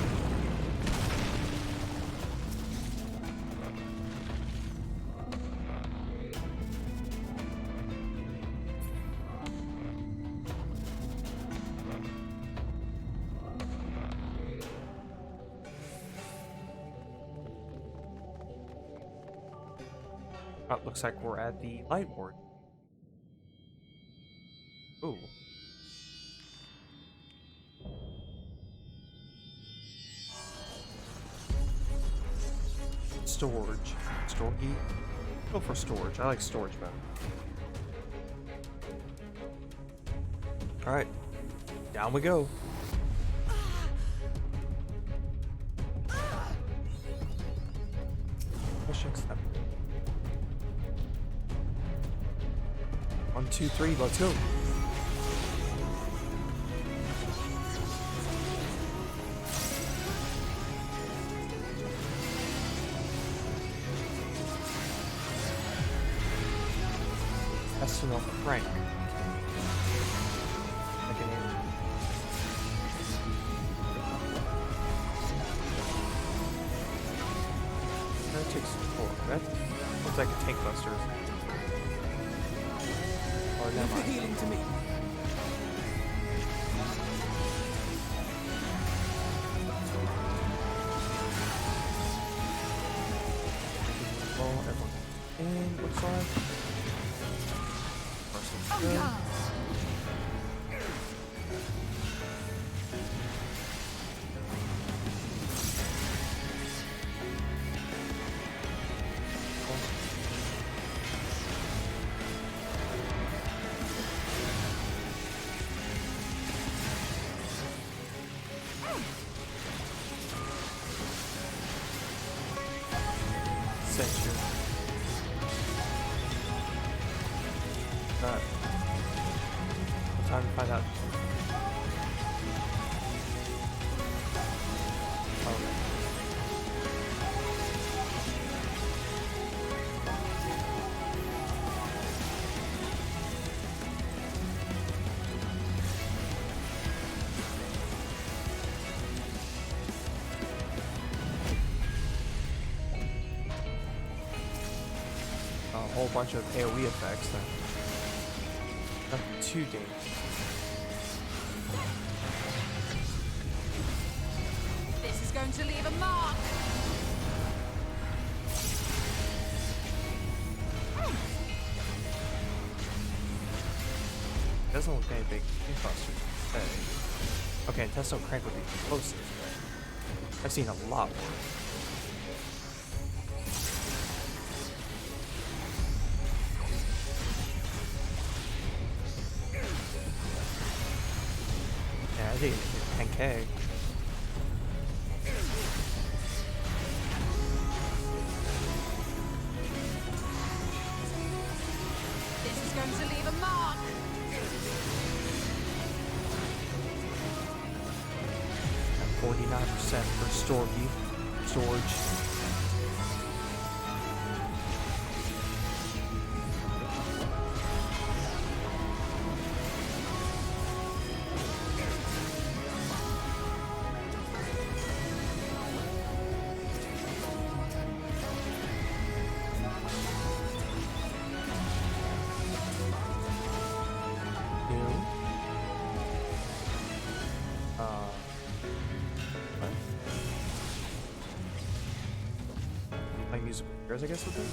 Oh, looks like we're at the lightwarden. Ooh. Storage. Storage? Go for storage. I like storage better. Alright. Down we go. Push accept. 1, 2, 3, let's go. Testing off Frank. Second aim. That takes 4. That looks like a tank buster. Or never mind. Healing to me. Everyone in, looks like. On guard! Censure. Time to find out. A whole bunch of AoE effects then. Nothing too dangerous. This is going to leave a mark. Doesn't look any big busters. Okay, intestinal crank would be the closest, but I've seen a lot more. Okay. This is going to leave a mark. 49% for storage. I guess with it.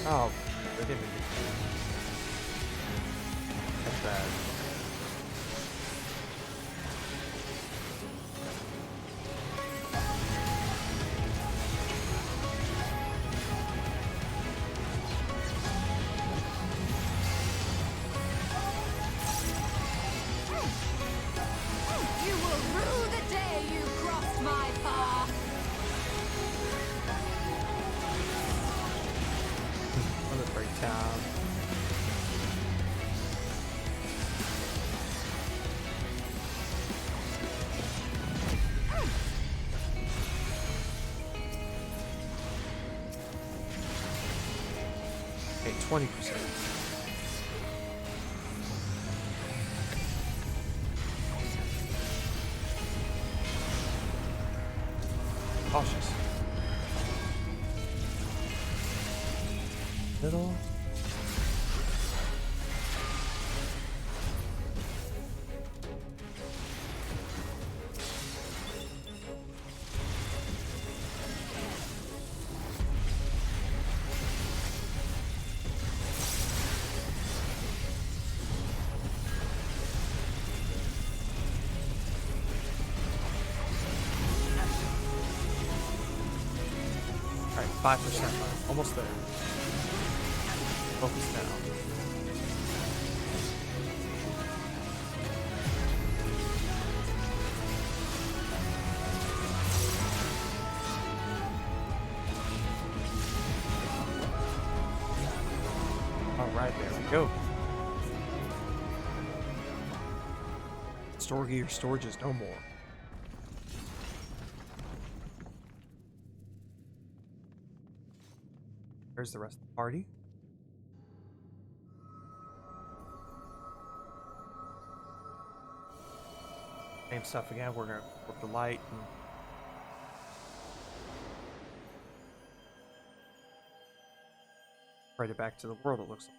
Oh, they didn't. That's bad. Okay, 20%. Cautious. Middle. Alright, 5%. Almost there. Focus now. Alright, there we go. Store gear storage is no more. Where's the rest of the party? Same stuff again. We're gonna flip the light and spread it back to the world, it looks like.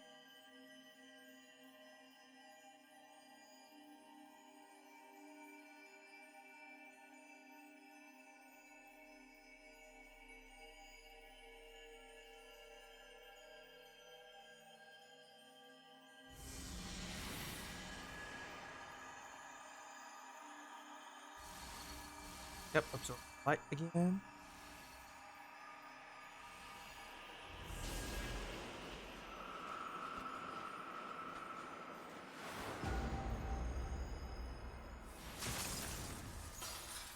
Yep, absorb light again.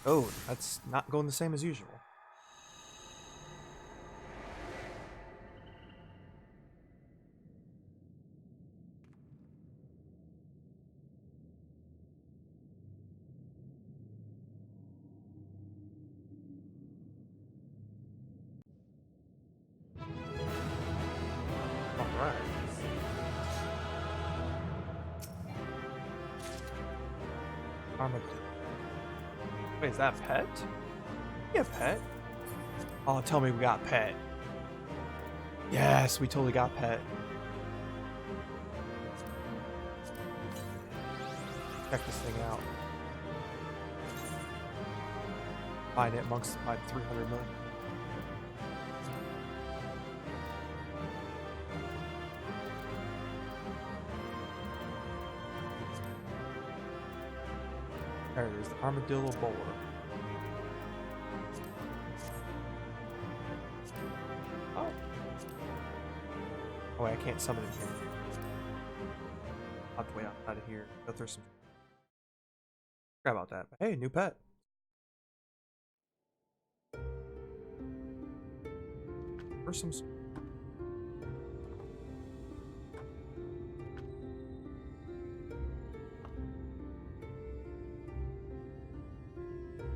Oh, that's not going the same as usual. Wait, is that pet? We have pet. Oh, tell me we got pet. Yes, we totally got pet. Check this thing out. Find it amongst my 300 million. There it is, the armadillo bowler. Oh wait, I can't summon him here. I'll have to wait outside of here. Go through some. Forgot about that. But hey, new pet. Where's some.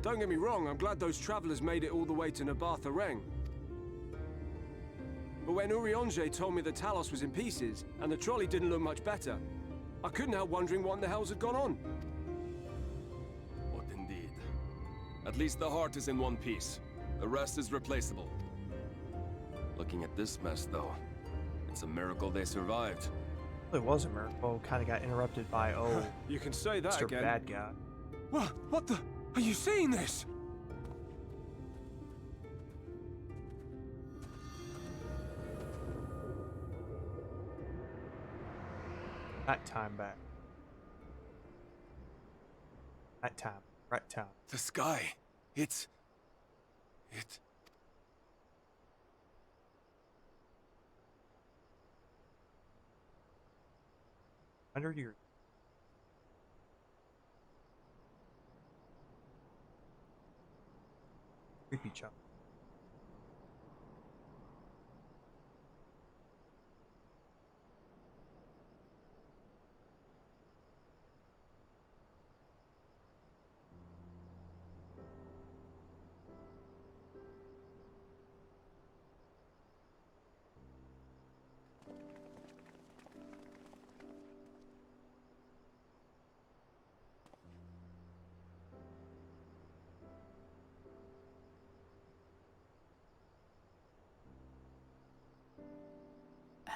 Don't get me wrong, I'm glad those travelers made it all the way to Amh Araeng. But when Urianger told me that Talos was in pieces, and the trolley didn't look much better, I couldn't help wondering what in the hells had gone on. What indeed? At least the heart is in one piece. The rest is replaceable. Looking at this mess, though, it's a miracle they survived. It was a miracle. Kind of got interrupted by, oh, you can say that Mr. again. Bad Guy. What the? Are you seeing this? That time back. That time. Right time. The sky. It. Under your. Creepy chunk.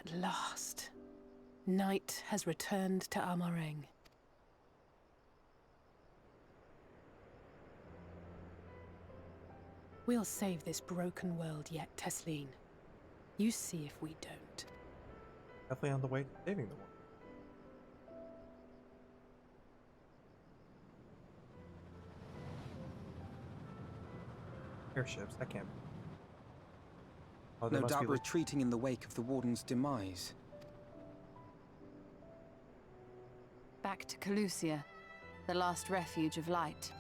At last, night has returned to Amh Araeng. We'll save this broken world yet, Tesleen. You see if we don't. Definitely on the way to saving the world. Airships, that can't be. Oh, No doubt retreating in the wake of the Warden's demise. Back to Calusia, the last refuge of light.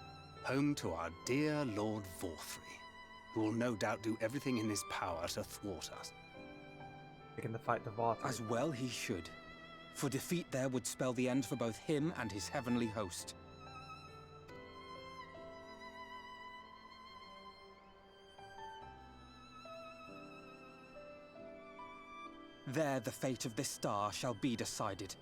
Home to our dear Lord Vorthry, who will no doubt do everything in his power to thwart us. Taking the fight to Vorthry. As well he should. For defeat there would spell the end for both him and his heavenly host. There the fate of this star shall be decided.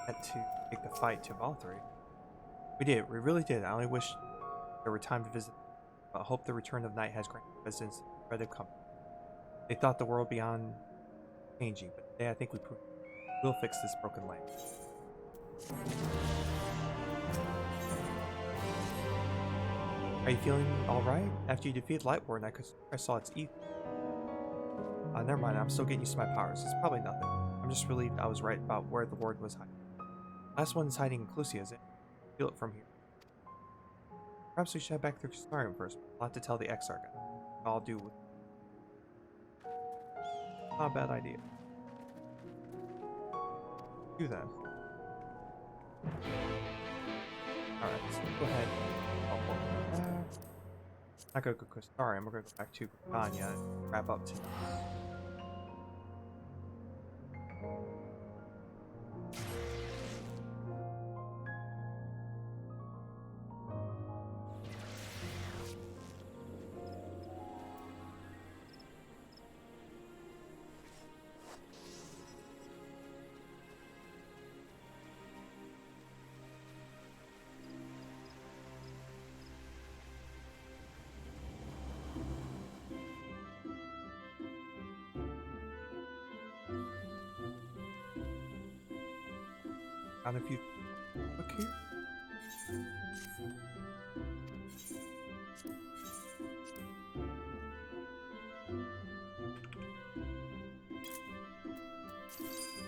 Had to take the fight to Vorthry. We did, we really did. I only wish there were time to visit, but I hope the return of night has granted residents spread of comfort. They thought the world beyond changing, but today I think we'll fix this broken land. Are you feeling alright? After you defeated Lightwarden, I saw its ether. Never mind, I'm still getting used to my powers. It's probably nothing. I'm just relieved I was right about where the Warden was hiding. Last one's hiding in Calusia, is it? Feel it from here. Perhaps we should head back through Castarium first. I'll have to tell the Exarch. I'll do with. Not a bad idea. Do that. Alright, so go ahead. Not gonna go Castarium, we're gonna go back to Britannia and wrap up tonight. And if you look here,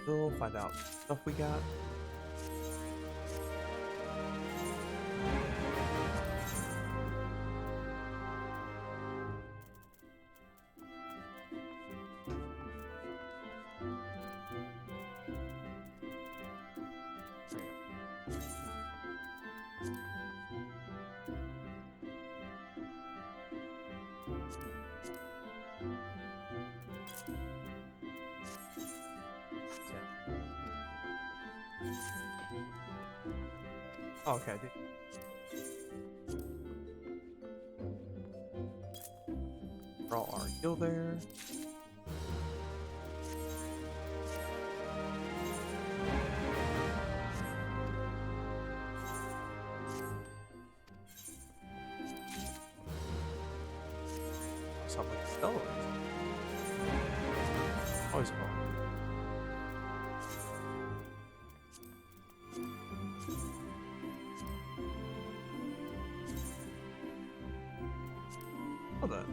we'll find out stuff we got. Oh, okay, I did. Draw our heal there. Something like spell. Always cool. Oh, that.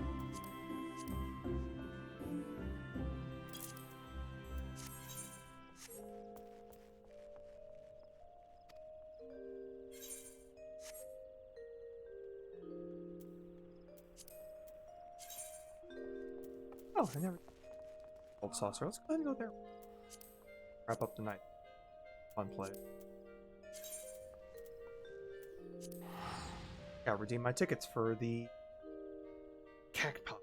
Oh, I never. Old saucer. Let's go ahead and go there. Wrap up the night. Fun play. Yeah, redeem my tickets for the Cacpot.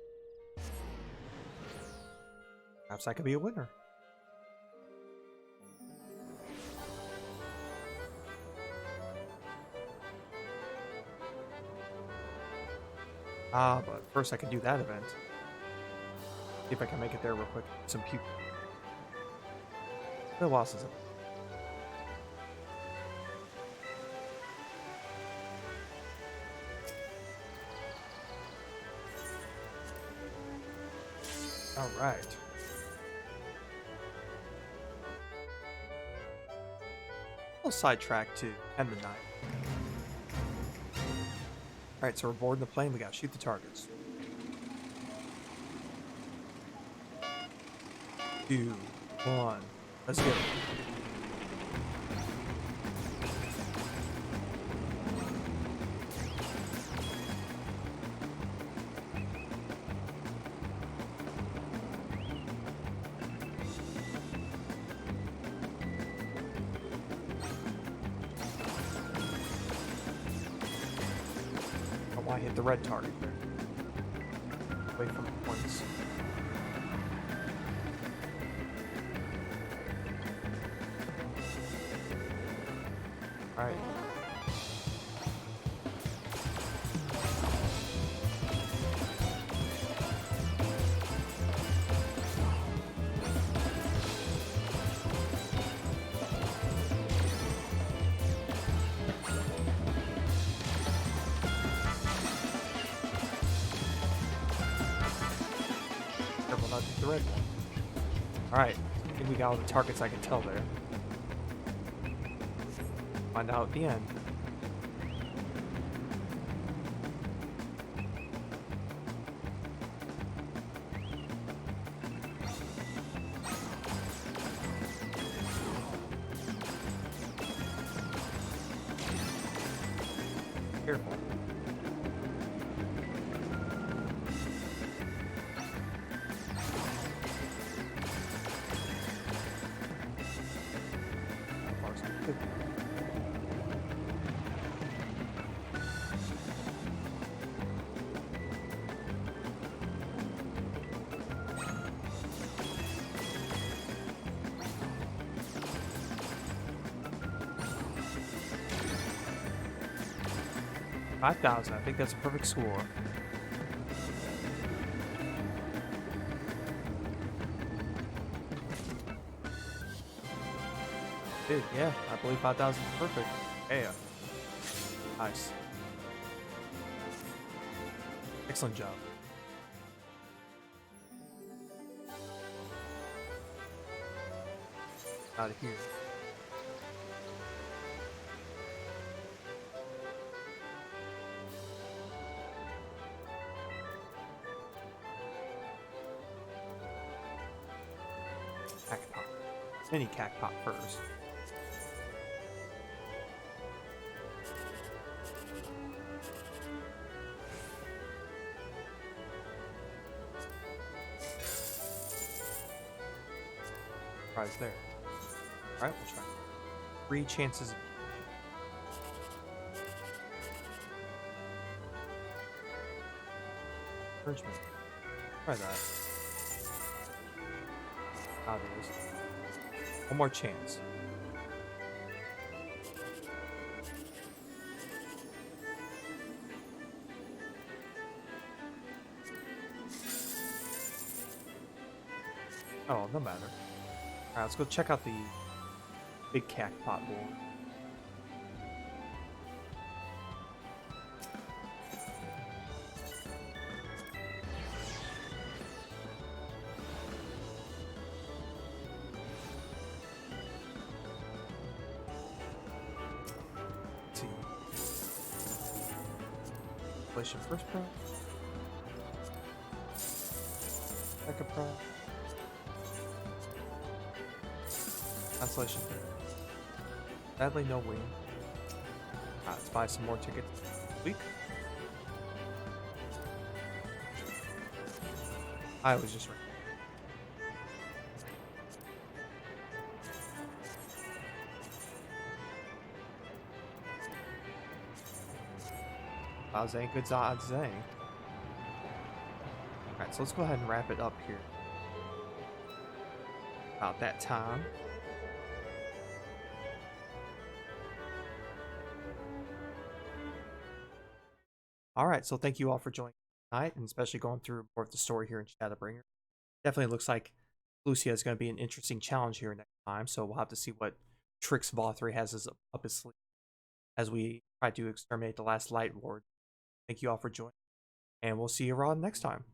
Perhaps I could be a winner. Ah, but first I could do that event. See if I can make it there real quick. Some people. The losses. All right. We'll sidetrack to end the night. All right, so we're boarding the plane. We gotta shoot the targets. 2, 1, let's go. Oh, why hit the red target there? Away from the points. Alright. Careful not to hit the red one. Alright, I think we got all the targets I can tell there. Find out at the end. Careful. $5,000. I think that's a perfect score. Dude, yeah, I believe 5,000 is perfect. Yeah. Nice. Excellent job. Out of here. Cacpot. Mini Cacpot first. Prize there. Alright, we'll try. 3 chances. Encouragement. Try that. Obvious. One more chance. Oh, no matter. Alright, let's go check out the big cactpot board. Let's see. Inflation first pro. Second pro. Constellation. Sadly, no wing. Let's buy some more tickets this week. I was just right. Zang, good Zang. Alright, so let's go ahead and wrap it up here. About that time. Alright, so thank you all for joining tonight, and especially going through more of the story here in Shadowbringers. Definitely looks like Lucia is going to be an interesting challenge here next time, so we'll have to see what tricks Vothri has up his sleeve as we try to exterminate the last Lightwarden. Thank you all for joining, and we'll see you around next time.